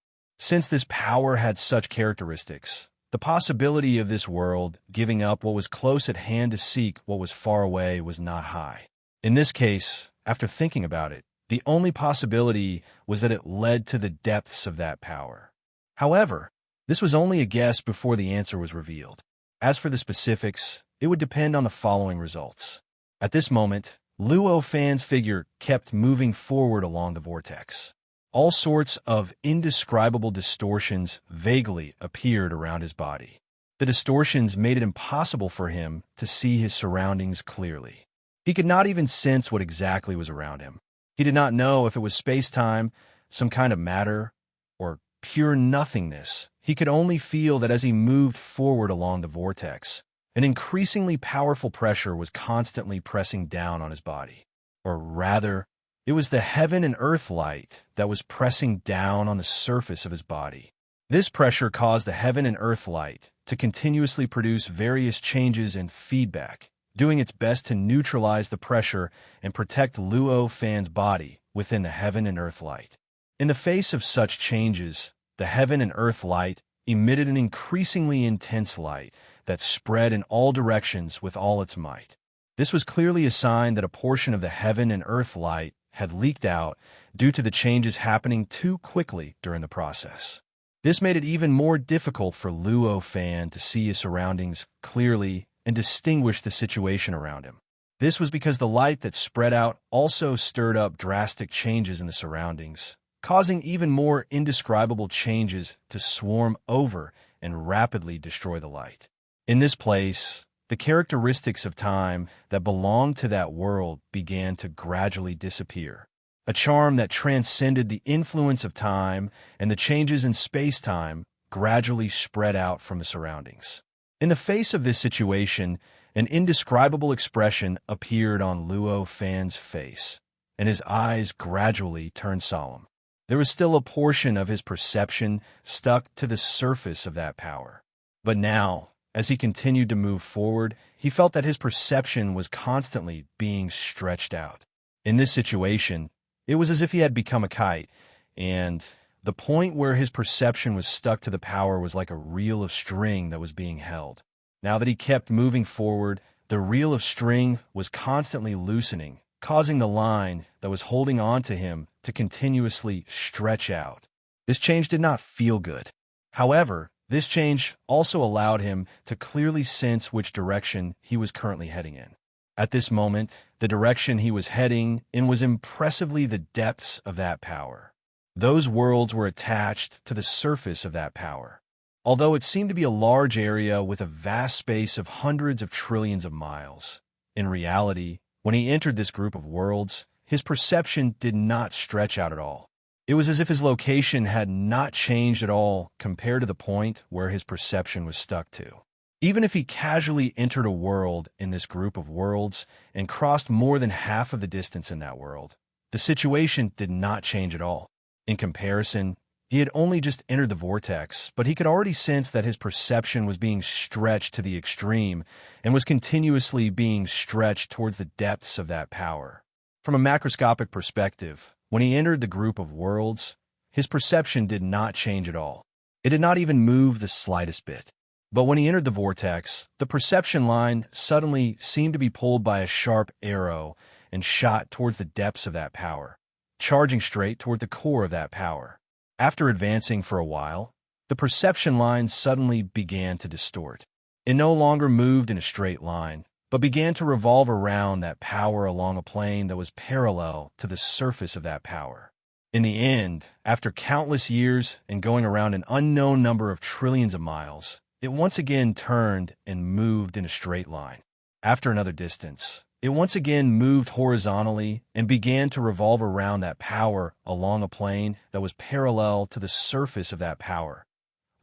Since this power had such characteristics, the possibility of this world giving up what was close at hand to seek what was far away was not high. In this case, after thinking about it, the only possibility was that it led to the depths of that power. However, this was only a guess before the answer was revealed. As for the specifics, it would depend on the following results. At this moment, Luo Fan's figure kept moving forward along the vortex. All sorts of indescribable distortions vaguely appeared around his body. The distortions made it impossible for him to see his surroundings clearly. He could not even sense what exactly was around him. He did not know if it was space-time, some kind of matter, or pure nothingness. He could only feel that as he moved forward along the vortex, an increasingly powerful pressure was constantly pressing down on his body. Or rather, it was the heaven and earth light that was pressing down on the surface of his body. This pressure caused the heaven and earth light to continuously produce various changes and feedback, doing its best to neutralize the pressure and protect Luo Fan's body within the heaven and earth light. In the face of such changes, the heaven and earth light emitted an increasingly intense light that spread in all directions with all its might. This was clearly a sign that a portion of the heaven and earth light had leaked out due to the changes happening too quickly during the process. This made it even more difficult for Luo Fan to see his surroundings clearly and distinguish the situation around him. This was because the light that spread out also stirred up drastic changes in the surroundings, causing even more indescribable changes to swarm over and rapidly destroy the light. In this place, the characteristics of time that belonged to that world began to gradually disappear. A charm that transcended the influence of time and the changes in space-time gradually spread out from the surroundings. In the face of this situation, an indescribable expression appeared on Luo Fan's face, and his eyes gradually turned solemn. There was still a portion of his perception stuck to the surface of that power. But now, as he continued to move forward, he felt that his perception was constantly being stretched out. In this situation, it was as if he had become a kite, and the point where his perception was stuck to the power was like a reel of string that was being held. Now that he kept moving forward, the reel of string was constantly loosening, causing the line that was holding on to him to continuously stretch out. This change did not feel good. However, this change also allowed him to clearly sense which direction he was currently heading in. At this moment, the direction he was heading in was impressively the depths of that power. Those worlds were attached to the surface of that power. Although it seemed to be a large area with a vast space of hundreds of trillions of miles, in reality, when he entered this group of worlds, his perception did not stretch out at all. It was as if his location had not changed at all compared to the point where his perception was stuck to. Even if he casually entered a world in this group of worlds and crossed more than half of the distance in that world, the situation did not change at all. In comparison, he had only just entered the vortex, but he could already sense that his perception was being stretched to the extreme and was continuously being stretched towards the depths of that power. From a macroscopic perspective, when he entered the group of worlds, his perception did not change at all. It did not even move the slightest bit. But when he entered the vortex, the perception line suddenly seemed to be pulled by a sharp arrow and shot towards the depths of that power, charging straight toward the core of that power. After advancing for a while, the perception line suddenly began to distort. It no longer moved in a straight line, but began to revolve around that power along a plane that was parallel to the surface of that power. In the end, after countless years and going around an unknown number of trillions of miles, it once again turned and moved in a straight line. After another distance, it once again moved horizontally and began to revolve around that power along a plane that was parallel to the surface of that power.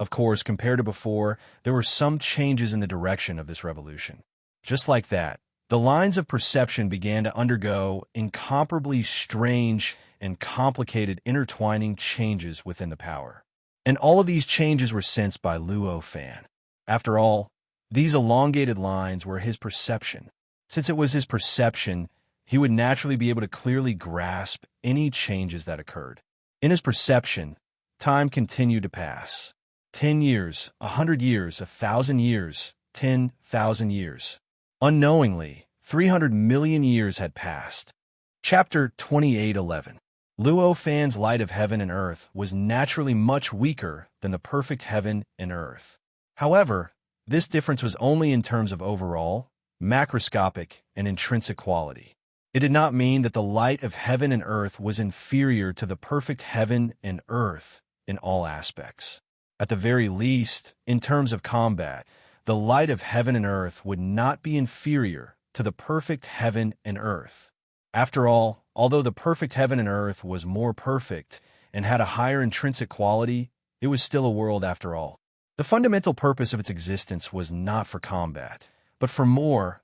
Of course, compared to before, there were some changes in the direction of this revolution. Just like that, the lines of perception began to undergo incomparably strange and complicated intertwining changes within the power. And all of these changes were sensed by Luo Fan. After all, these elongated lines were his perception. Since it was his perception, he would naturally be able to clearly grasp any changes that occurred. In his perception, time continued to pass. 10 years, 100 years, 1,000 years, 10,000 years. Unknowingly, 300 million years had passed. Chapter 28:11. Luo Fan's light of heaven and earth was naturally much weaker than the perfect heaven and earth. However, this difference was only in terms of overall, macroscopic, and intrinsic quality. It did not mean that the light of heaven and earth was inferior to the perfect heaven and earth in all aspects. At the very least, in terms of combat, the light of heaven and earth would not be inferior to the perfect heaven and earth. After all, although the perfect heaven and earth was more perfect and had a higher intrinsic quality, it was still a world after all. The fundamental purpose of its existence was not for combat, but for more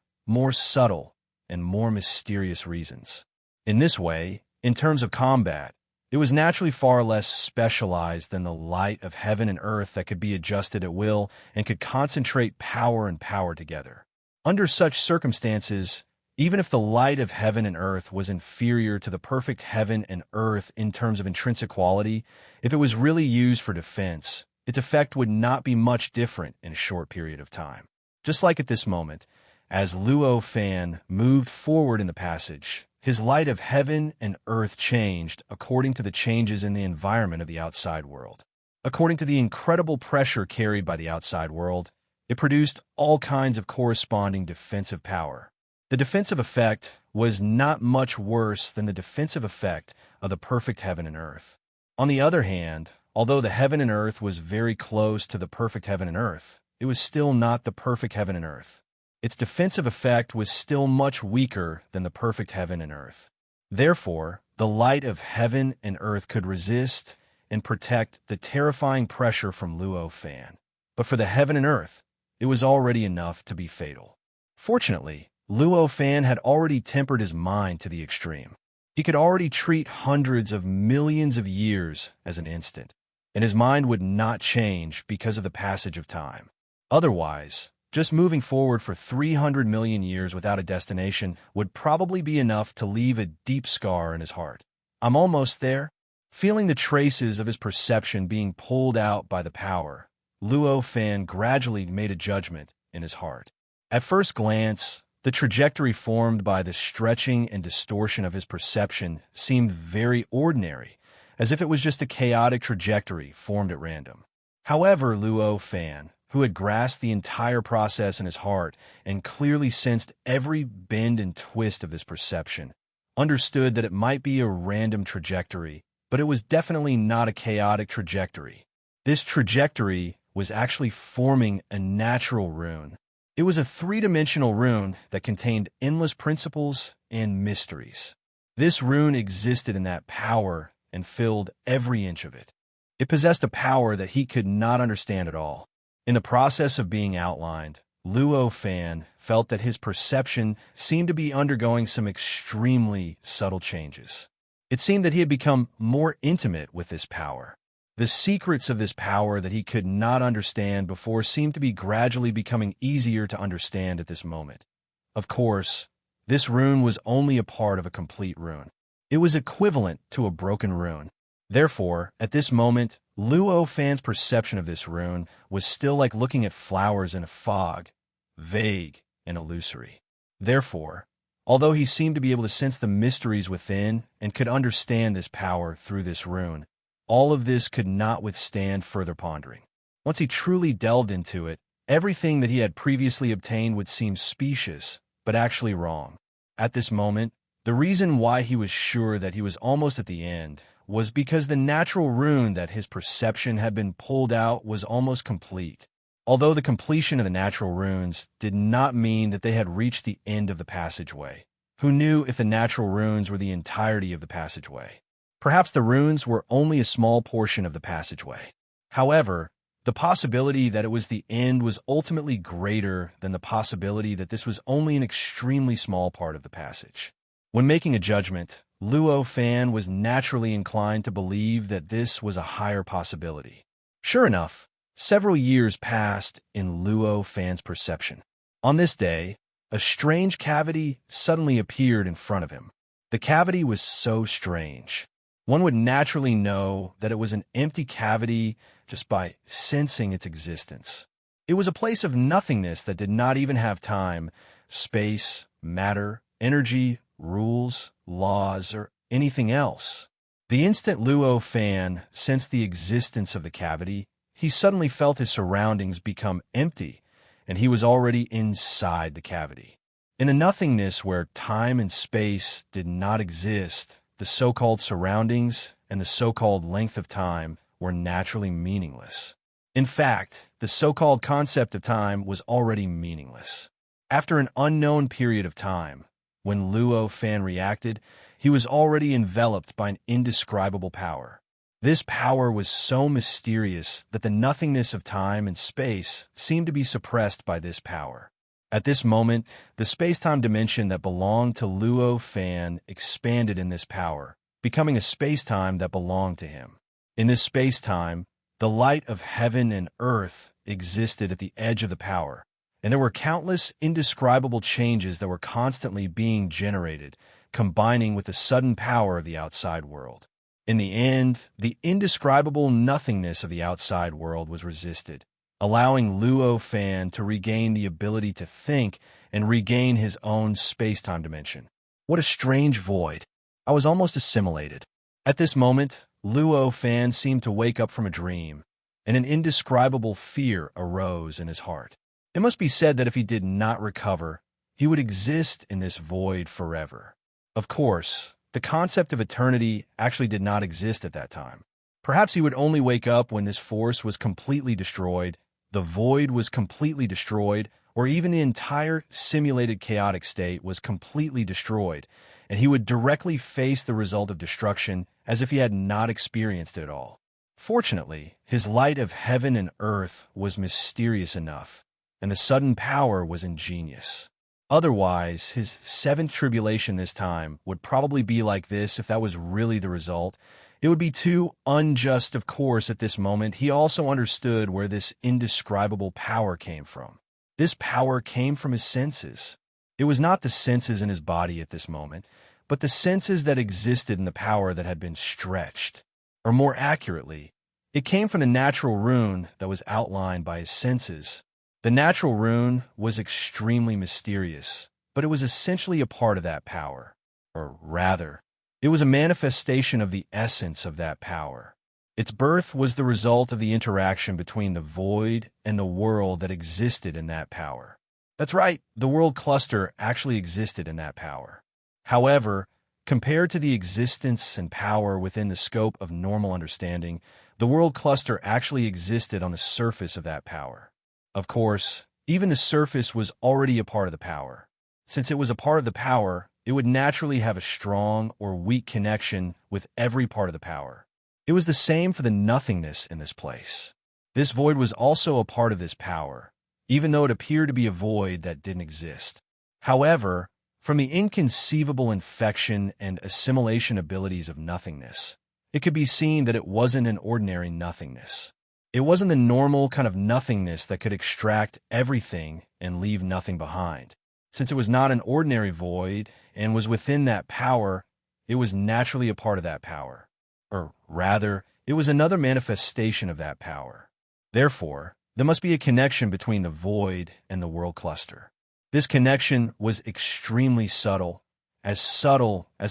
subtle, and more mysterious reasons. In this way, in terms of combat, it was naturally far less specialized than the light of heaven and earth that could be adjusted at will and could concentrate power and power together. Under such circumstances, even if the light of heaven and earth was inferior to the perfect heaven and earth in terms of intrinsic quality, if it was really used for defense, its effect would not be much different in a short period of time. Just like at this moment, as Luo Fan moved forward in the passage, his light of heaven and earth changed according to the changes in the environment of the outside world. According to the incredible pressure carried by the outside world, it produced all kinds of corresponding defensive power. The defensive effect was not much worse than the defensive effect of the perfect heaven and earth. On the other hand, although the heaven and earth was very close to the perfect heaven and earth, it was still not the perfect heaven and earth. Its defensive effect was still much weaker than the perfect heaven and earth. Therefore, the light of heaven and earth could resist and protect the terrifying pressure from Luo Fan. But for the heaven and earth, it was already enough to be fatal. Fortunately, Luo Fan had already tempered his mind to the extreme. He could already treat hundreds of millions of years as an instant, and his mind would not change because of the passage of time. Otherwise, just moving forward for 300 million years without a destination would probably be enough to leave a deep scar in his heart. I'm almost there. Feeling the traces of his perception being pulled out by the power, Luo Fan gradually made a judgment in his heart. At first glance, the trajectory formed by the stretching and distortion of his perception seemed very ordinary, as if it was just a chaotic trajectory formed at random. However, Luo Fan, who had grasped the entire process in his heart and clearly sensed every bend and twist of this perception, understood that it might be a random trajectory, but it was definitely not a chaotic trajectory. This trajectory was actually forming a natural rune. It was a three-dimensional rune that contained endless principles and mysteries. This rune existed in that power and filled every inch of it. It possessed a power that he could not understand at all. In the process of being outlined, Luo Fan felt that his perception seemed to be undergoing some extremely subtle changes. It seemed that he had become more intimate with this power. The secrets of this power that he could not understand before seemed to be gradually becoming easier to understand at this moment. Of course, this rune was only a part of a complete rune. It was equivalent to a broken rune. Therefore, at this moment, Luo Fan's perception of this rune was still like looking at flowers in a fog, vague and illusory. Therefore, although he seemed to be able to sense the mysteries within and could understand this power through this rune, all of this could not withstand further pondering. Once he truly delved into it, everything that he had previously obtained would seem specious, but actually wrong. At this moment, the reason why he was sure that he was almost at the end was because the natural rune that his perception had been pulled out was almost complete. Although the completion of the natural runes did not mean that they had reached the end of the passageway. Who knew if the natural runes were the entirety of the passageway? Perhaps the runes were only a small portion of the passageway. However, the possibility that it was the end was ultimately greater than the possibility that this was only an extremely small part of the passage. When making a judgment, Luo Fan was naturally inclined to believe that this was a higher possibility. Sure enough, several years passed in Luo Fan's perception. On this day, a strange cavity suddenly appeared in front of him. The cavity was so strange. One would naturally know that it was an empty cavity just by sensing its existence. It was a place of nothingness that did not even have time, space, matter, energy, rules, laws, or anything else. The instant Luo Fan sensed the existence of the cavity, he suddenly felt his surroundings become empty, and he was already inside the cavity. In a nothingness where time and space did not exist, the so-called surroundings and the so-called length of time were naturally meaningless. In fact, the so-called concept of time was already meaningless. After an unknown period of time, when Luo Fan reacted, he was already enveloped by an indescribable power. This power was so mysterious that the nothingness of time and space seemed to be suppressed by this power. At this moment, the space-time dimension that belonged to Luo Fan expanded in this power, becoming a space-time that belonged to him. In this space-time, the light of heaven and earth existed at the edge of the power, and there were countless indescribable changes that were constantly being generated, combining with the sudden power of the outside world. In the end, the indescribable nothingness of the outside world was resisted, allowing Luo Fan to regain the ability to think and regain his own space-time dimension. What a strange void. I was almost assimilated. At this moment, Luo Fan seemed to wake up from a dream, and an indescribable fear arose in his heart. It must be said that if he did not recover, he would exist in this void forever. Of course, the concept of eternity actually did not exist at that time. Perhaps he would only wake up when this force was completely destroyed, the void was completely destroyed, or even the entire simulated chaotic state was completely destroyed, and he would directly face the result of destruction as if he had not experienced it at all. Fortunately, his light of heaven and earth was mysterious enough, and the sudden power was ingenious. Otherwise, his seventh tribulation this time would probably be like this if that was really the result. It would be too unjust, of course, at this moment. He also understood where this indescribable power came from. This power came from his senses. It was not the senses in his body at this moment, but the senses that existed in the power that had been stretched. Or more accurately, it came from the natural rune that was outlined by his senses. The natural rune was extremely mysterious, but it was essentially a part of that power. Or rather, it was a manifestation of the essence of that power. Its birth was the result of the interaction between the void and the world that existed in that power. That's right, the world cluster actually existed in that power. However, compared to the existence and power within the scope of normal understanding, the world cluster actually existed on the surface of that power. Of course, even the surface was already a part of the power. Since it was a part of the power, it would naturally have a strong or weak connection with every part of the power. It was the same for the nothingness in this place. This void was also a part of this power, even though it appeared to be a void that didn't exist. However, from the inconceivable infection and assimilation abilities of nothingness, it could be seen that it wasn't an ordinary nothingness. It wasn't the normal kind of nothingness that could extract everything and leave nothing behind. Since it was not an ordinary void and was within that power, it was naturally a part of that power. Or rather, it was another manifestation of that power. Therefore, there must be a connection between the void and the world cluster. This connection was extremely subtle as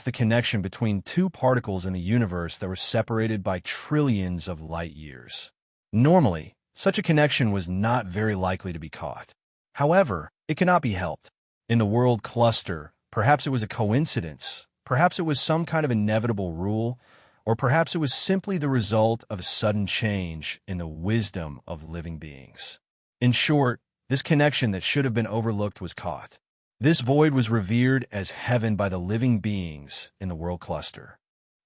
the connection between two particles in the universe that were separated by trillions of light years. Normally, such a connection was not very likely to be caught. However, it cannot be helped. In the world cluster, perhaps it was a coincidence, perhaps it was some kind of inevitable rule, or perhaps it was simply the result of a sudden change in the wisdom of living beings. In short, this connection that should have been overlooked was caught. This void was revered as heaven by the living beings in the world cluster.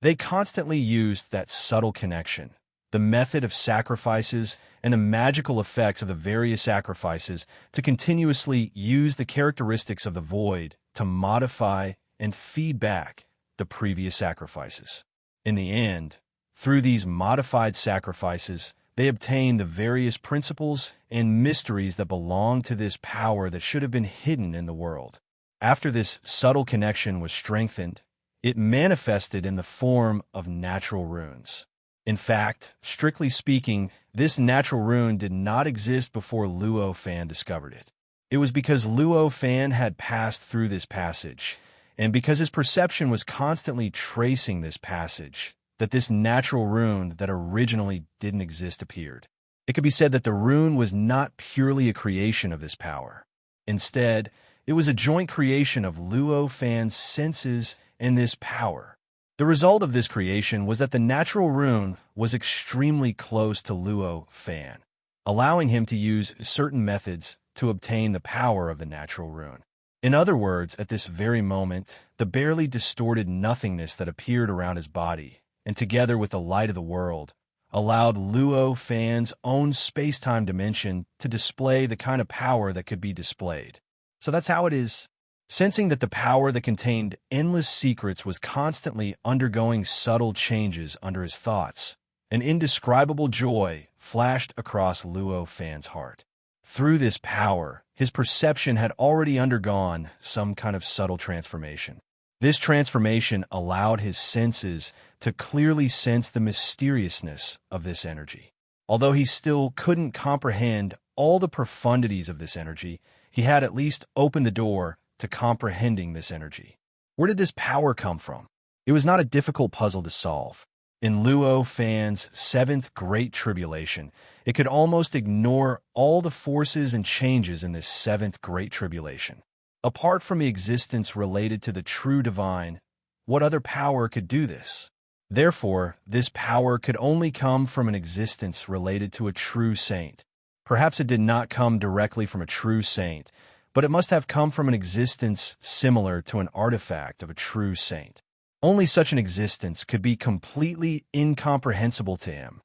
They constantly used that subtle connection, the method of sacrifices, and the magical effects of the various sacrifices to continuously use the characteristics of the void to modify and feed back the previous sacrifices. In the end, through these modified sacrifices, they obtained the various principles and mysteries that belong to this power that should have been hidden in the world. After this subtle connection was strengthened, it manifested in the form of natural runes. In fact, strictly speaking, this natural rune did not exist before Luo Fan discovered it. It was because Luo Fan had passed through this passage, and because his perception was constantly tracing this passage, that this natural rune that originally didn't exist appeared. It could be said that the rune was not purely a creation of this power. Instead, It was a joint creation of Luo Fan's senses and this power. The result of this creation was that the natural rune was extremely close to Luo Fan, allowing him to use certain methods to obtain the power of the natural rune. In other words, at this very moment, the barely distorted nothingness that appeared around his body, and together with the light of the world, allowed Luo Fan's own space-time dimension to display the kind of power that could be displayed. So that's how it is. Sensing that the power that contained endless secrets was constantly undergoing subtle changes under his thoughts, an indescribable joy flashed across Luo Fan's heart. Through this power, his perception had already undergone some kind of subtle transformation. This transformation allowed his senses to clearly sense the mysteriousness of this energy. Although he still couldn't comprehend all the profundities of this energy, he had at least opened the door to comprehending this energy. Where did this power come from? It was not a difficult puzzle to solve. In Luo Fan's seventh Great Tribulation, it could almost ignore all the forces and changes in this seventh Great Tribulation. Apart from the existence related to the true divine, what other power could do this? Therefore, this power could only come from an existence related to a true saint. Perhaps it did not come directly from a true saint, but it must have come from an existence similar to an artifact of a true saint. Only such an existence could be completely incomprehensible to him.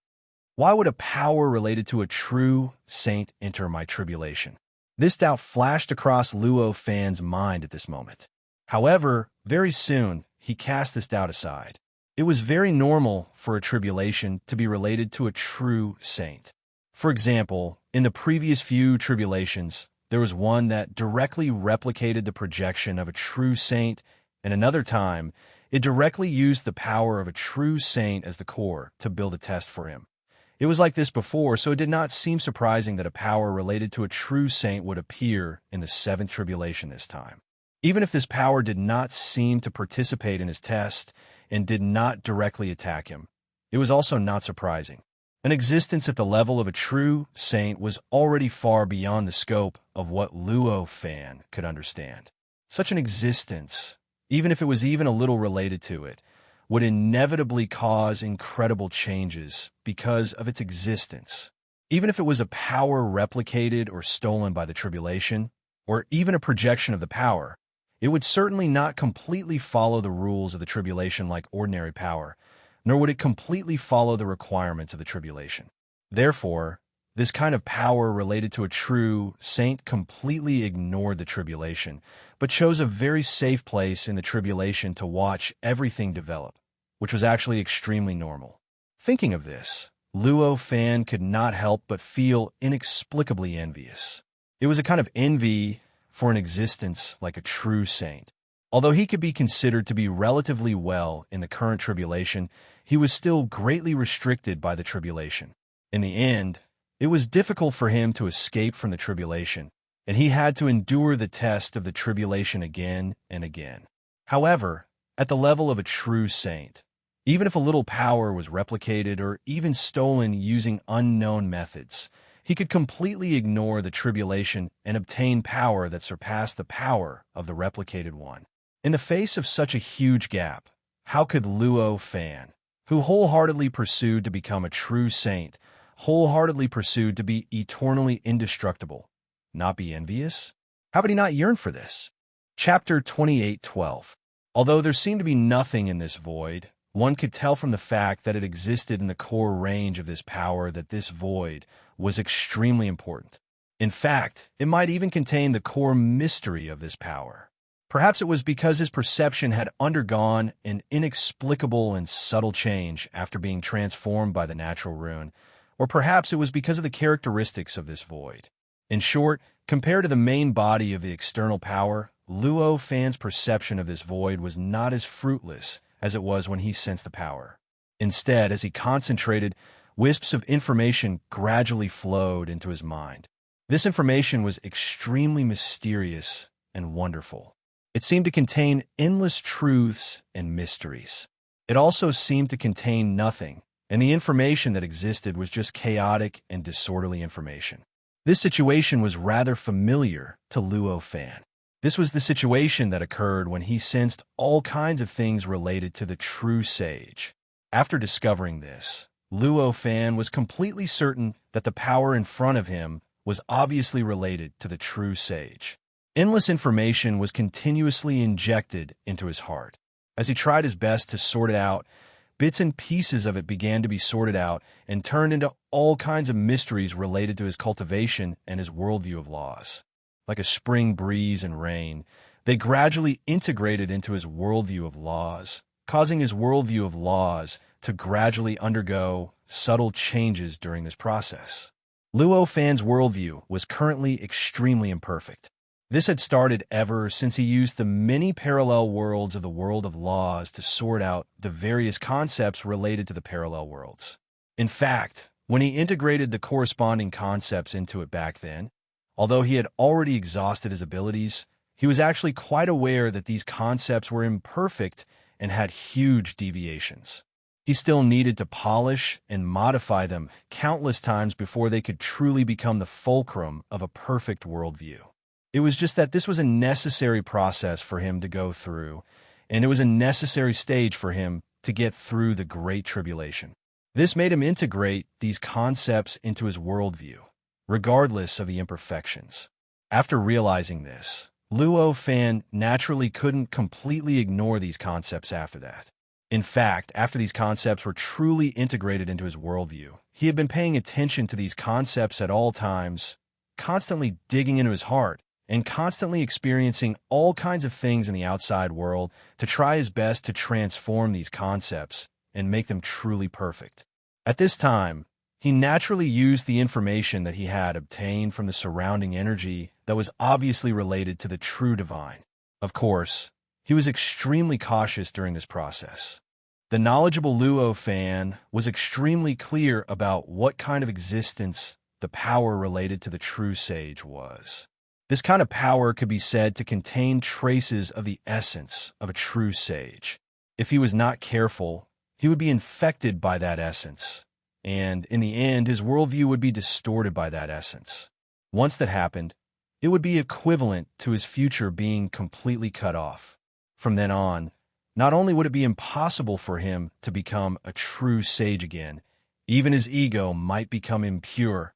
Why would a power related to a true saint enter my tribulation? This doubt flashed across Luo Fan's mind at this moment. However, very soon, he cast this doubt aside. It was very normal for a tribulation to be related to a true saint. For example, in the previous few tribulations, there was one that directly replicated the projection of a true saint, and another time, it directly used the power of a true saint as the core to build a test for him. It was like this before, so it did not seem surprising that a power related to a true saint would appear in the seventh tribulation this time. Even if this power did not seem to participate in his test and did not directly attack him, it was also not surprising. An existence at the level of a true saint was already far beyond the scope of what Luo Fan could understand. Such an existence, even if it was even a little related to it, would inevitably cause incredible changes because of its existence. Even if it was a power replicated or stolen by the tribulation, or even a projection of the power, it would certainly not completely follow the rules of the tribulation like ordinary power, nor would it completely follow the requirements of the tribulation. Therefore, this kind of power related to a true saint completely ignored the tribulation, but chose a very safe place in the tribulation to watch everything develop, which was actually extremely normal. Thinking of this, Luo Fan could not help but feel inexplicably envious. It was a kind of envy for an existence like a true saint. Although he could be considered to be relatively well in the current tribulation, he was still greatly restricted by the tribulation. In the end, it was difficult for him to escape from the tribulation, and he had to endure the test of the tribulation again and again. However, at the level of a true saint, even if a little power was replicated or even stolen using unknown methods, he could completely ignore the tribulation and obtain power that surpassed the power of the replicated one. In the face of such a huge gap, how could Luo Fan, who wholeheartedly pursued to become a true saint, wholeheartedly pursued to be eternally indestructible, not be envious? How could he not yearn for this? Chapter 28:12. Although there seemed to be nothing in this void, one could tell from the fact that it existed in the core range of this power that this void was extremely important. In fact, it might even contain the core mystery of this power. Perhaps it was because his perception had undergone an inexplicable and subtle change after being transformed by the natural rune, or perhaps it was because of the characteristics of this void. In short, compared to the main body of the external power, Luo Fan's perception of this void was not as fruitless as it was when he sensed the power. Instead, as he concentrated, wisps of information gradually flowed into his mind. This information was extremely mysterious and wonderful. It seemed to contain endless truths and mysteries. It also seemed to contain nothing, and the information that existed was just chaotic and disorderly information. This situation was rather familiar to Luo Fan. This was the situation that occurred when he sensed all kinds of things related to the true sage. After discovering this, Luo Fan was completely certain that the power in front of him was obviously related to the true sage. Endless information was continuously injected into his heart. As he tried his best to sort it out, bits and pieces of it began to be sorted out and turned into all kinds of mysteries related to his cultivation and his worldview of laws. Like a spring breeze and rain, they gradually integrated into his worldview of laws, causing his worldview of laws to gradually undergo subtle changes during this process. Luo Fan's worldview was currently extremely imperfect. This had started ever since he used the many parallel worlds of the world of laws to sort out the various concepts related to the parallel worlds. In fact, when he integrated the corresponding concepts into it back then, although he had already exhausted his abilities, he was actually quite aware that these concepts were imperfect and had huge deviations. He still needed to polish and modify them countless times before they could truly become the fulcrum of a perfect worldview. It was just that this was a necessary process for him to go through, and it was a necessary stage for him to get through the Great Tribulation. This made him integrate these concepts into his worldview, regardless of the imperfections. After realizing this, Luo Fan naturally couldn't completely ignore these concepts after that. In fact, after these concepts were truly integrated into his worldview, he had been paying attention to these concepts at all times, constantly digging into his heart, and constantly experiencing all kinds of things in the outside world to try his best to transform these concepts and make them truly perfect. At this time, he naturally used the information that he had obtained from the surrounding energy that was obviously related to the true divine. Of course, he was extremely cautious during this process. The knowledgeable Luo Fan was extremely clear about what kind of existence the power related to the true sage was. This kind of power could be said to contain traces of the essence of a true sage. If he was not careful, he would be infected by that essence, and in the end, his worldview would be distorted by that essence. Once that happened, it would be equivalent to his future being completely cut off. From then on, not only would it be impossible for him to become a true sage again, even his ego might become impure.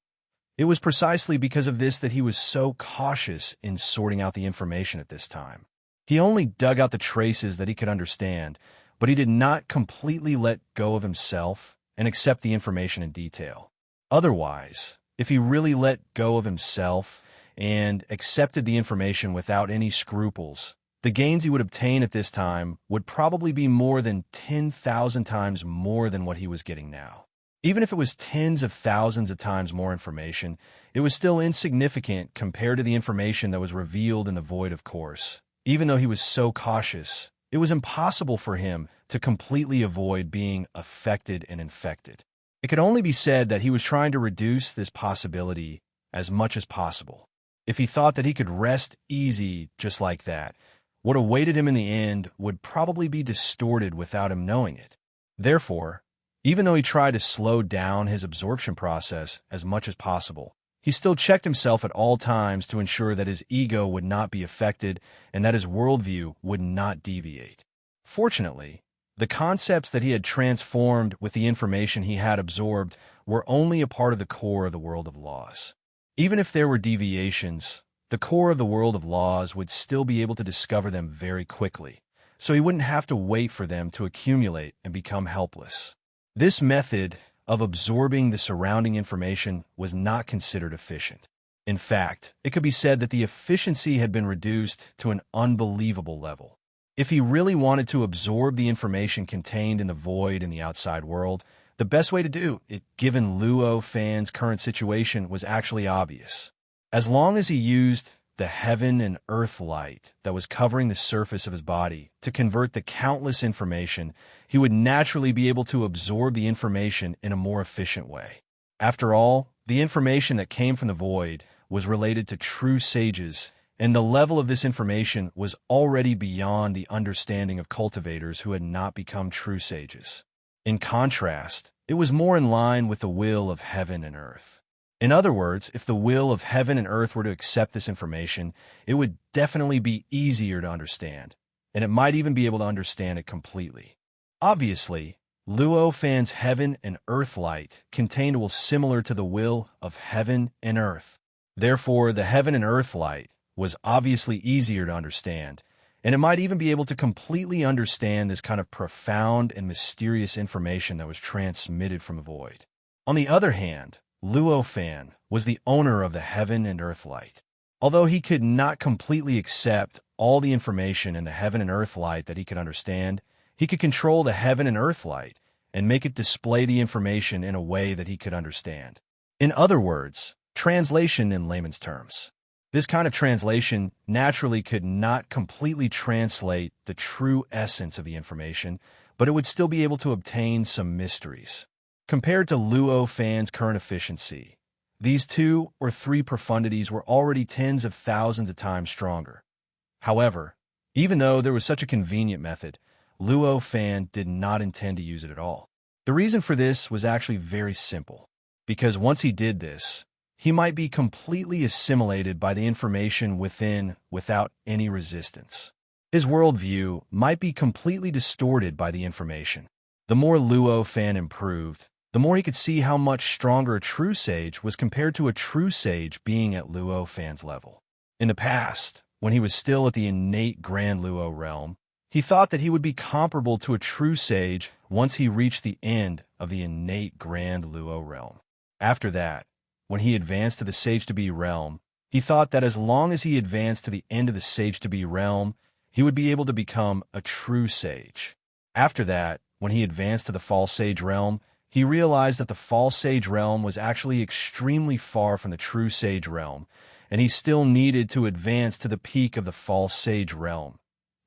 It was precisely because of this that he was so cautious in sorting out the information at this time. He only dug out the traces that he could understand, but he did not completely let go of himself and accept the information in detail. Otherwise, if he really let go of himself and accepted the information without any scruples, the gains he would obtain at this time would probably be more than 10,000 times more than what he was getting now. Even if it was tens of thousands of times more information, it was still insignificant compared to the information that was revealed in the void, of course. Even though he was so cautious, it was impossible for him to completely avoid being affected and infected. It could only be said that he was trying to reduce this possibility as much as possible. If he thought that he could rest easy just like that, what awaited him in the end would probably be distorted without him knowing it. Therefore, even though he tried to slow down his absorption process as much as possible, he still checked himself at all times to ensure that his ego would not be affected and that his worldview would not deviate. Fortunately, the concepts that he had transformed with the information he had absorbed were only a part of the core of the world of laws. Even if there were deviations, the core of the world of laws would still be able to discover them very quickly, so he wouldn't have to wait for them to accumulate and become helpless. This method of absorbing the surrounding information was not considered efficient. In fact, it could be said that the efficiency had been reduced to an unbelievable level. If he really wanted to absorb the information contained in the void in the outside world, the best way to do it, given Luo Fan's current situation, was actually obvious. As long as he used the heaven and earth light that was covering the surface of his body to convert the countless information, he would naturally be able to absorb the information in a more efficient way. After all, the information that came from the void was related to true sages, and the level of this information was already beyond the understanding of cultivators who had not become true sages. In contrast, it was more in line with the will of heaven and earth. In other words, if the will of heaven and earth were to accept this information, it would definitely be easier to understand, and it might even be able to understand it completely. Obviously, Luo Fan's heaven and earth light contained a will similar to the will of heaven and earth. Therefore, the heaven and earth light was obviously easier to understand, and it might even be able to completely understand this kind of profound and mysterious information that was transmitted from the void. On the other hand, Luo Fan was the owner of the heaven and earth light. Although he could not completely accept all the information in the heaven and earth light that he could understand, he could control the heaven and earth light and make it display the information in a way that he could understand. In other words, translation in layman's terms. This kind of translation naturally could not completely translate the true essence of the information, but it would still be able to obtain some mysteries. Compared to Luo Fan's current efficiency, these 2 or 3 profundities were already tens of thousands of times stronger. However, even though there was such a convenient method, Luo Fan did not intend to use it at all. The reason for this was actually very simple, because once he did this, he might be completely assimilated by the information within without any resistance. His worldview might be completely distorted by the information. The more Luo Fan improved, the more he could see how much stronger a true sage was compared to a true sage being at Luo Fan's level. In the past, when he was still at the innate Grand Luo realm, he thought that he would be comparable to a true sage once he reached the end of the innate Grand Luo realm. After that, when he advanced to the Sage-to-Be realm, he thought that as long as he advanced to the end of the Sage-to-Be realm, he would be able to become a true sage. After that, when he advanced to the False Sage realm, he realized that the False Sage realm was actually extremely far from the True Sage realm, and he still needed to advance to the peak of the False Sage realm.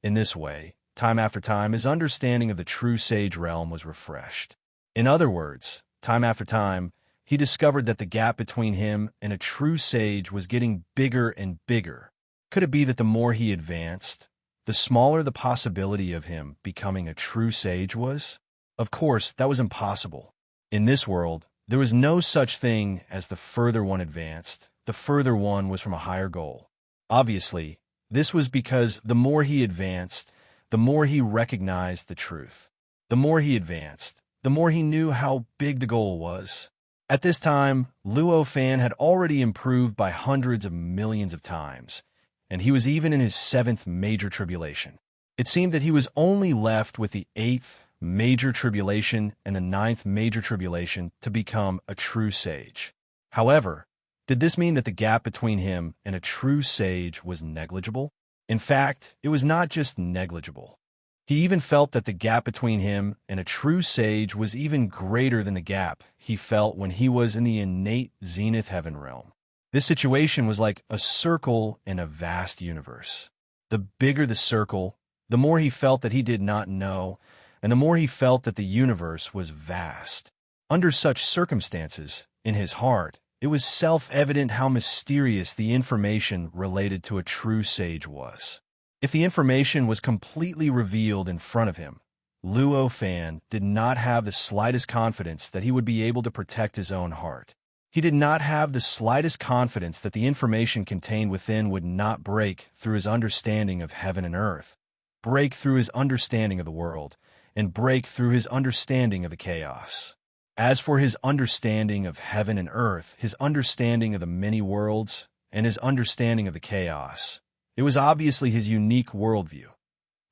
In this way, time after time, his understanding of the True Sage realm was refreshed. In other words, time after time, he discovered that the gap between him and a true sage was getting bigger and bigger. Could it be that the more he advanced, the smaller the possibility of him becoming a true sage was? Of course, that was impossible. In this world, there was no such thing as the further one advanced. The further one was from a higher goal. Obviously, this was because the more he advanced, the more he recognized the truth. The more he advanced, the more he knew how big the goal was. At this time, Luo Fan had already improved by hundreds of millions of times, and he was even in his 7th major tribulation. It seemed that he was only left with the 8th major tribulation and the 9th major tribulation to become a true sage. However, did this mean that the gap between him and a true sage was negligible? In fact, it was not just negligible. He even felt that the gap between him and a true sage was even greater than the gap he felt when he was in the innate Zenith Heaven realm. This situation was like a circle in a vast universe. The bigger the circle, the more he felt that he did not know, and the more he felt that the universe was vast. Under such circumstances, in his heart, it was self-evident how mysterious the information related to a true sage was. If the information was completely revealed in front of him, Luo Fan did not have the slightest confidence that he would be able to protect his own heart. He did not have the slightest confidence that the information contained within would not break through his understanding of heaven and earth, break through his understanding of the world, and break through his understanding of the chaos. As for his understanding of heaven and earth, his understanding of the many worlds, and his understanding of the chaos, it was obviously his unique worldview.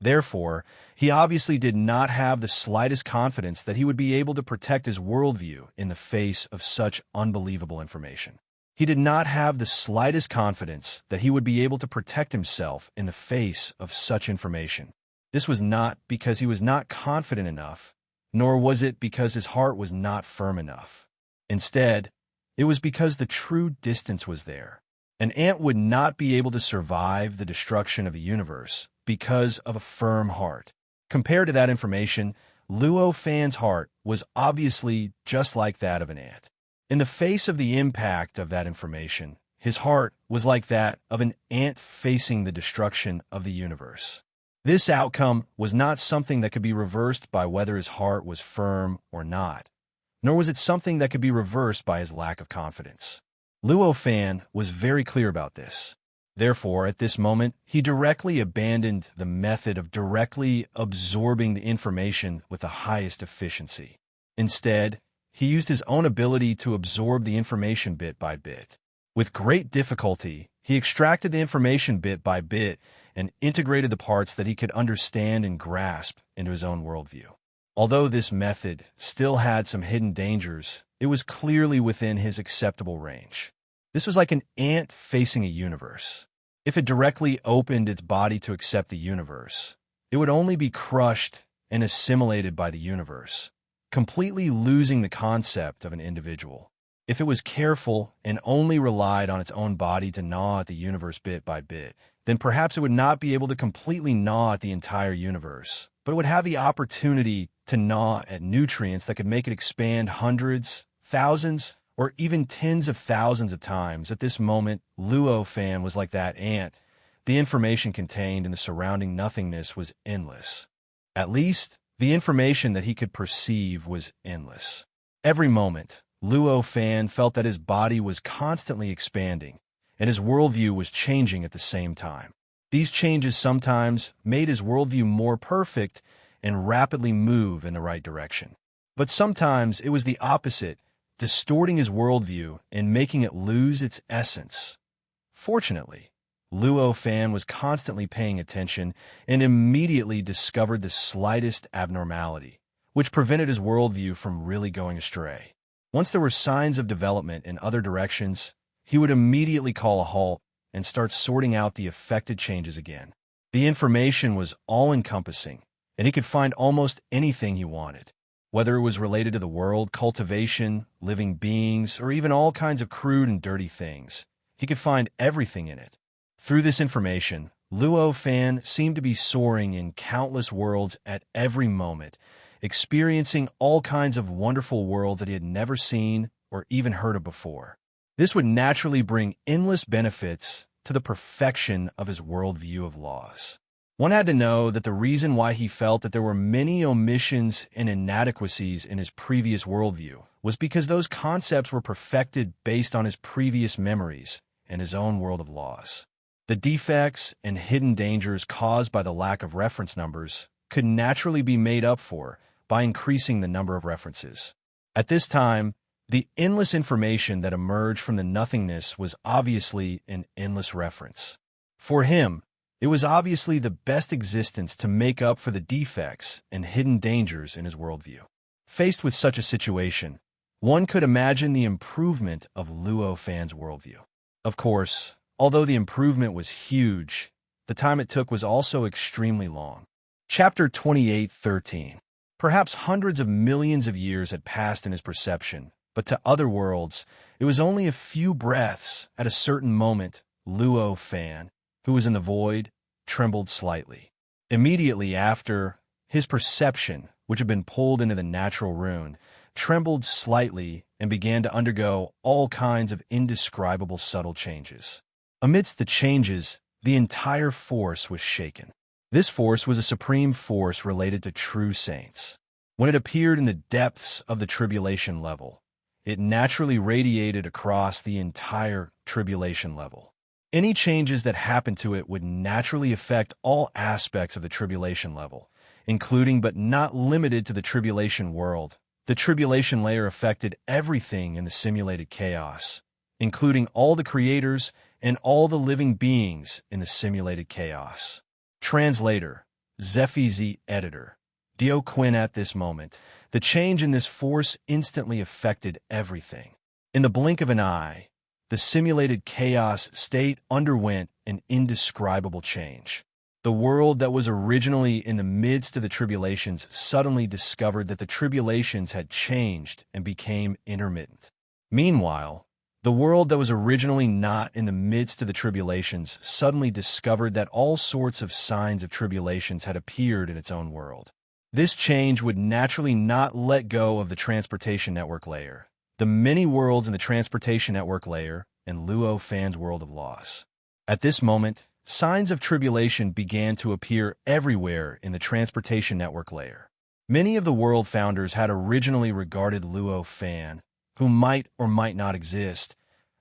Therefore, he obviously did not have the slightest confidence that he would be able to protect his worldview in the face of such unbelievable information. He did not have the slightest confidence that he would be able to protect himself in the face of such information. This was not because he was not confident enough, nor was it because his heart was not firm enough. Instead, it was because the true distance was there. An ant would not be able to survive the destruction of the universe because of a firm heart. Compared to that information, Luo Fan's heart was obviously just like that of an ant. In the face of the impact of that information, his heart was like that of an ant facing the destruction of the universe. This outcome was not something that could be reversed by whether his heart was firm or not, nor was it something that could be reversed by his lack of confidence. Luo Fan was very clear about this. Therefore, at this moment, he directly abandoned the method of directly absorbing the information with the highest efficiency. Instead, he used his own ability to absorb the information bit by bit. With great difficulty, he extracted the information bit by bit and integrated the parts that he could understand and grasp into his own worldview. Although this method still had some hidden dangers, it was clearly within his acceptable range. This was like an ant facing a universe. If it directly opened its body to accept the universe, it would only be crushed and assimilated by the universe, completely losing the concept of an individual. If it was careful and only relied on its own body to gnaw at the universe bit by bit, then perhaps it would not be able to completely gnaw at the entire universe, but it would have the opportunity to gnaw at nutrients that could make it expand hundreds, thousands, or even tens of thousands of times. At this moment, Luo Fan was like that ant. The information contained in the surrounding nothingness was endless. At least, the information that he could perceive was endless. Every moment, Luo Fan felt that his body was constantly expanding, and his worldview was changing at the same time. These changes sometimes made his worldview more perfect and rapidly move in the right direction. But sometimes it was the opposite, distorting his worldview and making it lose its essence. Fortunately, Luo Fan was constantly paying attention and immediately discovered the slightest abnormality, which prevented his worldview from really going astray. Once there were signs of development in other directions, he would immediately call a halt and start sorting out the affected changes again. The information was all-encompassing, and he could find almost anything he wanted. Whether it was related to the world, cultivation, living beings, or even all kinds of crude and dirty things, he could find everything in it. Through this information, Luo Fan seemed to be soaring in countless worlds at every moment, experiencing all kinds of wonderful worlds that he had never seen or even heard of before. This would naturally bring endless benefits to the perfection of his worldview of laws. One had to know that the reason why he felt that there were many omissions and inadequacies in his previous worldview was because those concepts were perfected based on his previous memories and his own world of laws. The defects and hidden dangers caused by the lack of reference numbers could naturally be made up for by increasing the number of references. At this time, the endless information that emerged from the nothingness was obviously an endless reference. For him, it was obviously the best existence to make up for the defects and hidden dangers in his worldview. Faced with such a situation, one could imagine the improvement of Luo Fan's worldview. Of course, although the improvement was huge, the time it took was also extremely long. Chapter 28:13. Perhaps hundreds of millions of years had passed in his perception, but to other worlds, it was only a few breaths. At a certain moment, Luo Fan, who was in the void, trembled slightly. Immediately after, his perception, which had been pulled into the natural rune, trembled slightly and began to undergo all kinds of indescribable subtle changes. Amidst the changes, the entire force was shaken. This force was a supreme force related to true saints. When it appeared in the depths of the tribulation level, it naturally radiated across the entire tribulation level. Any changes that happened to it would naturally affect all aspects of the tribulation level, including but not limited to the tribulation world. The tribulation layer affected everything in the simulated chaos, including all the creators and all the living beings in the simulated chaos. Translator, Zephy Z. Editor, Dio Quinn. At this moment, the change in this force instantly affected everything. In the blink of an eye, the simulated chaos state underwent an indescribable change. The world that was originally in the midst of the tribulations suddenly discovered that the tribulations had changed and became intermittent. Meanwhile, the world that was originally not in the midst of the tribulations suddenly discovered that all sorts of signs of tribulations had appeared in its own world. This change would naturally not let go of the transportation network layer, the many worlds in the transportation network layer, and Luo Fan's world of loss. At this moment, signs of tribulation began to appear everywhere in the transportation network layer. Many of the world founders had originally regarded Luo Fan, who might or might not exist,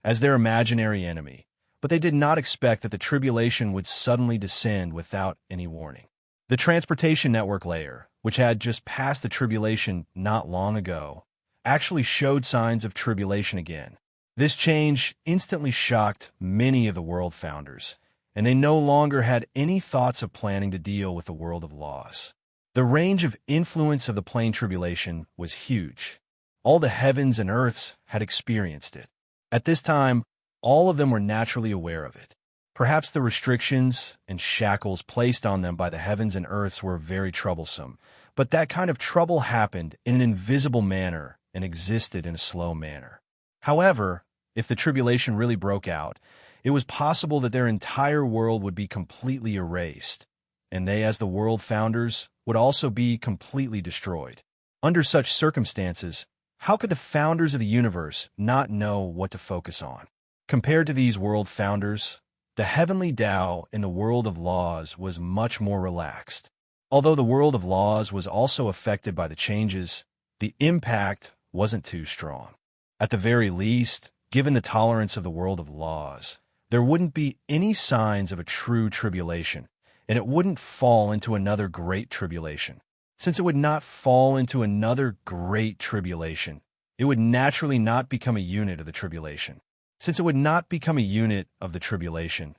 as their imaginary enemy, but they did not expect that the tribulation would suddenly descend without any warning. The transportation network layer, which had just passed the tribulation not long ago, actually showed signs of tribulation again. This change instantly shocked many of the world founders, and they no longer had any thoughts of planning to deal with the world of laws. The range of influence of the plain tribulation was huge. All the heavens and earths had experienced it. At this time, all of them were naturally aware of it. Perhaps the restrictions and shackles placed on them by the heavens and earths were very troublesome, but that kind of trouble happened in an invisible manner and existed in a slow manner. However, if the tribulation really broke out, it was possible that their entire world would be completely erased, and they, as the world founders, would also be completely destroyed. Under such circumstances, how could the founders of the universe not know what to focus on? Compared to these world founders, the heavenly Tao in the world of laws was much more relaxed. Although the world of laws was also affected by the changes, the impact wasn't too strong. At the very least, given the tolerance of the world of laws, there wouldn't be any signs of a true tribulation, and it wouldn't fall into another great tribulation. Since it would not fall into another great tribulation, it would naturally not become a unit of the tribulation. Since it would not become a unit of the tribulation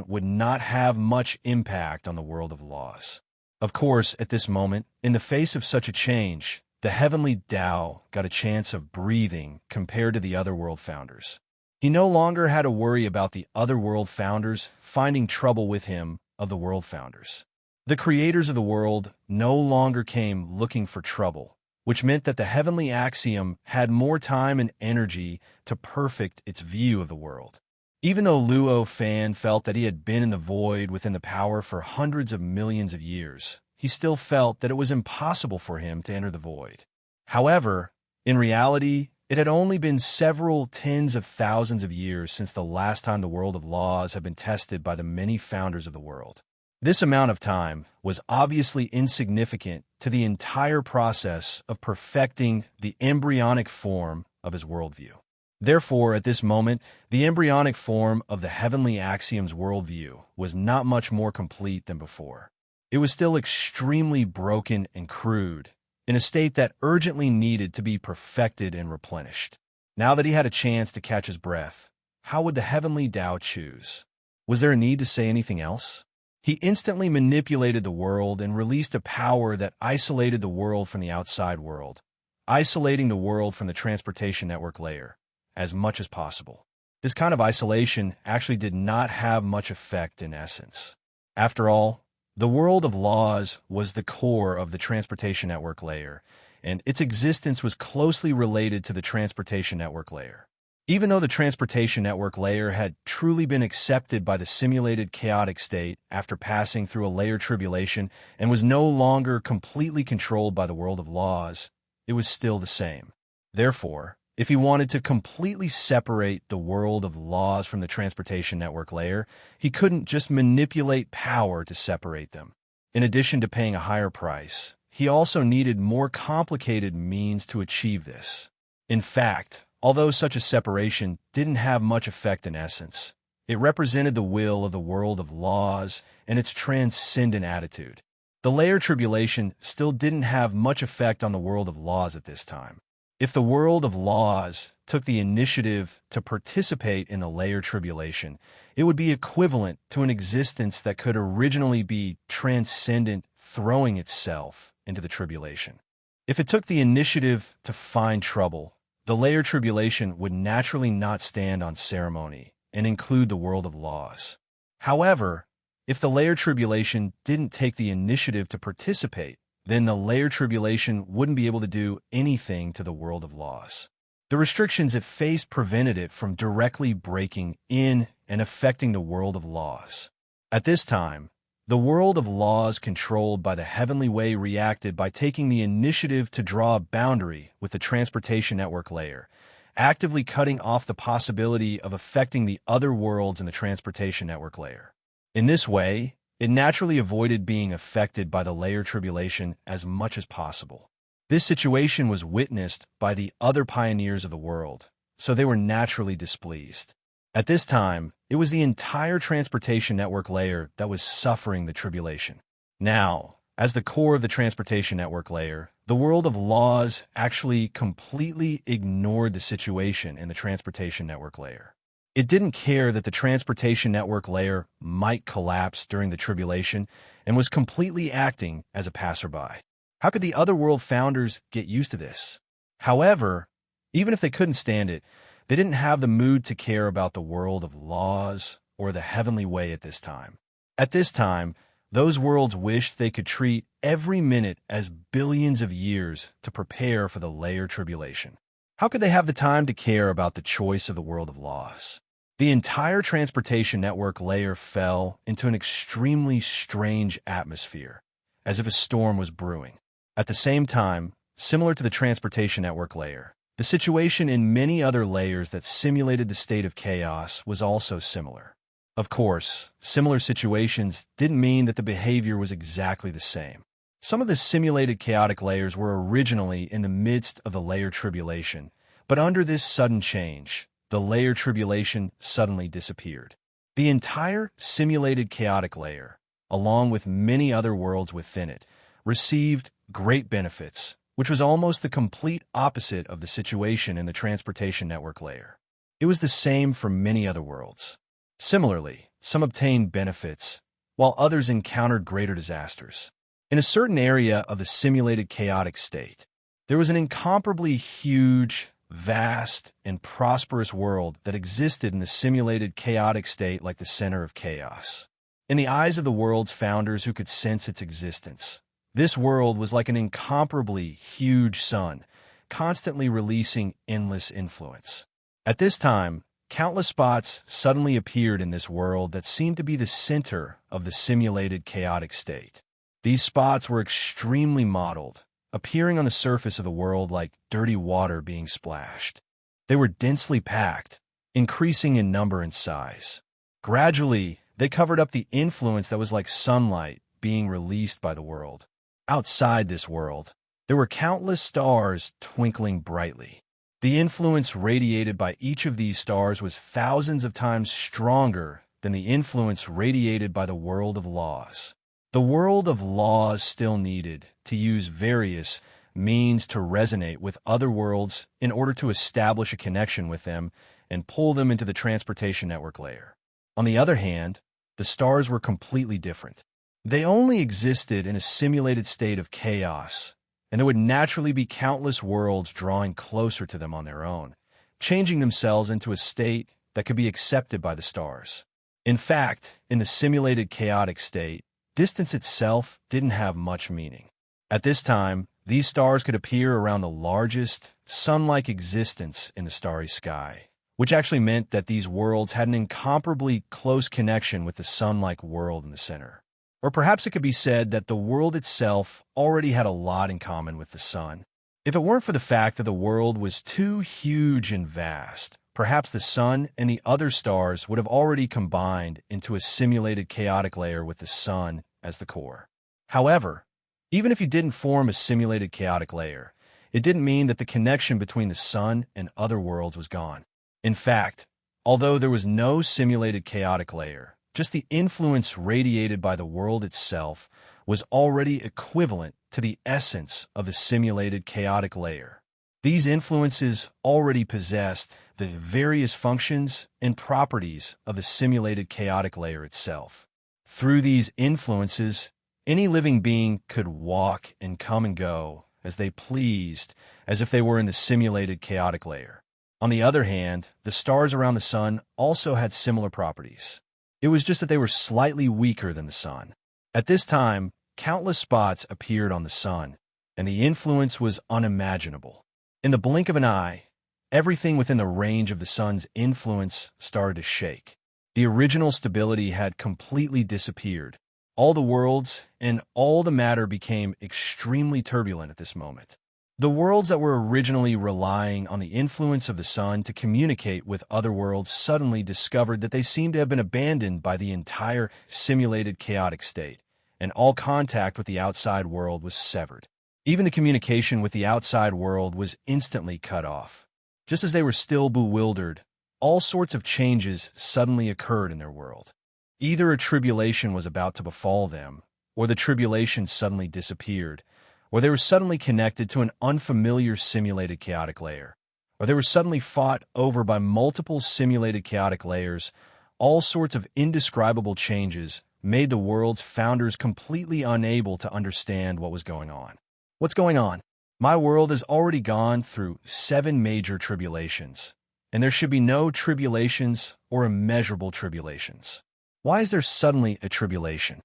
would not have much impact on the world of laws. Of course, at this moment, in the face of such a change, the heavenly Tao got a chance of breathing compared to the other world founders. He no longer had to worry about the other world founders finding trouble with him of the world founders. The creators of the world no longer came looking for trouble, which meant that the heavenly axiom had more time and energy to perfect its view of the world. Even though Luo Fan felt that he had been in the void within the power for hundreds of millions of years, he still felt that it was impossible for him to enter the void. However, in reality, it had only been several tens of thousands of years since the last time the world of laws had been tested by the many founders of the world. This amount of time was obviously insignificant to the entire process of perfecting the embryonic form of his worldview. Therefore, at this moment, the embryonic form of the heavenly axiom's worldview was not much more complete than before. It was still extremely broken and crude, in a state that urgently needed to be perfected and replenished. Now that he had a chance to catch his breath, how would the heavenly Tao choose? Was there a need to say anything else? He instantly manipulated the world and released a power that isolated the world from the outside world, isolating the world from the transportation network layer as much as possible. This kind of isolation actually did not have much effect in essence. After all, the world of laws was the core of the transportation network layer, and its existence was closely related to the transportation network layer. Even though the transportation network layer had truly been accepted by the simulated chaotic state after passing through a layer tribulation and was no longer completely controlled by the world of laws, it was still the same. Therefore, if he wanted to completely separate the world of laws from the transportation network layer, he couldn't just manipulate power to separate them. In addition to paying a higher price, he also needed more complicated means to achieve this. In fact, although such a separation didn't have much effect in essence, it represented the will of the world of laws and its transcendent attitude. The layer tribulation still didn't have much effect on the world of laws at this time. If the world of laws took the initiative to participate in the layer tribulation, it would be equivalent to an existence that could originally be transcendent, throwing itself into the tribulation. If it took the initiative to find trouble, the layer tribulation would naturally not stand on ceremony and include the world of laws. However, if the layer tribulation didn't take the initiative to participate, then the layer tribulation wouldn't be able to do anything to the world of laws. The restrictions it faced prevented it from directly breaking in and affecting the world of laws. At this time, the world of laws controlled by the heavenly way reacted by taking the initiative to draw a boundary with the transportation network layer, actively cutting off the possibility of affecting the other worlds in the transportation network layer. In this way, it naturally avoided being affected by the layer tribulation as much as possible. This situation was witnessed by the other pioneers of the world, so they were naturally displeased. At this time, it was the entire transportation network layer that was suffering the tribulation. Now, as the core of the transportation network layer, the world of laws actually completely ignored the situation in the transportation network layer. It didn't care that the transportation network layer might collapse during the tribulation and was completely acting as a passerby. How could the other world founders get used to this? However, even if they couldn't stand it, they didn't have the mood to care about the world of laws or the heavenly way at this time. At this time, those worlds wished they could treat every minute as billions of years to prepare for the layer tribulation. How could they have the time to care about the choice of the world of laws? The entire transportation network layer fell into an extremely strange atmosphere, as if a storm was brewing. At the same time, similar to the transportation network layer, the situation in many other layers that simulated the state of chaos was also similar. Of course, similar situations didn't mean that the behavior was exactly the same. Some of the simulated chaotic layers were originally in the midst of the layer tribulation, but under this sudden change, the layer tribulation suddenly disappeared. The entire simulated chaotic layer, along with many other worlds within it, received great benefits, which was almost the complete opposite of the situation in the transportation network layer. It was the same for many other worlds. Similarly, some obtained benefits, while others encountered greater disasters. In a certain area of the simulated chaotic state, there was an incomparably huge, vast, and prosperous world that existed in the simulated chaotic state like the center of chaos. In the eyes of the world's founders who could sense its existence, this world was like an incomparably huge sun, constantly releasing endless influence. At this time, countless spots suddenly appeared in this world that seemed to be the center of the simulated chaotic state. These spots were extremely mottled, appearing on the surface of the world like dirty water being splashed. They were densely packed, increasing in number and size. Gradually, they covered up the influence that was like sunlight being released by the world. Outside this world, there were countless stars twinkling brightly. The influence radiated by each of these stars was thousands of times stronger than the influence radiated by the world of laws. The world of laws still needed to use various means to resonate with other worlds in order to establish a connection with them and pull them into the transportation network layer. On the other hand, the stars were completely different. They only existed in a simulated state of chaos, and there would naturally be countless worlds drawing closer to them on their own, changing themselves into a state that could be accepted by the stars. In fact, in the simulated chaotic state, distance itself didn't have much meaning. At this time, these stars could appear around the largest, sun-like existence in the starry sky, which actually meant that these worlds had an incomparably close connection with the sun-like world in the center. Or perhaps it could be said that the world itself already had a lot in common with the sun. If it weren't for the fact that the world was too huge and vast, perhaps the sun and the other stars would have already combined into a simulated chaotic layer with the sun as the core. However, even if you didn't form a simulated chaotic layer, it didn't mean that the connection between the sun and other worlds was gone. In fact, although there was no simulated chaotic layer, just the influence radiated by the world itself was already equivalent to the essence of a simulated chaotic layer. These influences already possessed the various functions and properties of the simulated chaotic layer itself. Through these influences, any living being could walk and come and go as they pleased, as if they were in the simulated chaotic layer. On the other hand, the stars around the sun also had similar properties. It was just that they were slightly weaker than the sun. At this time, countless spots appeared on the sun, and the influence was unimaginable. In the blink of an eye, everything within the range of the sun's influence started to shake. The original stability had completely disappeared. All the worlds and all the matter became extremely turbulent at this moment. The worlds that were originally relying on the influence of the sun to communicate with other worlds suddenly discovered that they seemed to have been abandoned by the entire simulated chaotic state, and all contact with the outside world was severed. Even the communication with the outside world was instantly cut off. Just as they were still bewildered, all sorts of changes suddenly occurred in their world. Either a tribulation was about to befall them, or the tribulation suddenly disappeared, or they were suddenly connected to an unfamiliar simulated chaotic layer, or they were suddenly fought over by multiple simulated chaotic layers. All sorts of indescribable changes made the world's founders completely unable to understand what was going on. What's going on? My world has already gone through 7 major tribulations, and there should be no tribulations or immeasurable tribulations. Why is there suddenly a tribulation?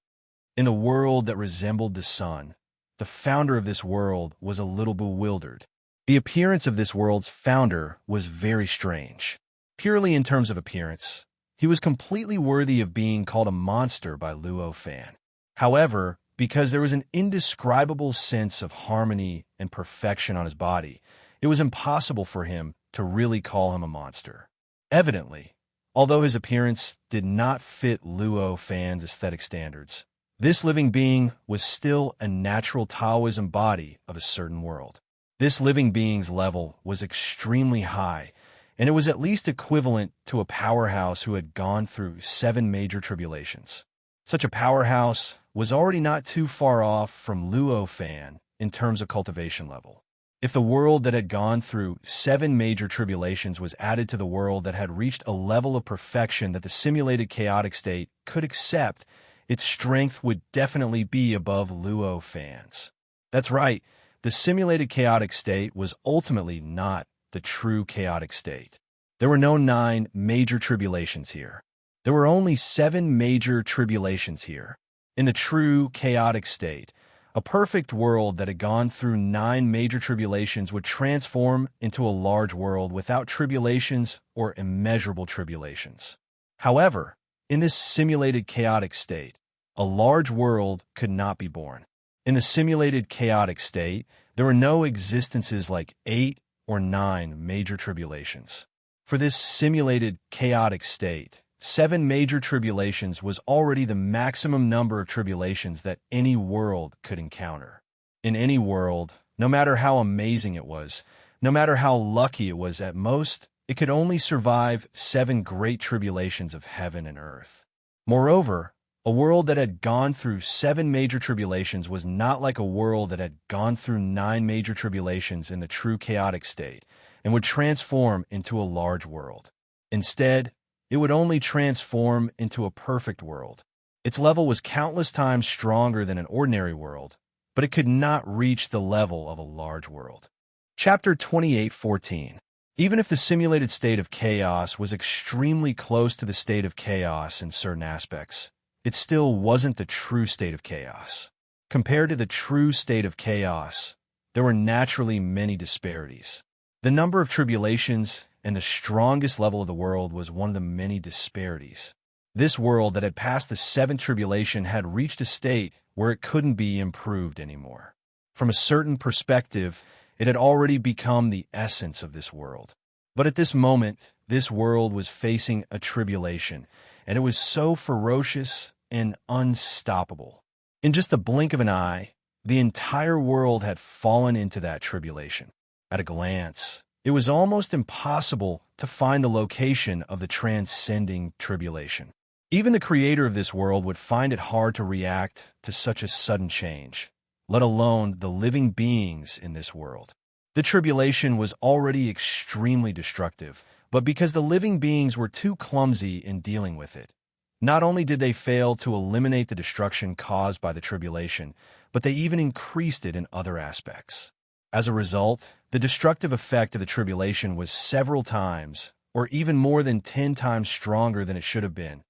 In a world that resembled the sun, the founder of this world was a little bewildered. The appearance of this world's founder was very strange. Purely in terms of appearance, he was completely worthy of being called a monster by Luo Fan. However, because there was an indescribable sense of harmony and perfection on his body, it was impossible for him to really call him a monster. Evidently, although his appearance did not fit Luo Fan's aesthetic standards, this living being was still a natural Taoism body of a certain world. This living being's level was extremely high, and it was at least equivalent to a powerhouse who had gone through 7 major tribulations. Such a powerhouse was already not too far off from Luo Fan in terms of cultivation level. If the world that had gone through 7 major tribulations was added to the world that had reached a level of perfection that the simulated chaotic state could accept, its strength would definitely be above Luo Fan's. That's right, the simulated chaotic state was ultimately not the true chaotic state. There were no 9 major tribulations here. There were only 7 major tribulations here. In the true chaotic state, a perfect world that had gone through 9 major tribulations would transform into a large world without tribulations or immeasurable tribulations. However, in this simulated chaotic state, a large world could not be born. In the simulated chaotic state, there were no existences like 8 or 9 major tribulations. For this simulated chaotic state, 7 major tribulations was already the maximum number of tribulations that any world could encounter. In any world, no matter how amazing it was, no matter how lucky it was at most, it could only survive 7 great tribulations of heaven and earth. Moreover, a world that had gone through 7 major tribulations was not like a world that had gone through 9 major tribulations in the true chaotic state and would transform into a large world. Instead, it would only transform into a perfect world. Its level was countless times stronger than an ordinary world, but it could not reach the level of a large world. Chapter 28:14. Even if the simulated state of chaos was extremely close to the state of chaos in certain aspects, it still wasn't the true state of chaos. Compared to the true state of chaos, there were naturally many disparities. The number of tribulations and the strongest level of the world was one of the many disparities. This world that had passed the 7th tribulation had reached a state where it couldn't be improved anymore. From a certain perspective, it had already become the essence of this world. But at this moment, this world was facing a tribulation, and it was so ferocious and unstoppable. In just the blink of an eye, the entire world had fallen into that tribulation. At a glance, it was almost impossible to find the location of the transcending tribulation. Even the creator of this world would find it hard to react to such a sudden change, let alone the living beings in this world. The tribulation was already extremely destructive, but because the living beings were too clumsy in dealing with it, not only did they fail to eliminate the destruction caused by the tribulation, but they even increased it in other aspects. As a result, the destructive effect of the tribulation was several times, or even more than 10 times stronger than it should have been.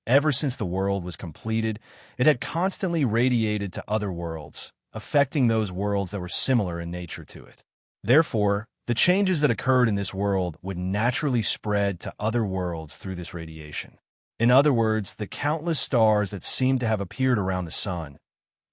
Ever since the world was completed, it had constantly radiated to other worlds, affecting those worlds that were similar in nature to it. Therefore, the changes that occurred in this world would naturally spread to other worlds through this radiation. In other words, the countless stars that seemed to have appeared around the sun.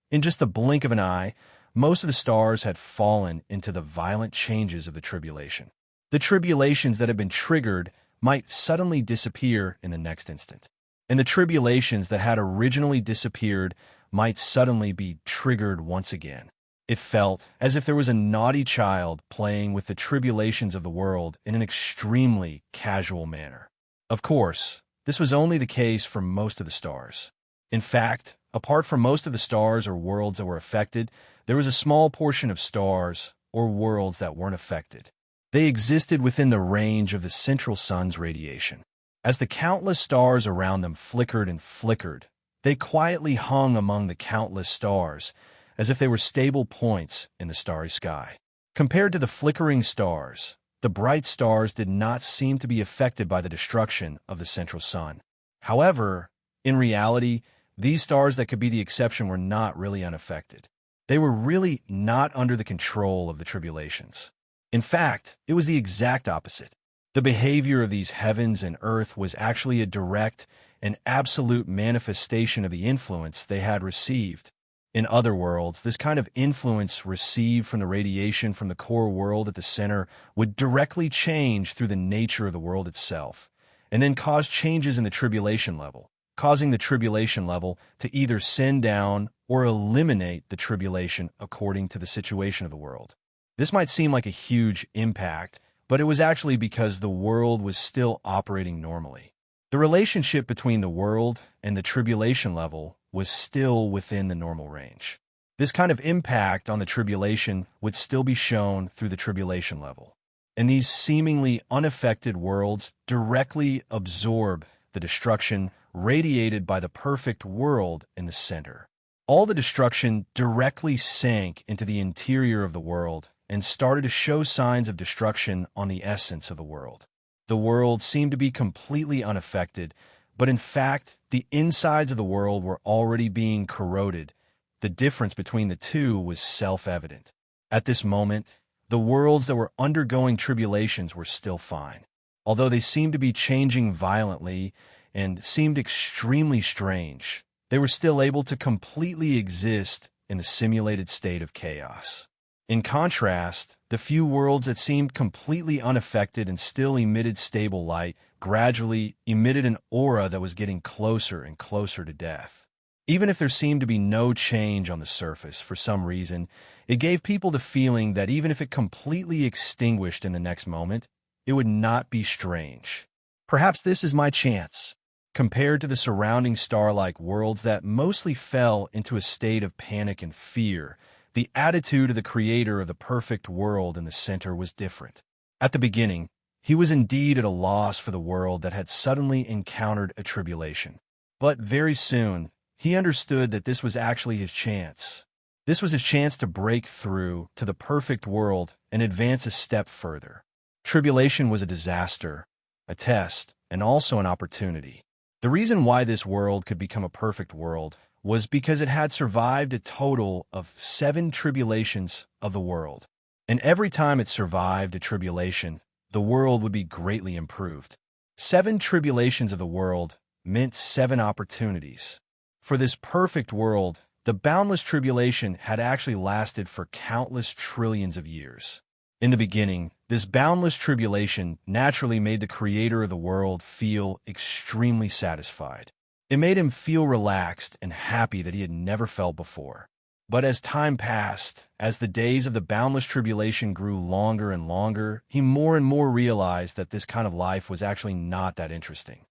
In just the blink of an eye, most of the stars had fallen into the violent changes of the tribulation. The tribulations that had been triggered might suddenly disappear in the next instant. And the tribulations that had originally disappeared might suddenly be triggered once again. It felt as if there was a naughty child playing with the tribulations of the world in an extremely casual manner. Of course, this was only the case for most of the stars. In fact, apart from most of the stars or worlds that were affected, there was a small portion of stars or worlds that weren't affected. They existed within the range of the central sun's radiation. As the countless stars around them flickered and flickered, they quietly hung among the countless stars, as if they were stable points in the starry sky. Compared to the flickering stars, the bright stars did not seem to be affected by the destruction of the central sun. However, in reality, these stars that could be the exception were not really unaffected. They were really not under the control of the tribulations. In fact, it was the exact opposite. The behavior of these heavens and earth was actually a direct and absolute manifestation of the influence they had received. In other worlds, this kind of influence received from the radiation from the core world at the center would directly change through the nature of the world itself, and then cause changes in the tribulation level, causing the tribulation level to either send down or eliminate the tribulation according to the situation of the world. This might seem like a huge impact, but it was actually because the world was still operating normally. The relationship between the world and the tribulation level was still within the normal range. This kind of impact on the tribulation would still be shown through the tribulation level, and these seemingly unaffected worlds directly absorb the destruction radiated by the perfect world in the center. All the destruction directly sank into the interior of the world and started to show signs of destruction on the essence of the world. The world seemed to be completely unaffected, but in fact, the insides of the world were already being corroded. The difference between the two was self-evident. At this moment, the worlds that were undergoing tribulations were still fine. Although they seemed to be changing violently and seemed extremely strange, they were still able to completely exist in the simulated state of chaos. In contrast, the few worlds that seemed completely unaffected and still emitted stable light gradually emitted an aura that was getting closer and closer to death. Even if there seemed to be no change on the surface for some reason, it gave people the feeling that even if it completely extinguished in the next moment, it would not be strange. Perhaps this is my chance. Compared to the surrounding star-like worlds that mostly fell into a state of panic and fear, the attitude of the creator of the perfect world in the center was different. At the beginning, he was indeed at a loss for the world that had suddenly encountered a tribulation. But very soon, he understood that this was actually his chance. This was his chance to break through to the perfect world and advance a step further. Tribulation was a disaster, a test, and also an opportunity. The reason why this world could become a perfect world was because it had survived a total of 7 tribulations of the world. And every time it survived a tribulation, the world would be greatly improved. 7 tribulations of the world meant 7 opportunities. For this perfect world, the boundless tribulation had actually lasted for countless trillions of years. In the beginning, this boundless tribulation naturally made the creator of the world feel extremely satisfied. It made him feel relaxed and happy that he had never felt before. But as time passed, as the days of the boundless tribulation grew longer and longer, he more and more realized that this kind of life was actually not that interesting.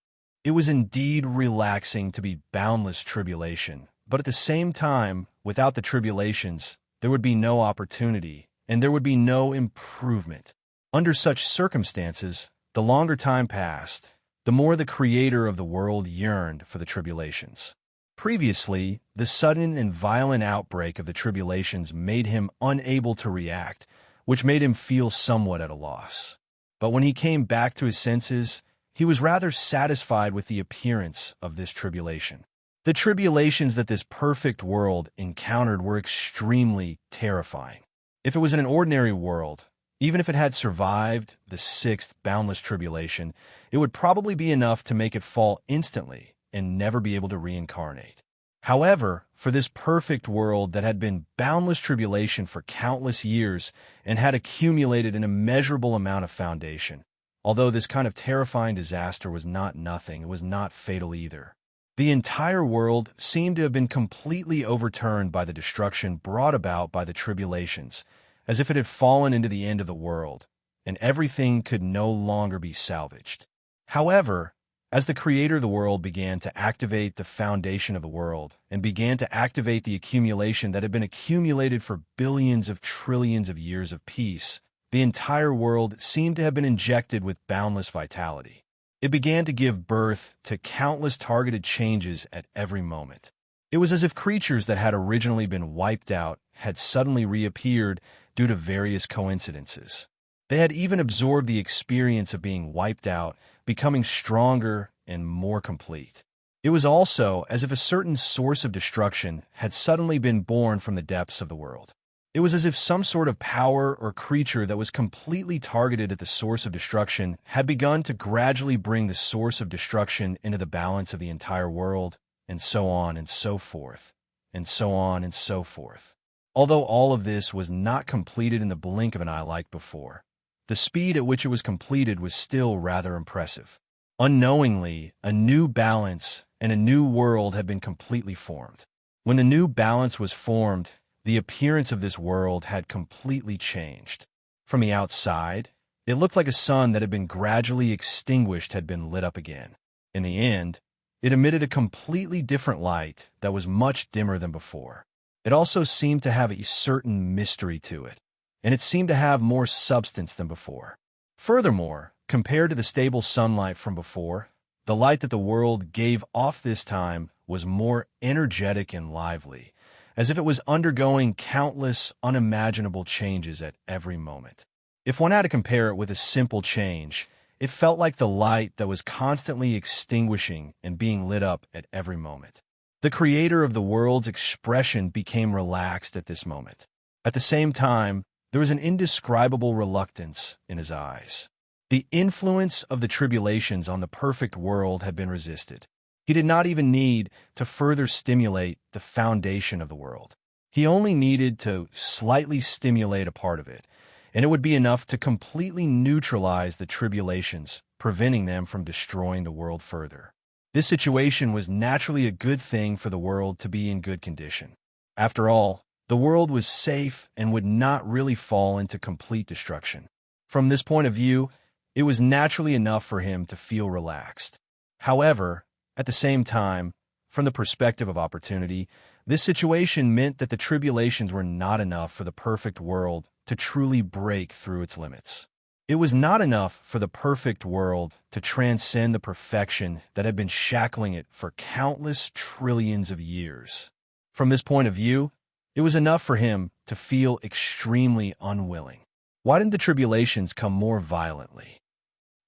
It was indeed relaxing to be boundless tribulation, but at the same time, without the tribulations, there would be no opportunity, and there would be no improvement. Under such circumstances, the longer time passed, the more the creator of the world yearned for the tribulations. Previously, the sudden and violent outbreak of the tribulations made him unable to react, which made him feel somewhat at a loss. But when he came back to his senses, he was rather satisfied with the appearance of this tribulation. The tribulations that this perfect world encountered were extremely terrifying. If it was in an ordinary world, even if it had survived the 6th boundless tribulation, it would probably be enough to make it fall instantly and never be able to reincarnate. However, for this perfect world that had been boundless tribulation for countless years and had accumulated an immeasurable amount of foundation, although this kind of terrifying disaster was not nothing, it was not fatal either. The entire world seemed to have been completely overturned by the destruction brought about by the tribulations, as if it had fallen into the end of the world, and everything could no longer be salvaged. However, as the creator of the world began to activate the foundation of the world and began to activate the accumulation that had been accumulated for billions of trillions of years of peace, the entire world seemed to have been injected with boundless vitality. It began to give birth to countless targeted changes at every moment. It was as if creatures that had originally been wiped out had suddenly reappeared due to various coincidences. They had even absorbed the experience of being wiped out, becoming stronger and more complete. It was also as if a certain source of destruction had suddenly been born from the depths of the world. It was as if some sort of power or creature that was completely targeted at the source of destruction had begun to gradually bring the source of destruction into the balance of the entire world, and so on and so forth, and so on and so forth. Although all of this was not completed in the blink of an eye like before, the speed at which it was completed was still rather impressive. Unknowingly, a new balance and a new world had been completely formed. When the new balance was formed, the appearance of this world had completely changed. From the outside, it looked like a sun that had been gradually extinguished had been lit up again. In the end, it emitted a completely different light that was much dimmer than before. It also seemed to have a certain mystery to it, and it seemed to have more substance than before. Furthermore, compared to the stable sunlight from before, the light that the world gave off this time was more energetic and lively, as if it was undergoing countless unimaginable changes at every moment. If one had to compare it with a simple change, it felt like the light that was constantly extinguishing and being lit up at every moment. The creator of the world's expression became relaxed at this moment. At the same time, there was an indescribable reluctance in his eyes. The influence of the tribulations on the perfect world had been resisted. He did not even need to further stimulate the foundation of the world. He only needed to slightly stimulate a part of it, and it would be enough to completely neutralize the tribulations, preventing them from destroying the world further. This situation was naturally a good thing for the world to be in good condition. After all, the world was safe and would not really fall into complete destruction. From this point of view, it was naturally enough for him to feel relaxed. However, at the same time, from the perspective of opportunity, this situation meant that the tribulations were not enough for the perfect world to truly break through its limits. It was not enough for the perfect world to transcend the perfection that had been shackling it for countless trillions of years. From this point of view, it was enough for him to feel extremely unwilling. Why didn't the tribulations come more violently?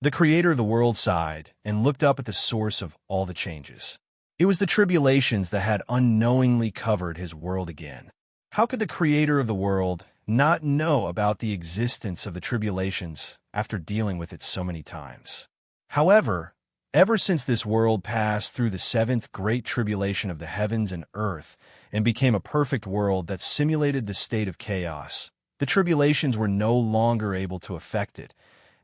The creator of the world sighed and looked up at the source of all the changes. It was the tribulations that had unknowingly covered his world again. How could the creator of the world not know about the existence of the tribulations after dealing with it so many times? However, ever since this world passed through the seventh great tribulation of the heavens and earth and became a perfect world that simulated the state of chaos, the tribulations were no longer able to affect it,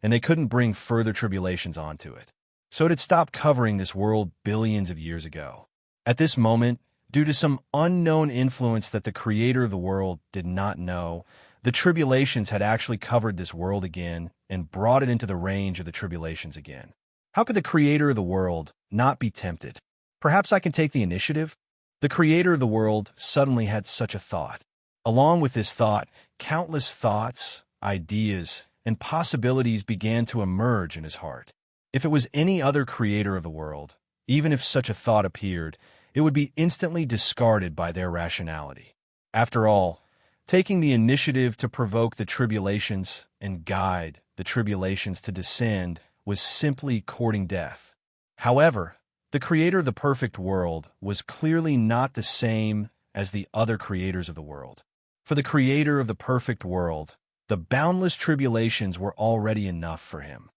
and they couldn't bring further tribulations onto it. So it had stopped covering this world billions of years ago. At this moment, due to some unknown influence that the creator of the world did not know, the tribulations had actually covered this world again and brought it into the range of the tribulations again. How could the creator of the world not be tempted? Perhaps I can take the initiative? The creator of the world suddenly had such a thought. Along with this thought, countless thoughts, ideas, and possibilities began to emerge in his heart. If it was any other creator of the world, even if such a thought appeared, it would be instantly discarded by their rationality. After all, taking the initiative to provoke the tribulations and guide the tribulations to descend was simply courting death. However, the creator of the perfect world was clearly not the same as the other creators of the world. For the creator of the perfect world, the boundless tribulations were already enough for him.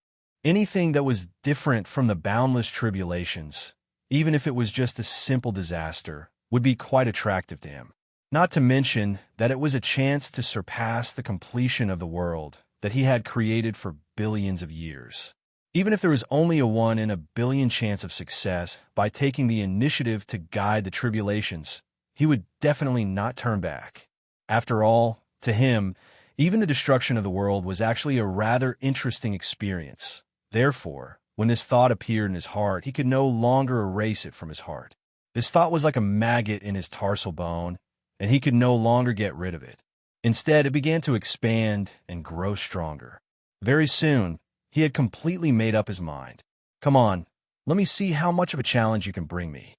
Anything that was different from the boundless tribulations, even if it was just a simple disaster, would be quite attractive to him. Not to mention that it was a chance to surpass the completion of the world that he had created for billions of years. Even if there was only a 1 in a billion chance of success, by taking the initiative to guide the tribulations, he would definitely not turn back. After all, to him, even the destruction of the world was actually a rather interesting experience. Therefore, when this thought appeared in his heart, he could no longer erase it from his heart. This thought was like a maggot in his tarsal bone, and he could no longer get rid of it. Instead, it began to expand and grow stronger. Very soon, he had completely made up his mind. "Come on, let me see how much of a challenge you can bring me,"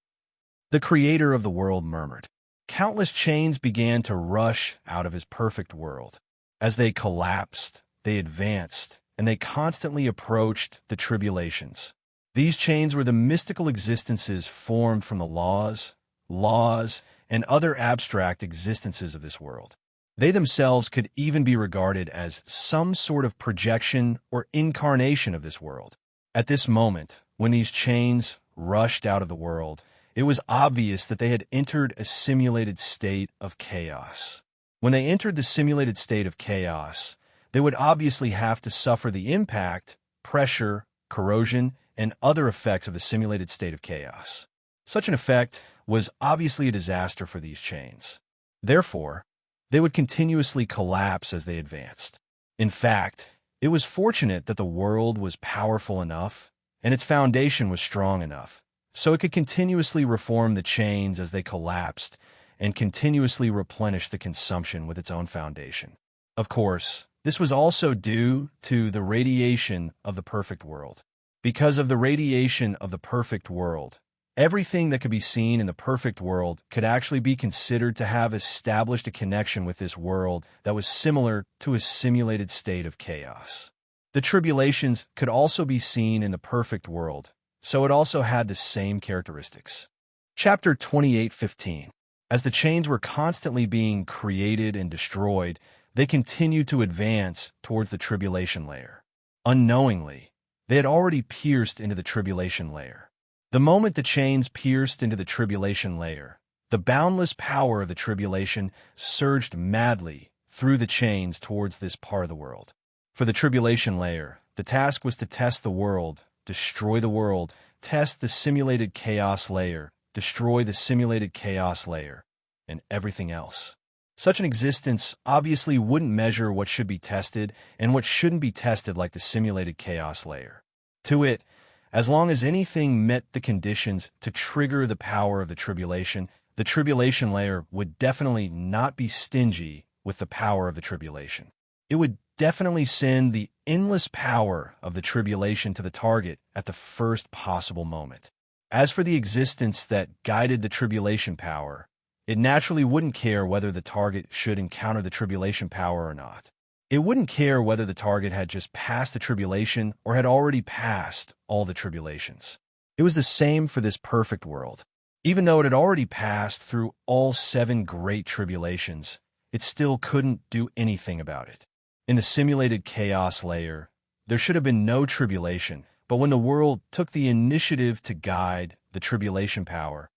the creator of the world murmured. Countless chains began to rush out of his perfect world. As they collapsed, they advanced, and they constantly approached the tribulations. These chains were the mystical existences formed from the laws, and other abstract existences of this world. They themselves could even be regarded as some sort of projection or incarnation of this world. At this moment, when these chains rushed out of the world, it was obvious that they had entered a simulated state of chaos. When they entered the simulated state of chaos, they would obviously have to suffer the impact, pressure, corrosion, and other effects of the simulated state of chaos. Such an effect was obviously a disaster for these chains. Therefore, they would continuously collapse as they advanced. In fact, it was fortunate that the world was powerful enough and its foundation was strong enough, so it could continuously reform the chains as they collapsed and continuously replenish the consumption with its own foundation. Of course, this was also due to the radiation of the perfect world. Because of the radiation of the perfect world, everything that could be seen in the perfect world could actually be considered to have established a connection with this world that was similar to a simulated state of chaos. The tribulations could also be seen in the perfect world, so it also had the same characteristics. Chapter 28:15. As the chains were constantly being created and destroyed, they continued to advance towards the tribulation layer. Unknowingly, they had already pierced into the tribulation layer. The moment the chains pierced into the tribulation layer, the boundless power of the tribulation surged madly through the chains towards this part of the world. For the tribulation layer, the task was to test the world, destroy the world, test the simulated chaos layer, destroy the simulated chaos layer, and everything else. Such an existence obviously wouldn't measure what should be tested and what shouldn't be tested like the simulated chaos layer. To it, as long as anything met the conditions to trigger the power of the tribulation layer would definitely not be stingy with the power of the tribulation. It would definitely send the endless power of the tribulation to the target at the first possible moment. As for the existence that guided the tribulation power, it naturally wouldn't care whether the target should encounter the tribulation power or not. It wouldn't care whether the target had just passed the tribulation or had already passed all the tribulations. It was the same for this perfect world. Even though it had already passed through all 7 great tribulations, it still couldn't do anything about it. In the simulated chaos layer, there should have been no tribulation, but when the world took the initiative to guide the tribulation power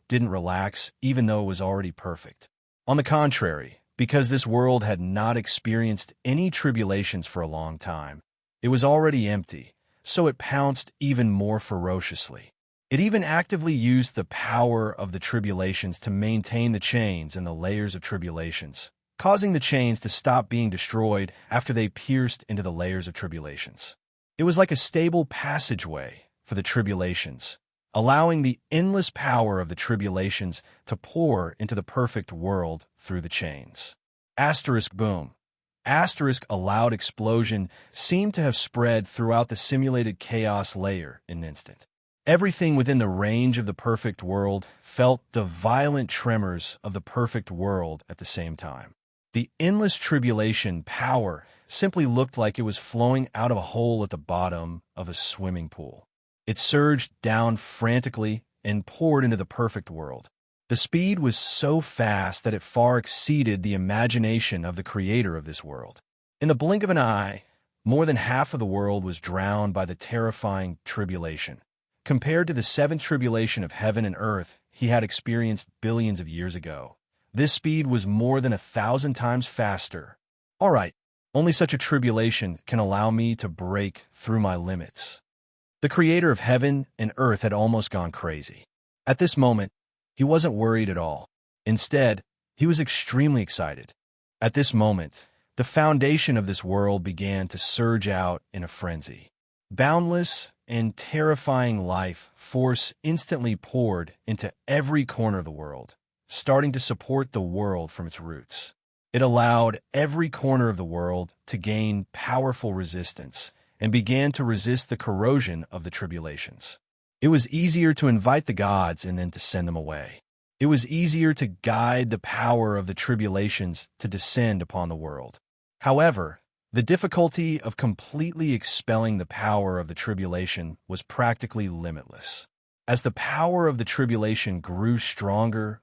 didn't relax even though it was already perfect. On the contrary, because this world had not experienced any tribulations for a long time, it was already empty, so it pounced even more ferociously. It even actively used the power of the tribulations to maintain the chains and the layers of tribulations, causing the chains to stop being destroyed after they pierced into the layers of tribulations. It was like a stable passageway for the tribulations, allowing the endless power of the tribulations to pour into the perfect world through the chains. Asterisk boom. Asterisk a loud explosion seemed to have spread throughout the simulated chaos layer in an instant. Everything within the range of the perfect world felt the violent tremors of the perfect world at the same time. The endless tribulation power simply looked like it was flowing out of a hole at the bottom of a swimming pool. It surged down frantically and poured into the perfect world. The speed was so fast that it far exceeded the imagination of the creator of this world. In the blink of an eye, more than half of the world was drowned by the terrifying tribulation. Compared to the 7th tribulation of heaven and earth he had experienced billions of years ago, this speed was more than 1,000 times faster. All right, Only such a tribulation can allow me to break through my limits. The creator of heaven and earth had almost gone crazy. At this moment, he wasn't worried at all. Instead, he was extremely excited. At this moment, the foundation of this world began to surge out in a frenzy. Boundless and terrifying life force instantly poured into every corner of the world, starting to support the world from its roots. It allowed every corner of the world to gain powerful resistance and began to resist the corrosion of the tribulations. It was easier to invite the gods and then to send them away. It was easier to guide the power of the tribulations to descend upon the world. However, the difficulty of completely expelling the power of the tribulation was practically limitless. As the power of the tribulation grew stronger,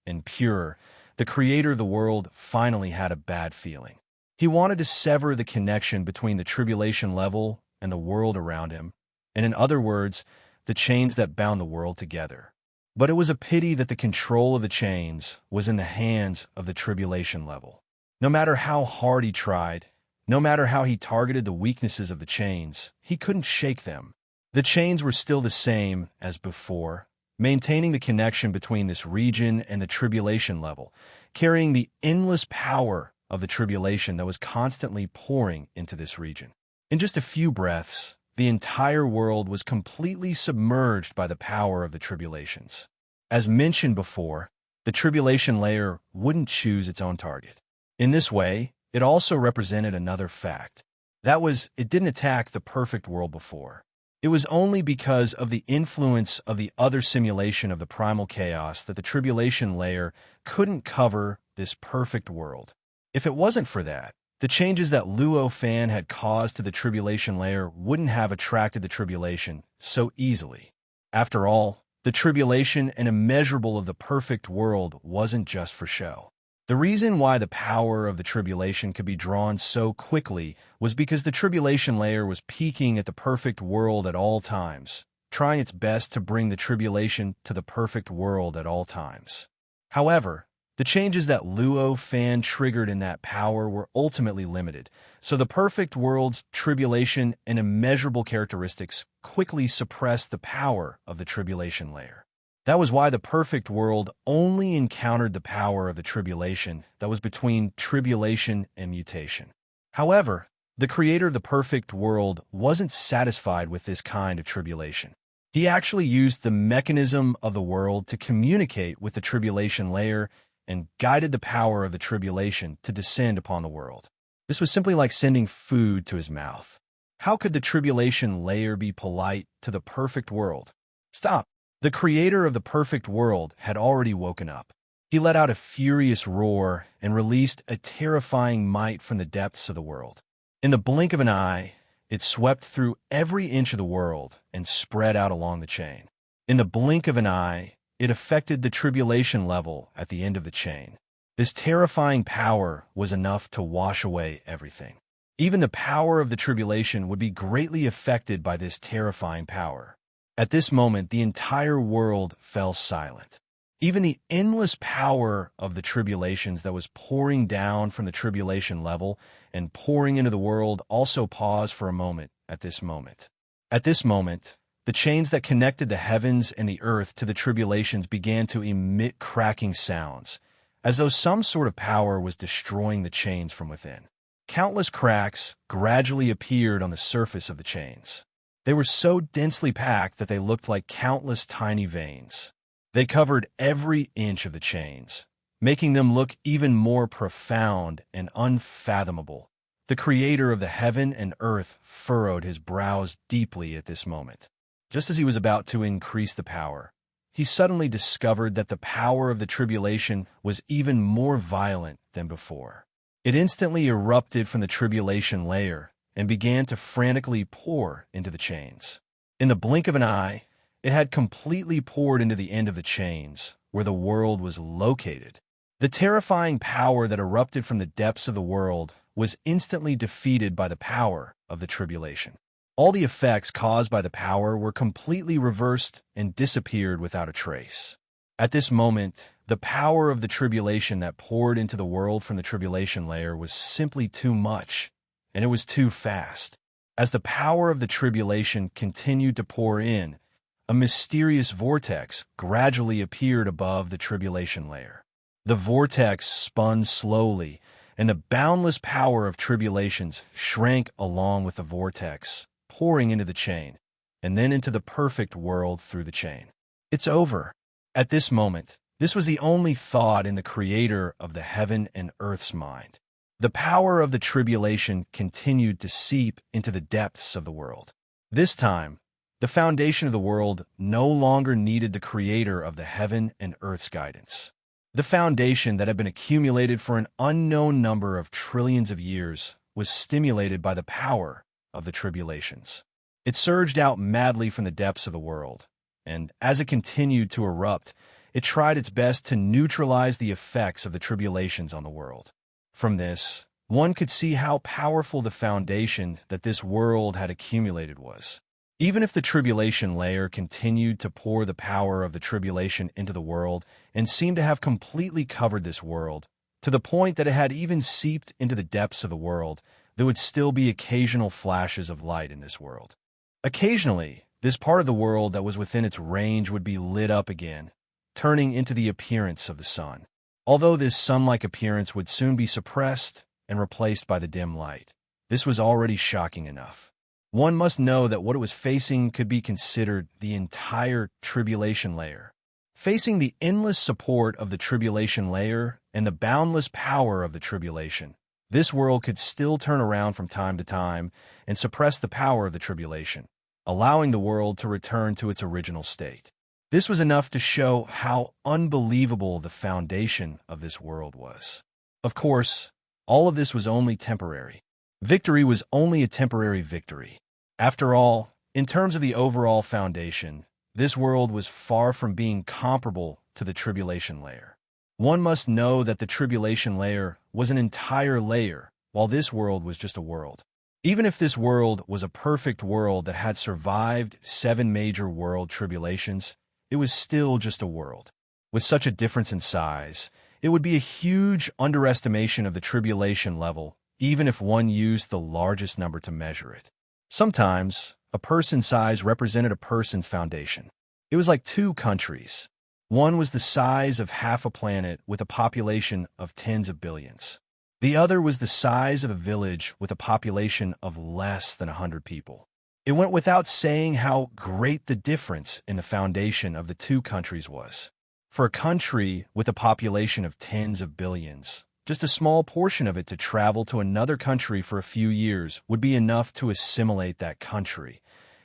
and purer, the creator of the world finally had a bad feeling. He wanted to sever the connection between the tribulation level and the world around him, and in other words, the chains that bound the world together. But it was a pity that the control of the chains was in the hands of the tribulation level. No matter how hard he tried, no matter how he targeted the weaknesses of the chains, he couldn't shake them. The chains were still the same as before, maintaining the connection between this region and the tribulation level, carrying the endless power of the tribulation that was constantly pouring into this region. In just a few breaths, the entire world was completely submerged by the power of the tribulations. As mentioned before, the tribulation layer wouldn't choose its own target. In this way, it also represented another fact. That was, it didn't attack the perfect world before. It was only because of the influence of the other simulation of the primal chaos that the tribulation layer couldn't cover this perfect world. If it wasn't for that, the changes that Luo Fan had caused to the tribulation layer wouldn't have attracted the tribulation so easily. After all, the tribulation and immeasurable of the perfect world wasn't just for show. The reason why the power of the tribulation could be drawn so quickly was because the tribulation layer was peaking at the perfect world at all times, trying its best to bring the tribulation to the perfect world at all times. However, the changes that Luo Fan triggered in that power were ultimately limited, so the perfect world's tribulation and immeasurable characteristics quickly suppressed the power of the tribulation layer. That was why the perfect world only encountered the power of the tribulation that was between tribulation and mutation. However, the creator of the perfect world wasn't satisfied with this kind of tribulation. He actually used the mechanism of the world to communicate with the tribulation layer and guided the power of the tribulation to descend upon the world. This was simply like sending food to his mouth. How could the tribulation layer be polite to the perfect world? Stop! The creator of the perfect world had already woken up. He let out a furious roar and released a terrifying might from the depths of the world. In the blink of an eye, it swept through every inch of the world and spread out along the chain. In the blink of an eye, it affected the tribulation level at the end of the chain. This terrifying power was enough to wash away everything. Even the power of the tribulation would be greatly affected by this terrifying power. At this moment, the entire world fell silent. Even the endless power of the tribulations that was pouring down from the tribulation level and pouring into the world also paused for a moment at this moment. At this moment, the chains that connected the heavens and the earth to the tribulations began to emit cracking sounds, as though some sort of power was destroying the chains from within. Countless cracks gradually appeared on the surface of the chains. They were so densely packed that they looked like countless tiny veins. They covered every inch of the chains, making them look even more profound and unfathomable. The creator of the heaven and earth furrowed his brows deeply at this moment. Just as he was about to increase the power, he suddenly discovered that the power of the tribulation was even more violent than before. It instantly erupted from the tribulation layer and began to frantically pour into the chains. In the blink of an eye, it had completely poured into the end of the chains, where the world was located. The terrifying power that erupted from the depths of the world was instantly defeated by the power of the tribulation. All the effects caused by the power were completely reversed and disappeared without a trace. At this moment, The power of the tribulation that poured into the world from the tribulation layer was simply too much, and it was too fast. As the power of the tribulation continued to pour in, a mysterious vortex gradually appeared above the tribulation layer. The vortex spun slowly, and the boundless power of tribulations shrank along with the vortex, pouring into the chain, and then into the perfect world through the chain. It's over. At this moment, this was the only thought in the Creator of the heaven and earth's mind. The power of the tribulation continued to seep into the depths of the world. This time, the foundation of the world no longer needed the Creator of the heaven and earth's guidance. The foundation that had been accumulated for an unknown number of trillions of years was stimulated by the power of the tribulations. It surged out madly from the depths of the world, and as it continued to erupt, it tried its best to neutralize the effects of the tribulations on the world. From this, one could see how powerful the foundation that this world had accumulated was. Even if the tribulation layer continued to pour the power of the tribulation into the world and seemed to have completely covered this world, to the point that it had even seeped into the depths of the world, there would still be occasional flashes of light in this world. Occasionally, this part of the world that was within its range would be lit up again, turning into the appearance of the sun. Although this sun-like appearance would soon be suppressed and replaced by the dim light, this was already shocking enough. One must know that what it was facing could be considered the entire tribulation layer. Facing the endless support of the tribulation layer and the boundless power of the tribulation, this world could still turn around from time to time and suppress the power of the tribulation, allowing the world to return to its original state. This was enough to show how unbelievable the foundation of this world was. Of course, all of this was only temporary. Victory was only a temporary victory. After all, in terms of the overall foundation, this world was far from being comparable to the tribulation layer. One must know that the tribulation layer was an entire layer, while this world was just a world. Even if this world was a perfect world that had survived 7 major world tribulations, it was still just a world. With such a difference in size, it would be a huge underestimation of the tribulation level, even if one used the largest number to measure it. Sometimes, a person's size represented a person's foundation. It was like 2 countries. One was the size of half a planet with a population of tens of billions. The other was the size of a village with a population of less than 100 people. It went without saying how great the difference in the foundation of the 2 countries was. For a country with a population of tens of billions, just a small portion of it to travel to another country for a few years would be enough to assimilate that country.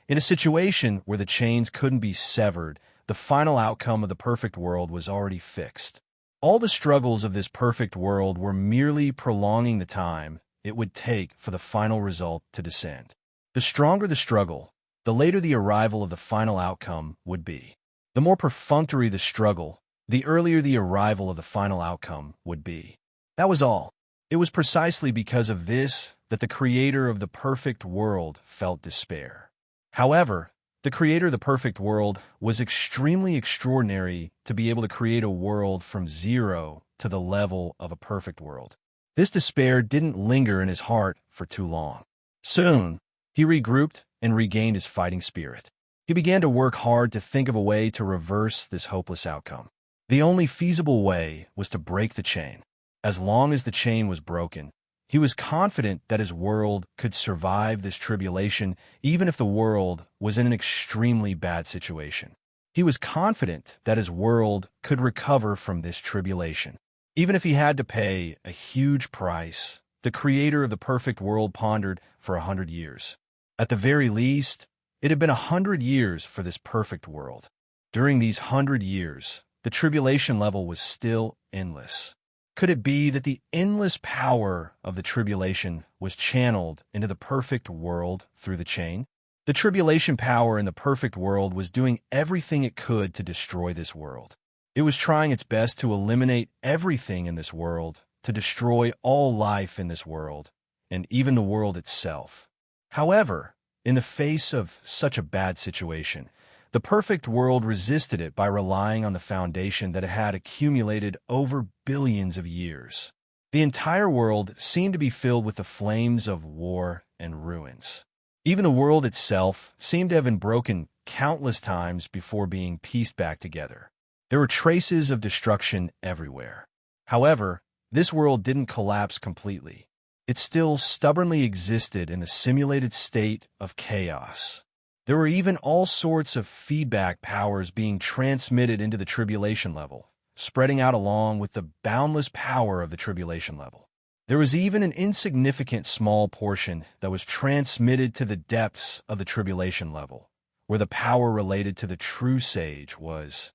In a situation where the chains couldn't be severed, the final outcome of the perfect world was already fixed. All the struggles of this perfect world were merely prolonging the time it would take for the final result to descend. The stronger the struggle, the later the arrival of the final outcome would be. The more perfunctory the struggle, the earlier the arrival of the final outcome would be. That was all. It was precisely because of this that the Creator of the perfect world felt despair. However, the Creator of the perfect world was extremely extraordinary to be able to create a world from 0 to the level of a perfect world. This despair didn't linger in his heart for too long. Soon, he regrouped and regained his fighting spirit. He began to work hard to think of a way to reverse this hopeless outcome. The only feasible way was to break the chain. As long as the chain was broken, he was confident that his world could survive this tribulation even if the world was in an extremely bad situation. He was confident that his world could recover from this tribulation. Even if he had to pay a huge price, the Creator of the perfect world pondered for 100 years. At the very least, it had been 100 years for this perfect world. During these 100 years, the tribulation level was still endless. Could it be that the endless power of the tribulation was channeled into the perfect world through the chain? The tribulation power in the perfect world was doing everything it could to destroy this world. It was trying its best to eliminate everything in this world, to destroy all life in this world, and even the world itself. However, in the face of such a bad situation, The perfect world resisted it by relying on the foundation that it had accumulated over billions of years. The entire world seemed to be filled with the flames of war and ruins. Even the world itself seemed to have been broken countless times before being pieced back together. There were traces of destruction everywhere. However, this world didn't collapse completely. It still stubbornly existed in the simulated state of chaos. There were even all sorts of feedback powers being transmitted into the tribulation level, spreading out along with the boundless power of the tribulation level. There was even an insignificant small portion that was transmitted to the depths of the tribulation level, where the power related to the true sage was.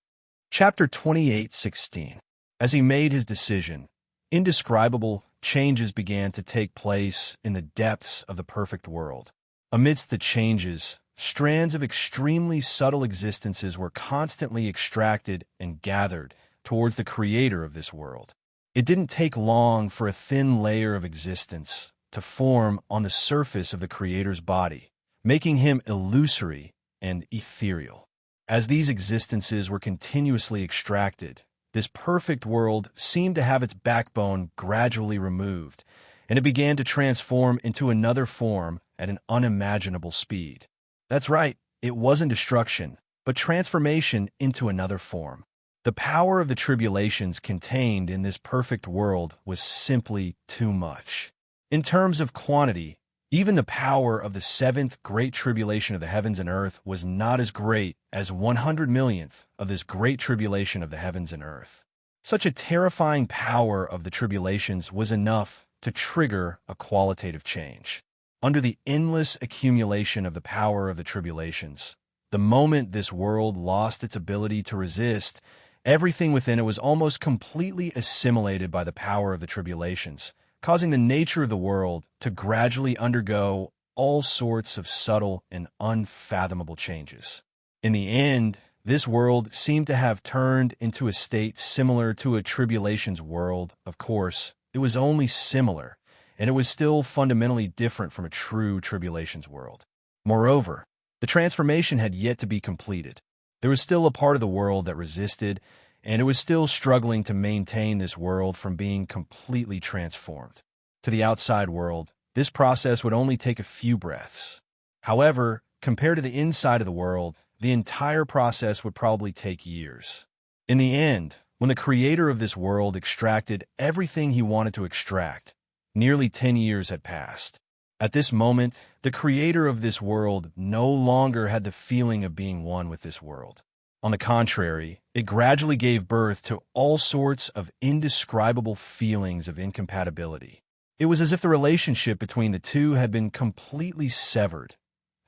Chapter 28:16. As he made his decision, indescribable changes began to take place in the depths of the perfect world. Amidst the changes, strands of extremely subtle existences were constantly extracted and gathered towards the creator of this world. It didn't take long for a thin layer of existence to form on the surface of the creator's body, making him illusory and ethereal. As these existences were continuously extracted, this perfect world seemed to have its backbone gradually removed, and it began to transform into another form at an unimaginable speed. That's right, it wasn't destruction, but transformation into another form. The power of the tribulations contained in this perfect world was simply too much. In terms of quantity, even the power of the seventh great tribulation of the heavens and earth was not as great as 100 millionth of this great tribulation of the heavens and earth. Such a terrifying power of the tribulations was enough to trigger a qualitative change. Under the endless accumulation of the power of the tribulations, the moment this world lost its ability to resist, everything within it was almost completely assimilated by the power of the tribulations, causing the nature of the world to gradually undergo all sorts of subtle and unfathomable changes. In the end, this world seemed to have turned into a state similar to a tribulations world. Of course, it was only similar, and it was still fundamentally different from a true tribulations world. Moreover, the transformation had yet to be completed. There was still a part of the world that resisted, and it was still struggling to maintain this world from being completely transformed. To the outside world, this process would only take a few breaths. However, compared to the inside of the world, the entire process would probably take years. In the end, when the creator of this world extracted everything he wanted to extract, nearly 10 years had passed. At this moment, the creator of this world no longer had the feeling of being one with this world. On the contrary, it gradually gave birth to all sorts of indescribable feelings of incompatibility. It was as if the relationship between the two had been completely severed.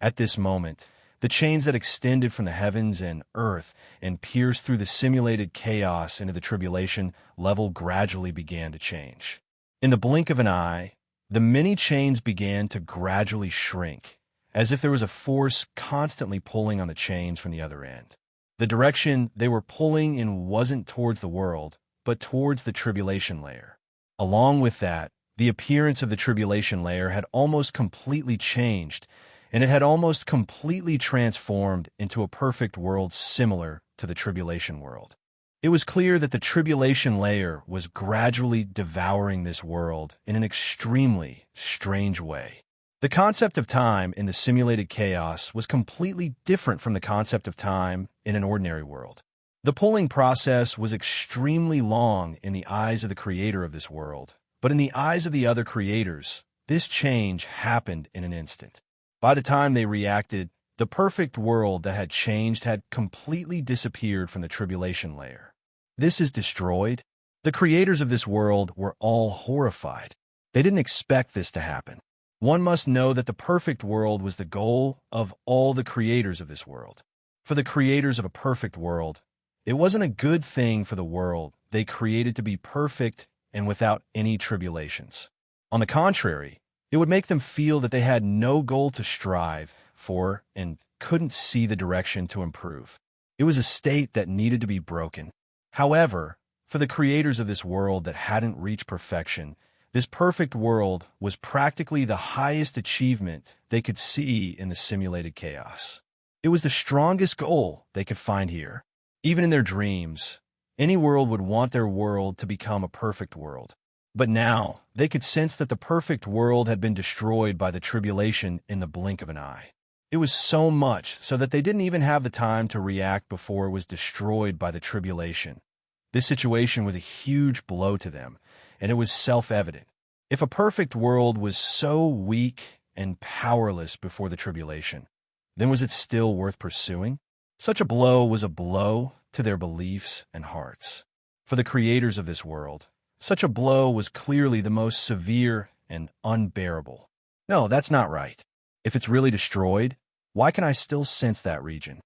At this moment, the chains that extended from the heavens and earth and pierced through the simulated chaos into the tribulation level gradually began to change. In the blink of an eye, the many chains began to gradually shrink, as if there was a force constantly pulling on the chains from the other end. The direction they were pulling in wasn't towards the world, but towards the tribulation layer. Along with that, the appearance of the tribulation layer had almost completely changed, and it had almost completely transformed into a perfect world similar to the tribulation world. It was clear that the tribulation layer was gradually devouring this world in an extremely strange way. The concept of time in the simulated chaos was completely different from the concept of time in an ordinary world. The pulling process was extremely long in the eyes of the creator of this world, but in the eyes of the other creators, this change happened in an instant. By the time they reacted, the perfect world that had changed had completely disappeared from the tribulation layer. This is destroyed. The creators of this world were all horrified. They didn't expect this to happen. One must know that the perfect world was the goal of all the creators of this world. For the creators of a perfect world, it wasn't a good thing for the world they created to be perfect and without any tribulations. On the contrary, it would make them feel that they had no goal to strive for and couldn't see the direction to improve. It was a state that needed to be broken. However, for the creators of this world that hadn't reached perfection, this perfect world was practically the highest achievement they could see in the simulated chaos. It was the strongest goal they could find here. Even in their dreams, any world would want their world to become a perfect world. But now, they could sense that the perfect world had been destroyed by the tribulation in the blink of an eye. It was so much so that they didn't even have the time to react before it was destroyed by the tribulation. This situation was a huge blow to them, and it was self-evident. If a perfect world was so weak and powerless before the tribulation, then was it still worth pursuing? Such a blow was a blow to their beliefs and hearts. For the creators of this world, such a blow was clearly the most severe and unbearable. No, that's not right. If it's really destroyed, why can I still sense that region?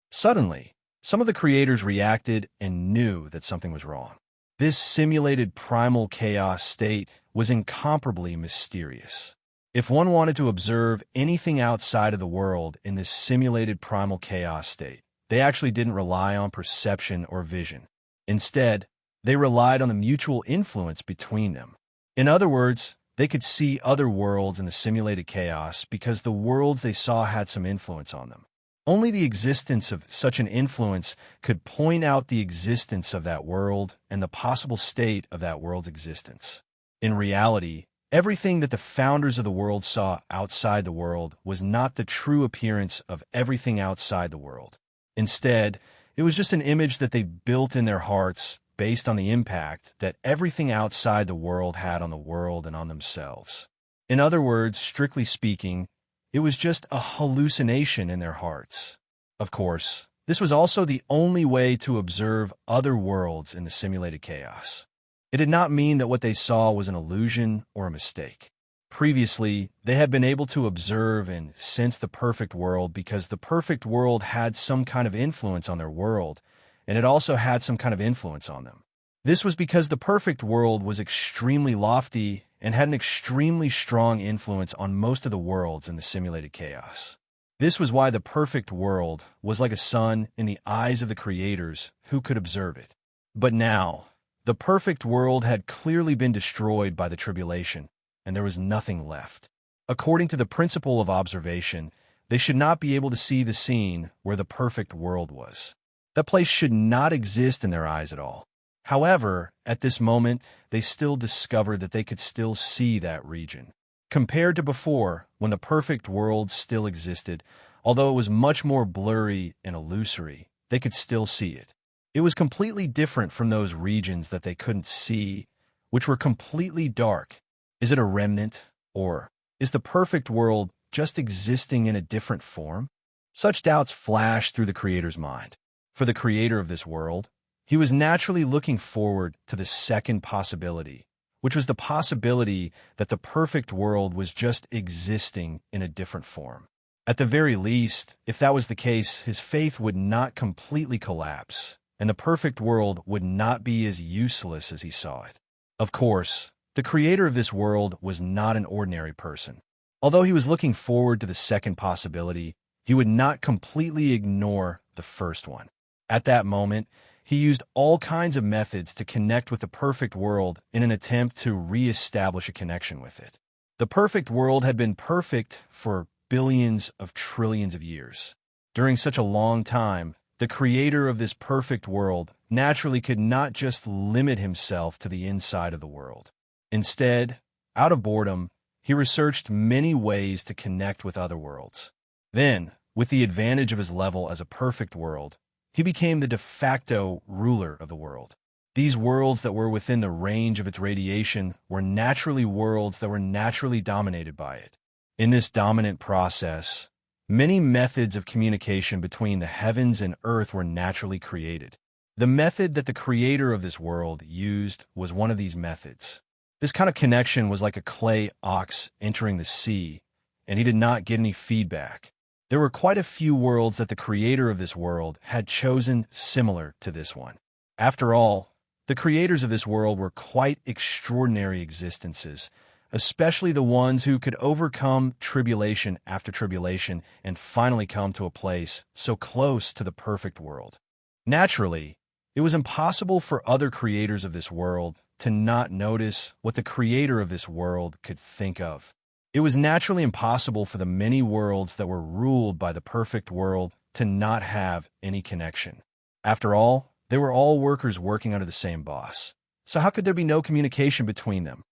Suddenly, some of the creators reacted and knew that something was wrong. This simulated primal chaos state was incomparably mysterious. If one wanted to observe anything outside of the world in this simulated primal chaos state, they actually didn't rely on perception or vision. Instead, they relied on the mutual influence between them. In other words, they could see other worlds in the simulated chaos because the worlds they saw had some influence on them. Only the existence of such an influence could point out the existence of that world and the possible state of that world's existence. In reality, everything that the founders of the world saw outside the world was not the true appearance of everything outside the world. Instead, it was just an image that they built in their hearts based on the impact that everything outside the world had on the world and on themselves. In other words, strictly speaking, it was just a hallucination in their hearts. Of course, this was also the only way to observe other worlds in the simulated chaos. It did not mean that what they saw was an illusion or a mistake. Previously, they had been able to observe and sense the perfect world because the perfect world had some kind of influence on their world, and it also had some kind of influence on them. This was because the perfect world was extremely lofty and had an extremely strong influence on most of the worlds in the simulated chaos. This was why the perfect world was like a sun in the eyes of the creators who could observe it. But now, the perfect world had clearly been destroyed by the tribulation, and there was nothing left. According to the principle of observation, they should not be able to see the scene where the perfect world was. That place should not exist in their eyes at all. However, at this moment, they still discovered that they could still see that region. Compared to before, when the perfect world still existed, although it was much more blurry and illusory, they could still see it. It was completely different from those regions that they couldn't see, which were completely dark. Is it a remnant, or is the perfect world just existing in a different form? Such doubts flashed through the creator's mind. For the creator of this world, he was naturally looking forward to the second possibility, which was the possibility that the perfect world was just existing in a different form. At the very least, if that was the case, his faith would not completely collapse, and the perfect world would not be as useless as he saw it. Of course, the creator of this world was not an ordinary person. Although he was looking forward to the second possibility, he would not completely ignore the first one. At that moment, he used all kinds of methods to connect with the perfect world in an attempt to re-establish a connection with it. The perfect world had been perfect for billions of trillions of years. During such a long time, the creator of this perfect world naturally could not just limit himself to the inside of the world. Instead, out of boredom, he researched many ways to connect with other worlds. Then, with the advantage of his level as a perfect world, he became the de facto ruler of the world. These worlds that were within the range of its radiation were naturally worlds that were naturally dominated by it. In this dominant process, many methods of communication between the heavens and earth were naturally created. The method that the creator of this world used was one of these methods. This kind of connection was like a clay ox entering the sea, and he did not get any feedback. There were quite a few worlds that the creator of this world had chosen similar to this one. After all, the creators of this world were quite extraordinary existences, especially the ones who could overcome tribulation after tribulation and finally come to a place so close to the perfect world. Naturally, it was impossible for other creators of this world to not notice what the creator of this world could think of. It was naturally impossible for the many worlds that were ruled by the perfect world to not have any connection. After all, they were all workers working under the same boss. So how could there be no communication between them?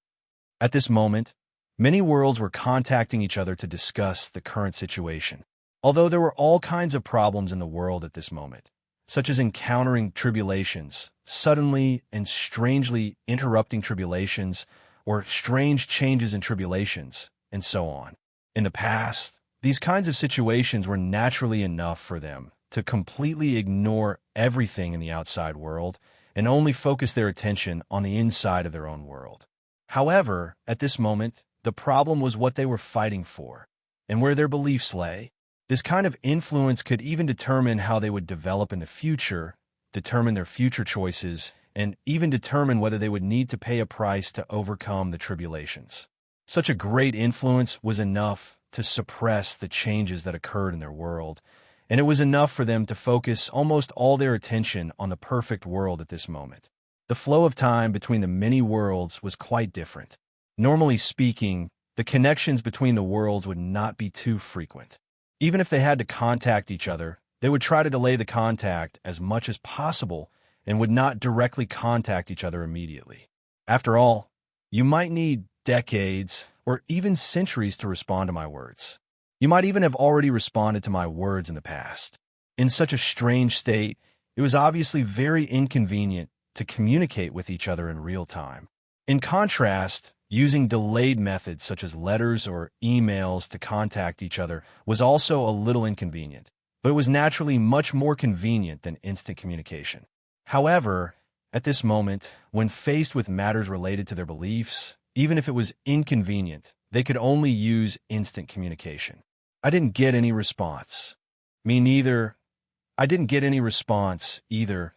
At this moment, many worlds were contacting each other to discuss the current situation. Although there were all kinds of problems in the world at this moment, such as encountering tribulations, suddenly and strangely interrupting tribulations, or strange changes in tribulations, and so on. In the past, these kinds of situations were naturally enough for them to completely ignore everything in the outside world and only focus their attention on the inside of their own world. However, at this moment, the problem was what they were fighting for, and where their beliefs lay. This kind of influence could even determine how they would develop in the future, determine their future choices, and even determine whether they would need to pay a price to overcome the tribulations. Such a great influence was enough to suppress the changes that occurred in their world, and it was enough for them to focus almost all their attention on the perfect world at this moment. The flow of time between the many worlds was quite different. Normally speaking, the connections between the worlds would not be too frequent. Even if they had to contact each other, they would try to delay the contact as much as possible and would not directly contact each other immediately. After all, you might need decades or even centuries to respond to my words. You might even have already responded to my words in the past. In such a strange state, it was obviously very inconvenient to communicate with each other in real time. In contrast, using delayed methods such as letters or emails to contact each other was also a little inconvenient, but it was naturally much more convenient than instant communication. However, at this moment, when faced with matters related to their beliefs, even if it was inconvenient, they could only use instant communication. I didn't get any response. Me neither. I didn't get any response either.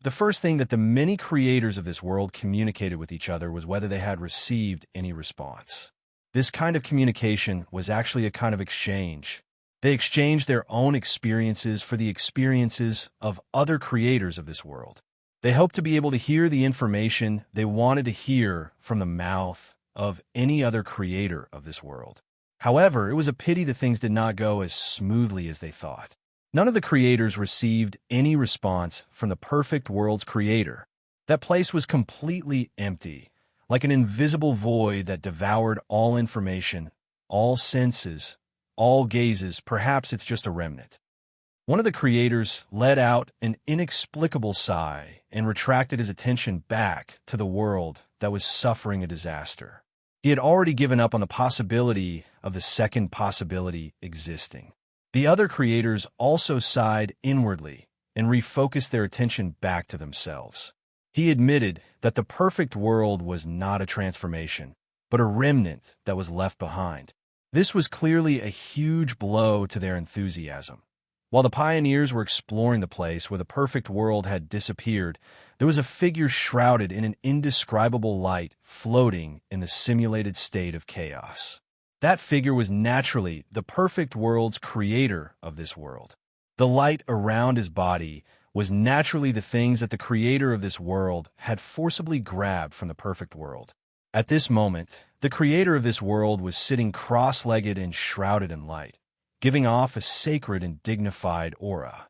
The first thing that the many creators of this world communicated with each other was whether they had received any response. This kind of communication was actually a kind of exchange. They exchanged their own experiences for the experiences of other creators of this world. They hoped to be able to hear the information they wanted to hear from the mouth of any other creator of this world. However, it was a pity that things did not go as smoothly as they thought. None of the creators received any response from the perfect world's creator. That place was completely empty, like an invisible void that devoured all information, all senses, all gazes. Perhaps it's just a remnant. One of the creators let out an inexplicable sigh and retracted his attention back to the world that was suffering a disaster. He had already given up on the possibility of the second possibility existing. The other creators also sighed inwardly and refocused their attention back to themselves. He admitted that the perfect world was not a transformation, but a remnant that was left behind. This was clearly a huge blow to their enthusiasm. While the pioneers were exploring the place where the perfect world had disappeared, there was a figure shrouded in an indescribable light floating in the simulated state of chaos. That figure was naturally the perfect world's creator of this world. The light around his body was naturally the things that the creator of this world had forcibly grabbed from the perfect world. At this moment, the creator of this world was sitting cross-legged and shrouded in light, giving off a sacred and dignified aura.